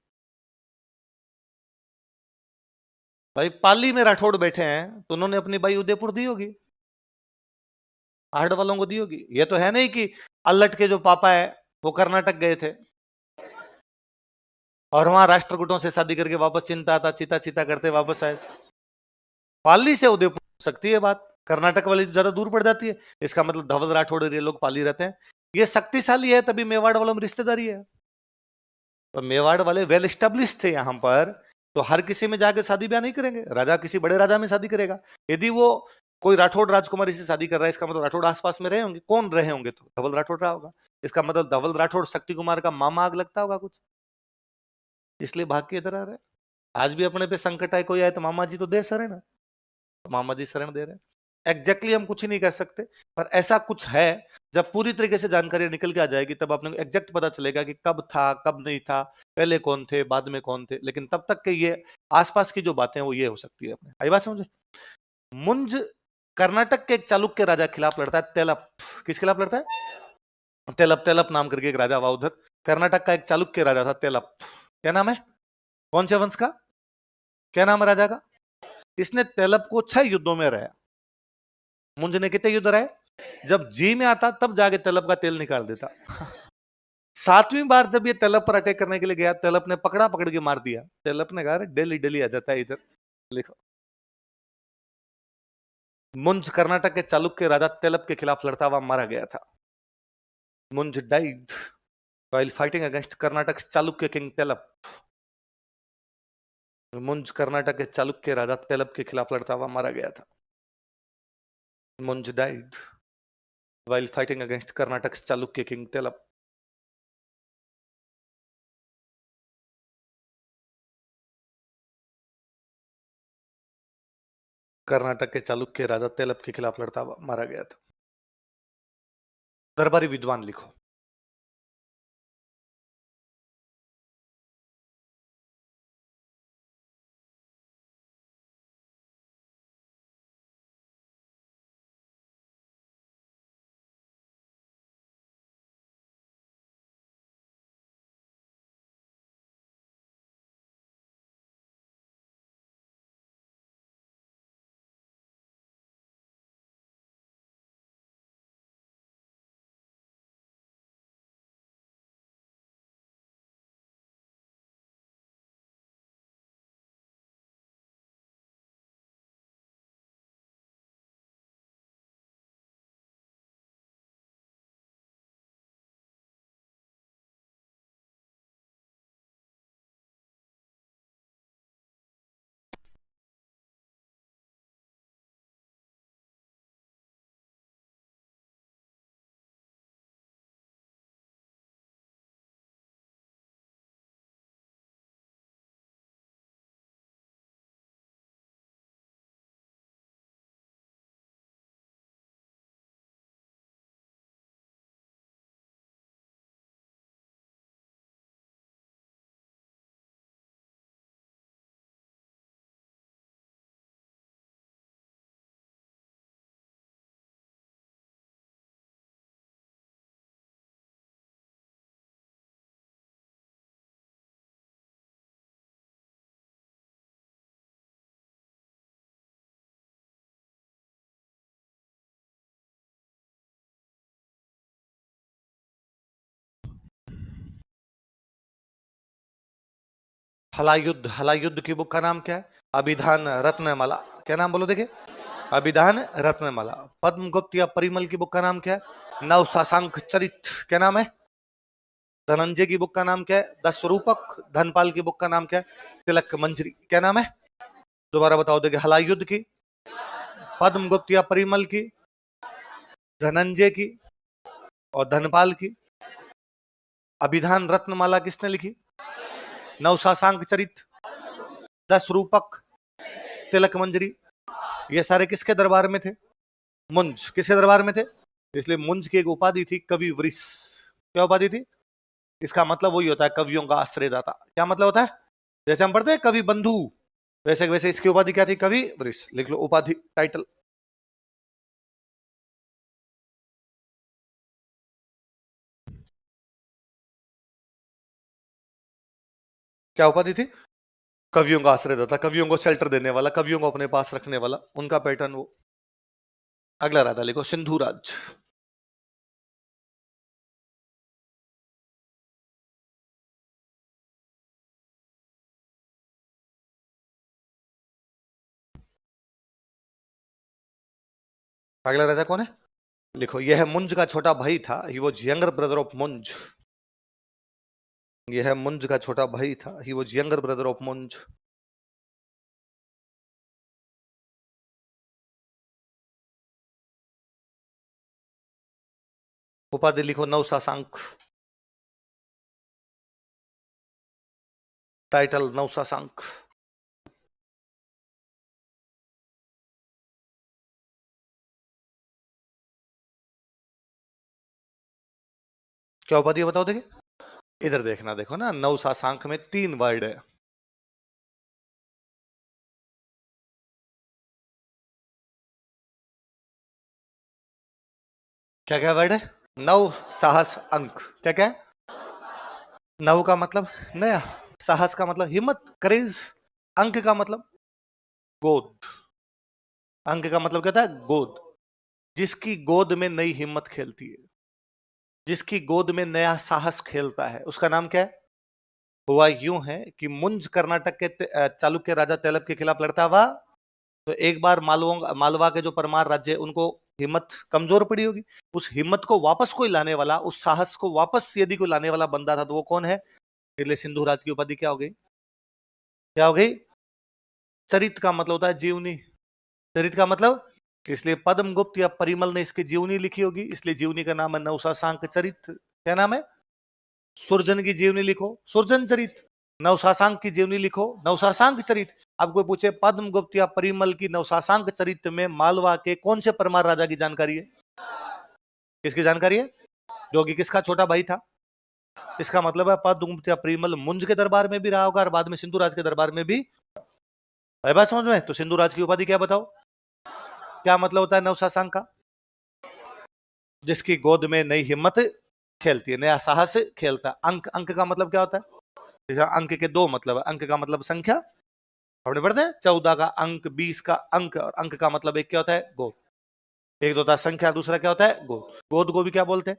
भाई। पाली में राठौड़ बैठे हैं, तो उन्होंने अपनी बाई उदयपुर दी होगी, आहड़ वालों को दी होगी। ये तो है नहीं कि अल्लट के जो पापा है वो कर्नाटक गए थे और वहां राष्ट्रकूटों से शादी करके वापस चिता चिता करते वापस आए। पाली से उदयपुर हो सकती है बात, कर्नाटक वाली ज्यादा दूर पड़ जाती है। इसका मतलब धवल राठौड़ और ये लोग पाली रहते हैं। ये शक्तिशाली है, तभी मेवाड़ वालों में रिश्तेदारी है। तो मेवाड़ वाले वेल स्टेब्लिश थे यहाँ पर, तो हर किसी में जाके शादी ब्याह नहीं करेंगे। राजा किसी बड़े राजा में शादी करेगा। यदि वो कोई राठौड़ राजकुमारी से शादी कर रहा है, इसका मतलब राठौड़ आसपास में रहे होंगे। कौन रहे होंगे? तो धवल राठौड़ रहा होगा। इसका मतलब धवल राठौड़ शक्ति कुमार का मामा आग लगता होगा कुछ, इसलिए भाग के इधर आ रहे हैं। आज भी अपने पे संकट आए, कोई आए तो मामा जी तो दे शरण, तो मामा जी शरण दे रहे हैं। एग्जैक्टली हम कुछ ही नहीं कह सकते, पर ऐसा कुछ है। जब पूरी तरीके से जानकारी निकल के आ जाएगी, तब अपने को एग्जैक्ट पता चलेगा कि कब था, कब नहीं था, पहले कौन थे, बाद में कौन थे। लेकिन तब तक के ये आसपास की जो बातें हैं वो ये हो सकती है। अपने आई बात समझे? मुंज कर्नाटक के एक चालुक्य राजा के खिलाफ लड़ता है। तेलप। किस खिलाफ लड़ता है? तेलप। तेलप नाम करके एक राजा हुआ उधर। कर्नाटक का एक चालुक्य राजा था तेलप। क्या नाम है? कौन से वंश का? क्या नाम है राजा का? इसने तेलप को 6 युद्धों में हराया। मुंज ने कितने युद्ध रहे? जब जी में आता तब जाके तेलप का तेल निकाल देता। 7वीं बार जब ये तेलप पर अटैक करने के लिए गया, तेलप ने पकड़ा पकड़ के मार दिया। तेलप ने कहा डेली डेली आ जाता है इधर। लिखो, मुंज कर्नाटक के चालुक्य राजा तेलप के खिलाफ लड़ता हुआ मारा गया था। Munj died while fighting against Karnataka Chalukya king Tailap. Munj Karnataka के चालुक्य राजा तेलप के खिलाफ लड़ता हुआ मारा गया था। Munj died while fighting against Karnataka Chalukya king Tailap. Karnataka के चालुक्य राजा तेलप के खिलाफ लड़ता हुआ मारा गया था। दरबारी विद्वान लिखो। हलायुद्ध, हलायुद्ध की बुक का नाम क्या है? अभिधान रत्नमाला। क्या नाम बोलो देखिए? अभिधान रत्नमाला। पद्मगुप्त या परिमल की बुक का नाम क्या है? नवशासांक चरित। क्या नाम है? धनंजय की बुक का नाम क्या है? दशरूपक। धनपाल की बुक का नाम क्या है? तिलक मंजरी। क्या नाम है? दोबारा बताओ देखिए। हलायुद्ध की, पद्मगुप्त या परिमल की, धनंजय की और धनपाल की। अभिधान रत्नमाला किसने लिखी? नवशासांक चरित, दशरूपक, तिलक मंजरी। ये सारे किसके दरबार में थे? मुंज। किसके दरबार में थे? इसलिए मुंज की एक उपाधि थी कवि वृष। क्या उपाधि थी? इसका मतलब वही होता है कवियों का आश्रयदाता। क्या मतलब होता है? जैसे हम पढ़ते हैं कवि बंधु, वैसे वैसे इसकी उपाधि क्या थी? कवि वृष। लिख लो उपाधि, टाइटल। क्या उपाधि थी? कवियों का आश्रयदाता, कवियों को शेल्टर देने वाला, कवियों को अपने पास रखने वाला, उनका पैटर्न वो। अगला राजा लिखो, सिंधु राज। अगला राजा कौन है? लिखो, यह मुंज का छोटा भाई था। He was younger brother of मुंज। यह मुंज का छोटा भाई था। He was younger brother of मुंज। उपाधि लिखो, नवशासांक। टाइटल, नवशासांक। क्या उपाधि है बताओ देखिए। इधर देखना, देखो ना, नवशासांक में 3 वर्ड है। क्या क्या वर्ड है? नव, साहस, अंक। क्या क्या है? नव का मतलब नया, साहस का मतलब हिम्मत, करेज। अंक का मतलब गोद। अंक का मतलब क्या होता है? गोद। जिसकी गोद में नई हिम्मत खेलती है, जिसकी गोद में नया साहस खेलता है, उसका नाम क्या है? हुआ यूं है कि मुंज कर्नाटक के चालुक्य राजा तेलप के खिलाफ लड़ता हुआ, तो एक बार मालवा के जो परमार राज्य, उनको हिम्मत कमजोर पड़ी होगी। उस हिम्मत को वापस कोई लाने वाला, उस साहस को वापस यदि कोई लाने वाला बंदा था, तो वो कौन है? इसलिए सिंधु राज की उपाधि क्या हो गई? क्या हो गई? चरित का मतलब होता है जीवनी। चरित का मतलब, इसलिए पद्मगुप्त या परिमल ने इसकी जीवनी लिखी होगी, इसलिए जीवनी का नाम है नवशासांक चरित। क्या नाम है? सुरजन की जीवनी लिखो, सुरजन चरित। नवशासांक की जीवनी लिखो, नवशासांक चरित। अब कोई पूछे पद्मगुप्त या परिमल की नवशासांक चरित्र में मालवा के कौन से परमार राजा की जानकारी है? किसकी जानकारी है? जो कि किसका छोटा भाई था। इसका मतलब है पद्मगुप्त या परिमल मुंज के दरबार में भी रहा होगा और बाद में सिंधुराज के दरबार में भी। है बात समझ में? तो सिंधुराज की उपाधि क्या बताओ, क्या मतलब होता है नवशासांक का? जिसकी गोद में नई हिम्मत खेलती है, नया साहस खेलता है। अंक, अंक का मतलब क्या होता है? जैसे अंक के दो मतलब है। अंक का मतलब संख्या, अपने पढ़ते हैं 14 का अंक, 20 का अंक, और अंक का मतलब एक क्या होता है? गोद। एक तो होता है संख्या, दूसरा क्या होता है? गोद। गोद को भी क्या बोलते हैं?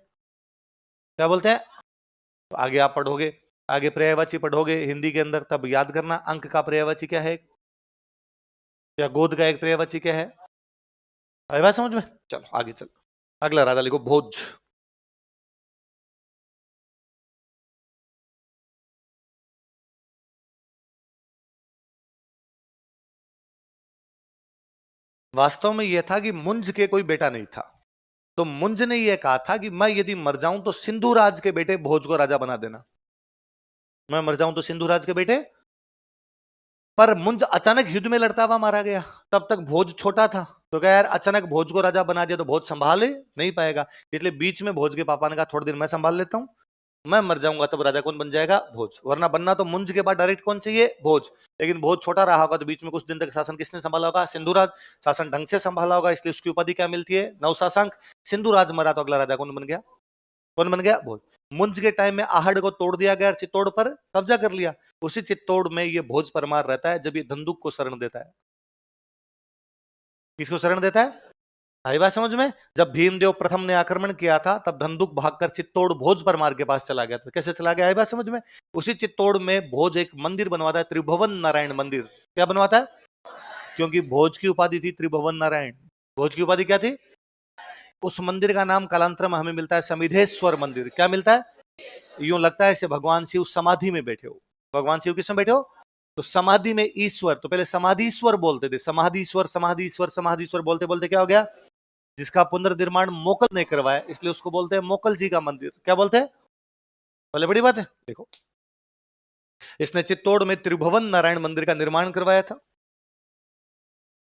क्या बोलते हैं? तो आगे आप पढ़ोगे, आगे पर्यायवाची पढ़ोगे हिंदी के अंदर, तब याद करना अंक का पर्यायवाची क्या है या गोद का एक पर्यायवाची क्या है। आई बात समझ में? चलो आगे चलो, अगला राजा लिखो भोज। वास्तव में यह था कि मुंज के कोई बेटा नहीं था, तो मुंज ने यह कहा था कि मैं यदि मर जाऊं तो सिंधुराज के बेटे भोज को राजा बना देना। मैं मर जाऊं तो सिंधुराज के बेटे। पर मुंज अचानक युद्ध में लड़ता हुआ मारा गया, तब तक भोज छोटा था। तो क्या यार, अचानक भोज को राजा बना दिया तो भोज संभाले नहीं पाएगा, इसलिए बीच में भोज के पापा ने कहा थोड़े दिन मैं संभाल लेता हूं, मैं मर जाऊंगा तब राजा कौन बन जाएगा? भोज। वरना बनना तो मुंज के बाद डायरेक्ट कौन चाहिए? भोज। लेकिन भोज छोटा रहा होगा तो बीच में कुछ दिन तक शासन किसने संभाला होगा? सिंधुराज। शासन ढंग से संभाला होगा, इसलिए उसकी उपाधि क्या मिलती है? नवशासक। सिंधुराज मरा तो अगला राजा कौन बन गया? कौन बन गया? भोज। मुंज के टाइम में आहड़ को तोड़ दिया गया, चित्तौड़ पर कब्जा कर लिया। उसी चित्तौड़ में ये भोज परमार रहता है जब ये धंधुक को शरण देता है। किसको शरण देता है? आई बात समझ में? जब भीमदेव प्रथम ने आक्रमण किया था तब धंधुक भागकर चित्तौड़ भोज परमार के पास चला गया था। कैसे चला गया? आई बात समझ में? उसी चित्तौड़ में भोज एक मंदिर बनवाता है, त्रिभुवन नारायण मंदिर। क्या बनवाता है? क्योंकि भोज की उपाधि थी त्रिभुवन नारायण। भोज की उपाधि क्या थी? उस मंदिर का नाम कालांतर में हमें मिलता है समिधेश्वर मंदिर। क्या मिलता है? यूं लगता है जैसे भगवान शिव समाधि में बैठे हो। भगवान शिव किसमें बैठे हो? तो समाधि में ईश्वर, तो पहले समाधीश्वर बोलते थे, समाधीश्वर समाधीश्वर समाधीश्वर बोलते बोलते क्या हो गया? जिसका पुनर्निर्माण मोकल ने करवाया, इसलिए उसको बोलते हैं मोकल जी का मंदिर। क्या बोलते हैं? पहले बड़ी बात है, देखो इसने चित्तौड़ में त्रिभुवन नारायण मंदिर का निर्माण करवाया था।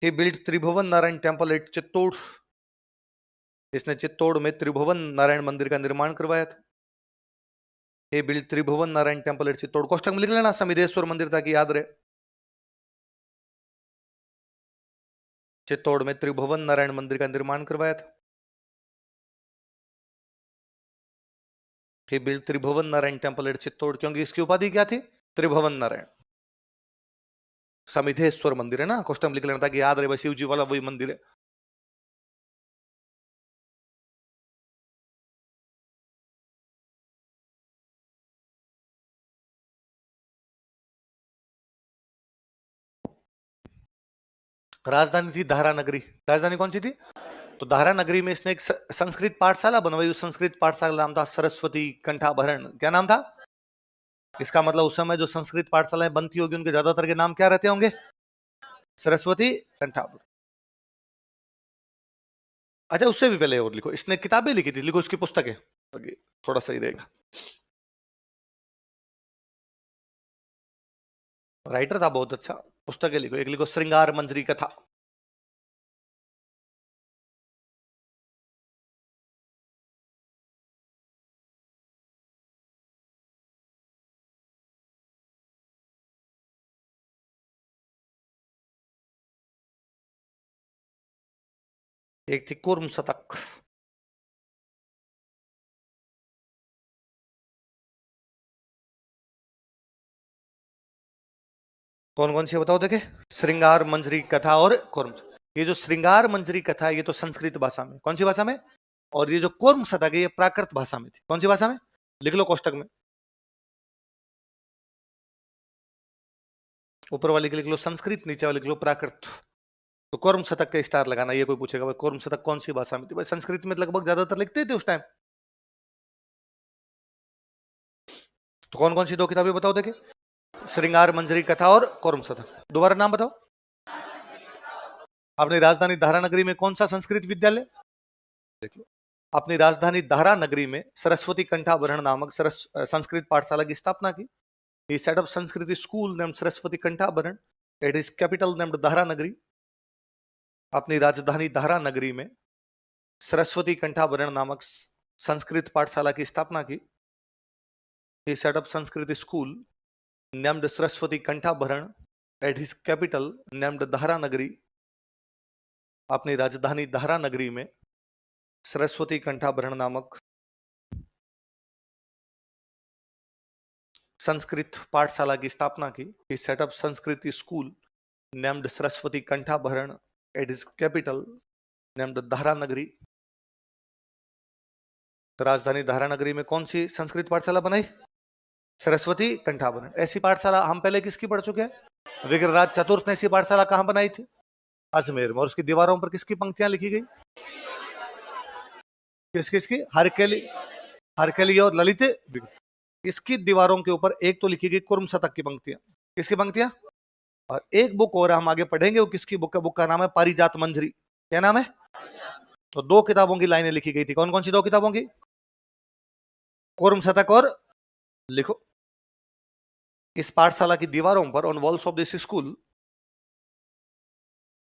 He built Tribhuvan Narayan temple at Chittor. इसने चित्तौड़ में त्रिभुवन नारायण मंदिर का निर्माण करवाया था। He build Tribhuvan Narayan temple at Chittor. कोष्टक में लिख लेना समिधेश्वर मंदिर ताकि याद रहे। चित्तौड़ में त्रिभुवन नारायण मंदिर का निर्माण करवाया था। He build Tribhuvan Narayan temple at Chittor, क्योंकि इसकी उपाधि क्या थी? त्रिभुवन नारायण। समिधेश्वर मंदिर है ना, कोष्टक में लिख लेना ताकि याद रहे, शिव जी वाला वही मंदिर है। राजधानी थी धारा नगरी। राजधानी कौन सी थी? तो धारा नगरी में इसने एक संस्कृत पाठशाला बनवाई। उस संस्कृत पाठशाला नाम था सरस्वती कंठाभरण। क्या नाम था? इसका मतलब उस समय जो संस्कृत पाठशालाएं बनती होगी उनके ज्यादातर के नाम क्या रहते होंगे? सरस्वती कंठाभरण। अच्छा, उससे भी पहले और लिखो, इसने किताबें लिखी थी, लिखो उसकी पुस्तकें, थोड़ा सही रहेगा। राइटर था बहुत अच्छा। पुस्तकें लिखो, एक लिखो श्रृंगार मंजरी कथा। एक थी कुर्म शतक। कौन कौन सी है बताओ देखे? श्रृंगार मंजरी कथा और कुर्म। ये जो श्रृंगार मंजरी कथा है ये तो संस्कृत भाषा में, कौन सी भाषा में? और ये जो कुर्म शतक है ये प्राकृत भाषा में थी। कौन सी भाषा में? लिख लो कोष्टक में, ऊपर वाले के लिख लो संस्कृत, नीचे वाले लिख लो प्राकृत। तो कुर्म शतक का स्टार लगाना। ये कोई पूछेगा भाई कुर्म शतक कौन सी भाषा में थी? भाई संस्कृत में लगभग ज्यादातर लिखते थे उस टाइम। तो कौन कौन सी दो किताबें बताओ देखे? श्रृंगार मंजरी कथा और कुर्म शतक। दोबारा नाम बताओ। अपनी राजधानी धारा नगरी में कौन सा संस्कृत विद्यालय? देख लो, अपनी राजधानी धारा नगरी में सरस्वती कंठाभरण नामक संस्कृत पाठशाला की स्थापना की। He set up Sanskrit school named Saraswati Kanthabharana It is capital named Dahra Nagari. अपनी राजधानी धारा नगरी में सरस्वती कंठाभरण नामक संस्कृत पाठशाला की स्थापना की. He set up Sanskrit school named Saraswati Kantabharan at his capital named Dhara Nagari. अपनी राजधानी धारा नगरी में सरस्वती कंठाभरण नामक संस्कृत पाठशाला की स्थापना की. He set up Sanskrit school named Saraswati Kantabharan at his capital named Dhara Nagari. राजधानी धारा नगरी में कौन सी संस्कृत पाठशाला बनाई? सरस्वती कंठाभरण. ऐसी पाठशाला हम पहले किसकी पढ़ चुके हैं? विग्रहराज चतुर्थ ने ऐसी पाठशाला कहां बनाई थी? अजमेर में. और उसकी दीवारों पर किसकी पंक्तियां लिखी गई? किस किसकी? हरकेली और ललित. इसकी दीवारों के ऊपर एक तो लिखी गई कुर्म शतक की पंक्तियां. किसकी पंक्तियां? और एक बुक और हम आगे पढ़ेंगे, वो किसकी बुक है? बुक का नाम है पारिजात मंजरी. क्या नाम है? तो दो किताबों की लाइनें लिखी गई थी. कौन कौन सी दो किताबों की? कुर्म शतक और लिखो. इस पाठशाला की दीवारों पर, on walls of this school,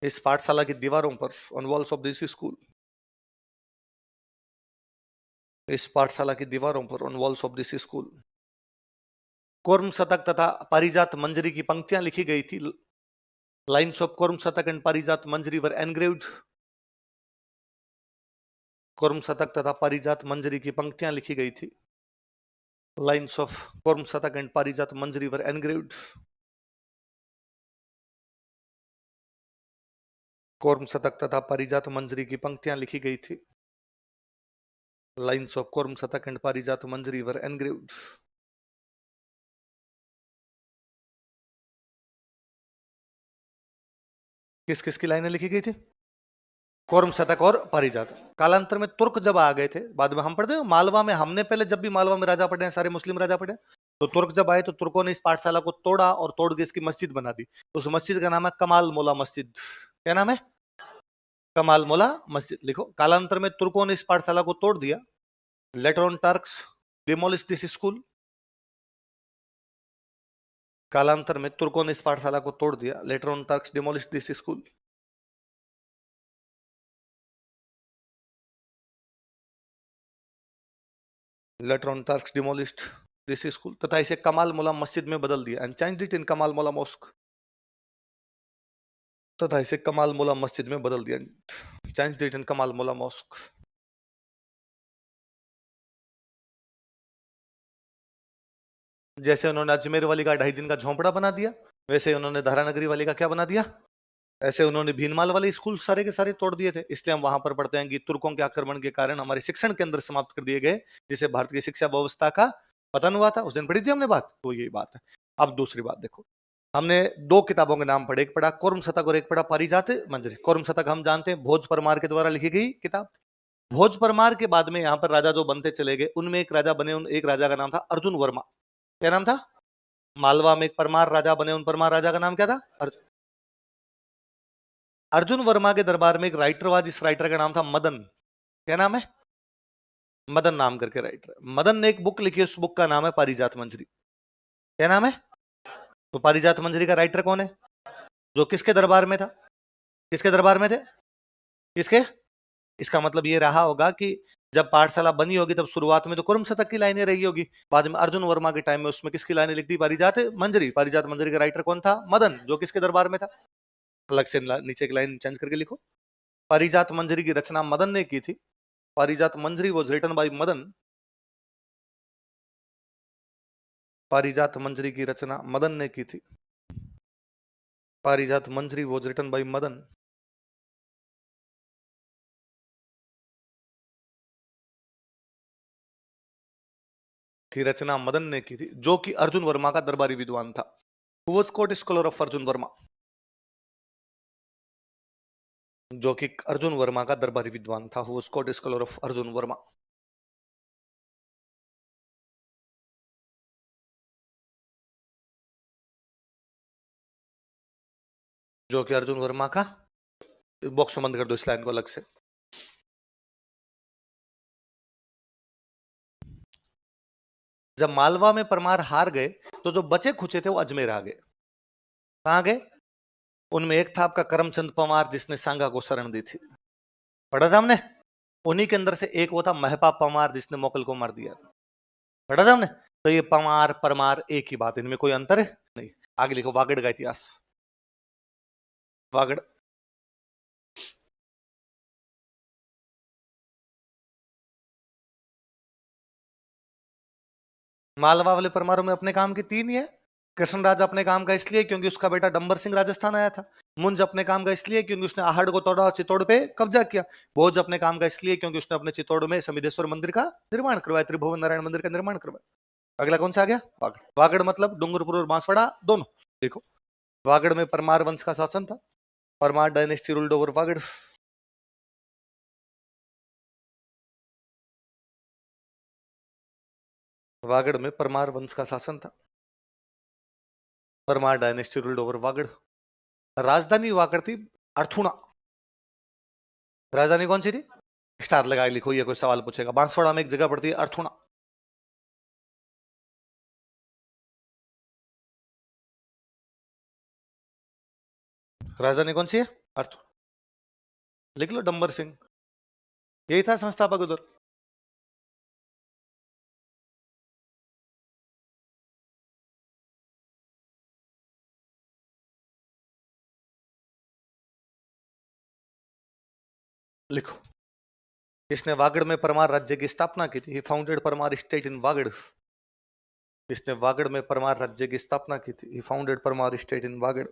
इस पाठशाला की दीवारों पर, on walls of this school, इस पाठशाला की दीवारों पर, on walls of this school, कुर्म शतक तथा पारिजात मंजरी की पंक्तियां लिखी गई थी. लाइन्स ऑफ कुर्म शतक एंड पारिजात मंजरी वर एनग्रेव्ड. कुर्म शतक तथा पारिजात मंजरी की पंक्तियां लिखी गई थी. लाइन्स ऑफ कुर्म शतक एंड पारिजात मंजरी वर एनग्रेव्ड. कुर्म शतक तथा पारिजात मंजरी की पंक्तियां लिखी गई थी. लाइन्स ऑफ कुर्म शतक एंड पारिजात मंजरी वर एनग्रेव्ड. किस किस की लाइनें लिखी गई थी? कुर्म शतक और पारिजात. कालांतर में तुर्क जब आ गए थे, बाद में हम पढ़ते हैं मालवा में, हमने पहले जब भी मालवा में राजा पढ़े हैं, सारे मुस्लिम राजा पढ़े, तो तुर्क जब आए तो तुर्कों ने इस पाठशाला को तोड़ा और तोड़ के इसकी मस्जिद बना दी. उस मस्जिद का नाम है कमाल मोला मस्जिद. क्या नाम है? कमाल मोला मस्जिद. लिखो. कालांतर में तुर्कों ने इस पाठशाला को तोड़ दिया. Later on Turks demolish this school. कालांतर में तुर्कों ने इस पाठशाला को तोड़ दिया. Later on Turks demolish this school. Later on Turks demolished this school. तथा इसे कमाल मोला मस्जिद में बदल दिया. एंड चेंज्ड इट इन कमाल मोला मॉस्क. तथा इसे कमाल मोला मस्जिद में बदल दिया. चेंज्ड इट इन कमाल मोला मॉस्क. जैसे उन्होंने अजमेर वाली का 2.5 दिन का झोंपड़ा बना दिया, वैसे उन्होंने धारानगरी वाली का क्या बना दिया? ऐसे उन्होंने भीनमाल वाले स्कूल सारे के सारे तोड़ दिए थे. इसलिए हम वहां पर पढ़ते हैं कि तुर्कों के आक्रमण के कारण हमारे शिक्षण के अंदर समाप्त कर दिए गए, जिसे भारत की शिक्षा व्यवस्था का पतन हुआ था. उस दिन पढ़ी थी हमने बात. तो यही बात है. अब दूसरी बात देखो. हमने दो किताबों के नाम पढ़े. एक पढ़ा कुर्म शतक और एक पढ़ा पारिजात मंजरी. कुर्म शतक हम जानते हैं भोज परमार के द्वारा लिखी गई किताब. भोज परमार के बाद में यहाँ पर राजा जो बनते चले गए, उनमें एक राजा बने, एक राजा का नाम था अर्जुन वर्मा. क्या नाम था? मालवा में एक परमार राजा बने, उन परमार राजा का नाम क्या था? अर्जुन वर्मा के दरबार में एक राइटर हुआ, जिस राइटर का नाम था मदन. क्या नाम है? मदन नाम करके राइटर. मदन ने एक बुक लिखी, उस बुक का नाम है पारिजात मंजरी. क्या नाम है? तो पारिजात मंजरी का राइटर कौन है? जो किसके दरबार में था? किसके दरबार में थे? किसके? इसका मतलब ये रहा होगा कि जब पाठशाला बनी होगी तब शुरुआत में तो कुर्म शतक की लाइनें रही होगी, बाद में अर्जुन वर्मा के टाइम में उसमें किसकी लाइनें लिख दी? पारिजात मंजरी. पारिजात मंजरी का राइटर कौन था? मदन, जो किसके दरबार में था? अलग से नीचे की लाइन चेंज करके लिखो. पारिजात मंजरी की रचना मदन ने की थी. पारिजात मंजरी वॉज रिटन बाय मदन. पारिजात मंजरी की रचना मदन ने की थी. पारिजात मंजरी वॉज रिटन बाय मदन. की रचना मदन ने की थी, जो कि अर्जुन वर्मा का दरबारी विद्वान था. Who was court scholar of Arjun Verma? जो कि अर्जुन वर्मा का दरबारी विद्वान था. Who was court scholar of Arjun Verma? जो कि अर्जुन वर्मा का. बॉक्स में बंद कर दो इस लाइन को अलग से. जब मालवा में परमार हार गए तो जो बचे खुचे थे वो अजमेर आ गए. कहां गए? उनमें एक था आपका करमचंद पंवार, जिसने सांगा को शरण दी थी, पढ़ा था हमने। उन्हीं के अंदर से एक वो था महपा पंवार, जिसने मोकल को मार दिया था, पढ़ा था हमने। तो ये पंवार परमार एक ही बात, इनमें कोई अंतर है नहीं। आगे लिखो वागड़ का इतिहास। वागड़ मालवा वाले परमारों में अपने काम की तीन ही है। कृष्णराज अपने काम का इसलिए क्योंकि उसका बेटा डंबर सिंह राजस्थान आया था। मुंज अपने काम का इसलिए क्योंकि उसने आहड़ को तोड़ा और चित्तौड़ पे कब्जा किया। भोज अपने काम का इसलिए क्योंकि उसने अपने चित्तौड़ में समिधेश्वर मंदिर का निर्माण करवाया, त्रिभुवन नारायण मंदिर का निर्माण करवाया। अगला कौन सा आ गया? वागड़। वागड़ मतलब डूंगरपुर और बांसवाड़ा दोनों। देखो वागड़ में परमार वंश का शासन था, Parmar dynasty ruled over Vagad. Vagad में परमार वंश का शासन था, Parmar dynasty ruled over Vagad. राजधानी हुआ करती अर्थुणा। राजधानी कौन सी थी? स्टार लगा के लिखो, ये कोई सवाल पूछेगा। बांसवाड़ा में एक जगह पड़ती है अर्थुणा। राजधानी कौन सी है? अर्थ। लिख लो डंबर सिंह, यही था संस्थापक उधर। लिखो, इसने वागड़ में परमार राज्य की स्थापना की थी। He founded Parmar state in Vagad. इसने वागड़ में परमार राज्य की स्थापना की थी। He founded Parmar state in Vagad.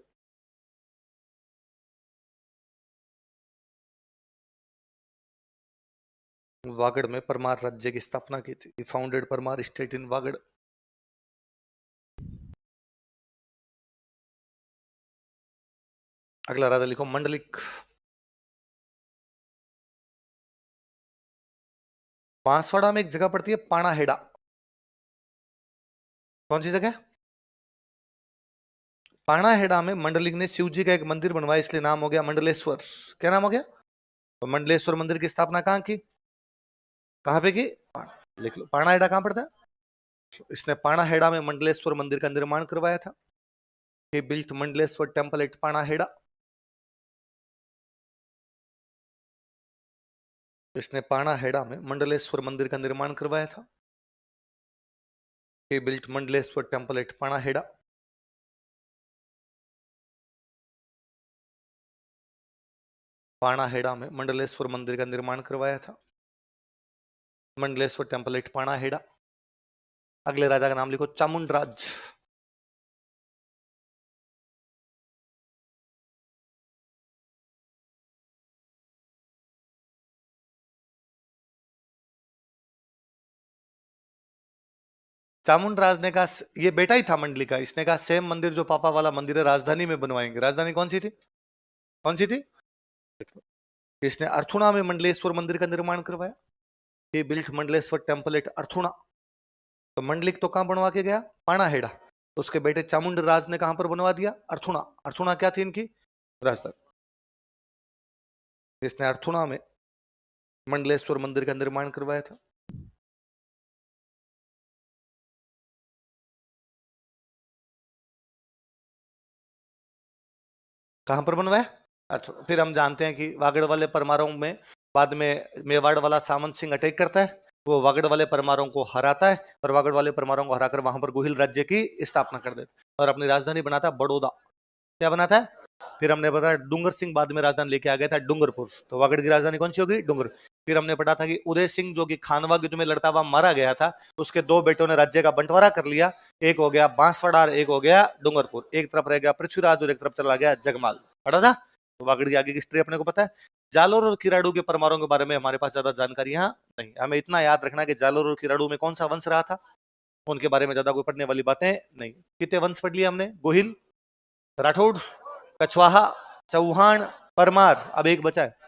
Vagad में परमार राज्य की स्थापना की थी। He founded Parmar state in Vagad. अगला राजा लिखो मंडलिक। बांसवाड़ा में एक जगह पड़ती है पाणाहेड़ा। कौन सी जगह? पाणाहेड़ा में मंडलिक ने शिव जी का एक मंदिर बनवाया, इसलिए नाम हो गया मंडलेश्वर। क्या नाम हो गया? तो मंडलेश्वर मंदिर की स्थापना कहां की? कहां पे की? लिख लो, पाणाहेड़ा कहां पड़ता है? इसने पाणाहेड़ा में मंडलेश्वर मंदिर का निर्माण करवाया था। He built Mandleshwar temple at Panaheda. इसने पाणाहेड़ा में मंडलेश्वर मंदिर का निर्माण करवाया था। He built Mandleshwar temple at Panaheda. Panaheda में मंडलेश्वर मंदिर का निर्माण करवाया था। Mandleshwar temple at Panaheda. अगले राजा का नाम लिखो चामुंडराज। चामुंडराज ने कहा, ये बेटा ही था मंडली का, इसने कहा सेम मंदिर जो पापा वाला मंदिर है राजधानी में बनवाएंगे। राजधानी कौन सी थी? कौन सी थी? इसने अर्थुणा में मंडलेश्वर मंदिर का निर्माण करवाया। He built Mandleshwar temple at Arthuna. तो मंडलिक तो कहां बनवा के गया? पाणाहेड़ा। तो उसके बेटे चामुंडराज ने कहां पर बनवा दिया? अर्थुणा। अर्थुणा क्या थी इनकी? राजधानी। इसने अर्थुणा में मंडलेश्वर मंदिर का निर्माण करवाया था। कहां पर बनवाया? अर्थुणा। फिर हम जानते हैं कि वागड़ वाले परमारों में बाद में मेवाड़ वाला सामंत सिंह अटैक करता है, वो वागड़ वाले परमारों को हराता है और वागड़ वाले परमारों को हराकर वहां पर गोहिल राज्य की स्थापना कर देता है और अपनी राजधानी बनाता है बड़ौदा। क्या बनाता है? फिर हमने बताया डूंगर सिंह बाद में राजधानी लेके आ गया था डूंगरपुर। तो वागड़ की राजधानी कौन सी होगी? डूंगर। फिर हमने पढ़ा था कि उदय सिंह जो कि खानवा युद्ध में लड़ता हुआ मारा गया था, उसके दो बेटों ने राज्य का बंटवारा कर लिया। एक हो गया बांसवाड़ा और एक हो गया डूंगरपुर। एक तरफ रह गया पृथ्वीराज और एक तरफ चला गया जगमाल। पढ़ा था? तो वागड़ की आगे की हिस्ट्री अपने को पता है। जालोर और किराड़ू के परमारों के बारे में हमारे पास ज्यादा जानकारी यहाँ नहीं। हमें इतना याद रखना कि जालोर और किराड़ू में कौन सा वंश रहा था, उनके बारे में ज्यादा कोई पढ़ने वाली बातें नहीं। कितने वंश पढ़ लिया हमने? गोहिल, राठौड़, कछवाहा, चौहान, परमार। अब एक बचा है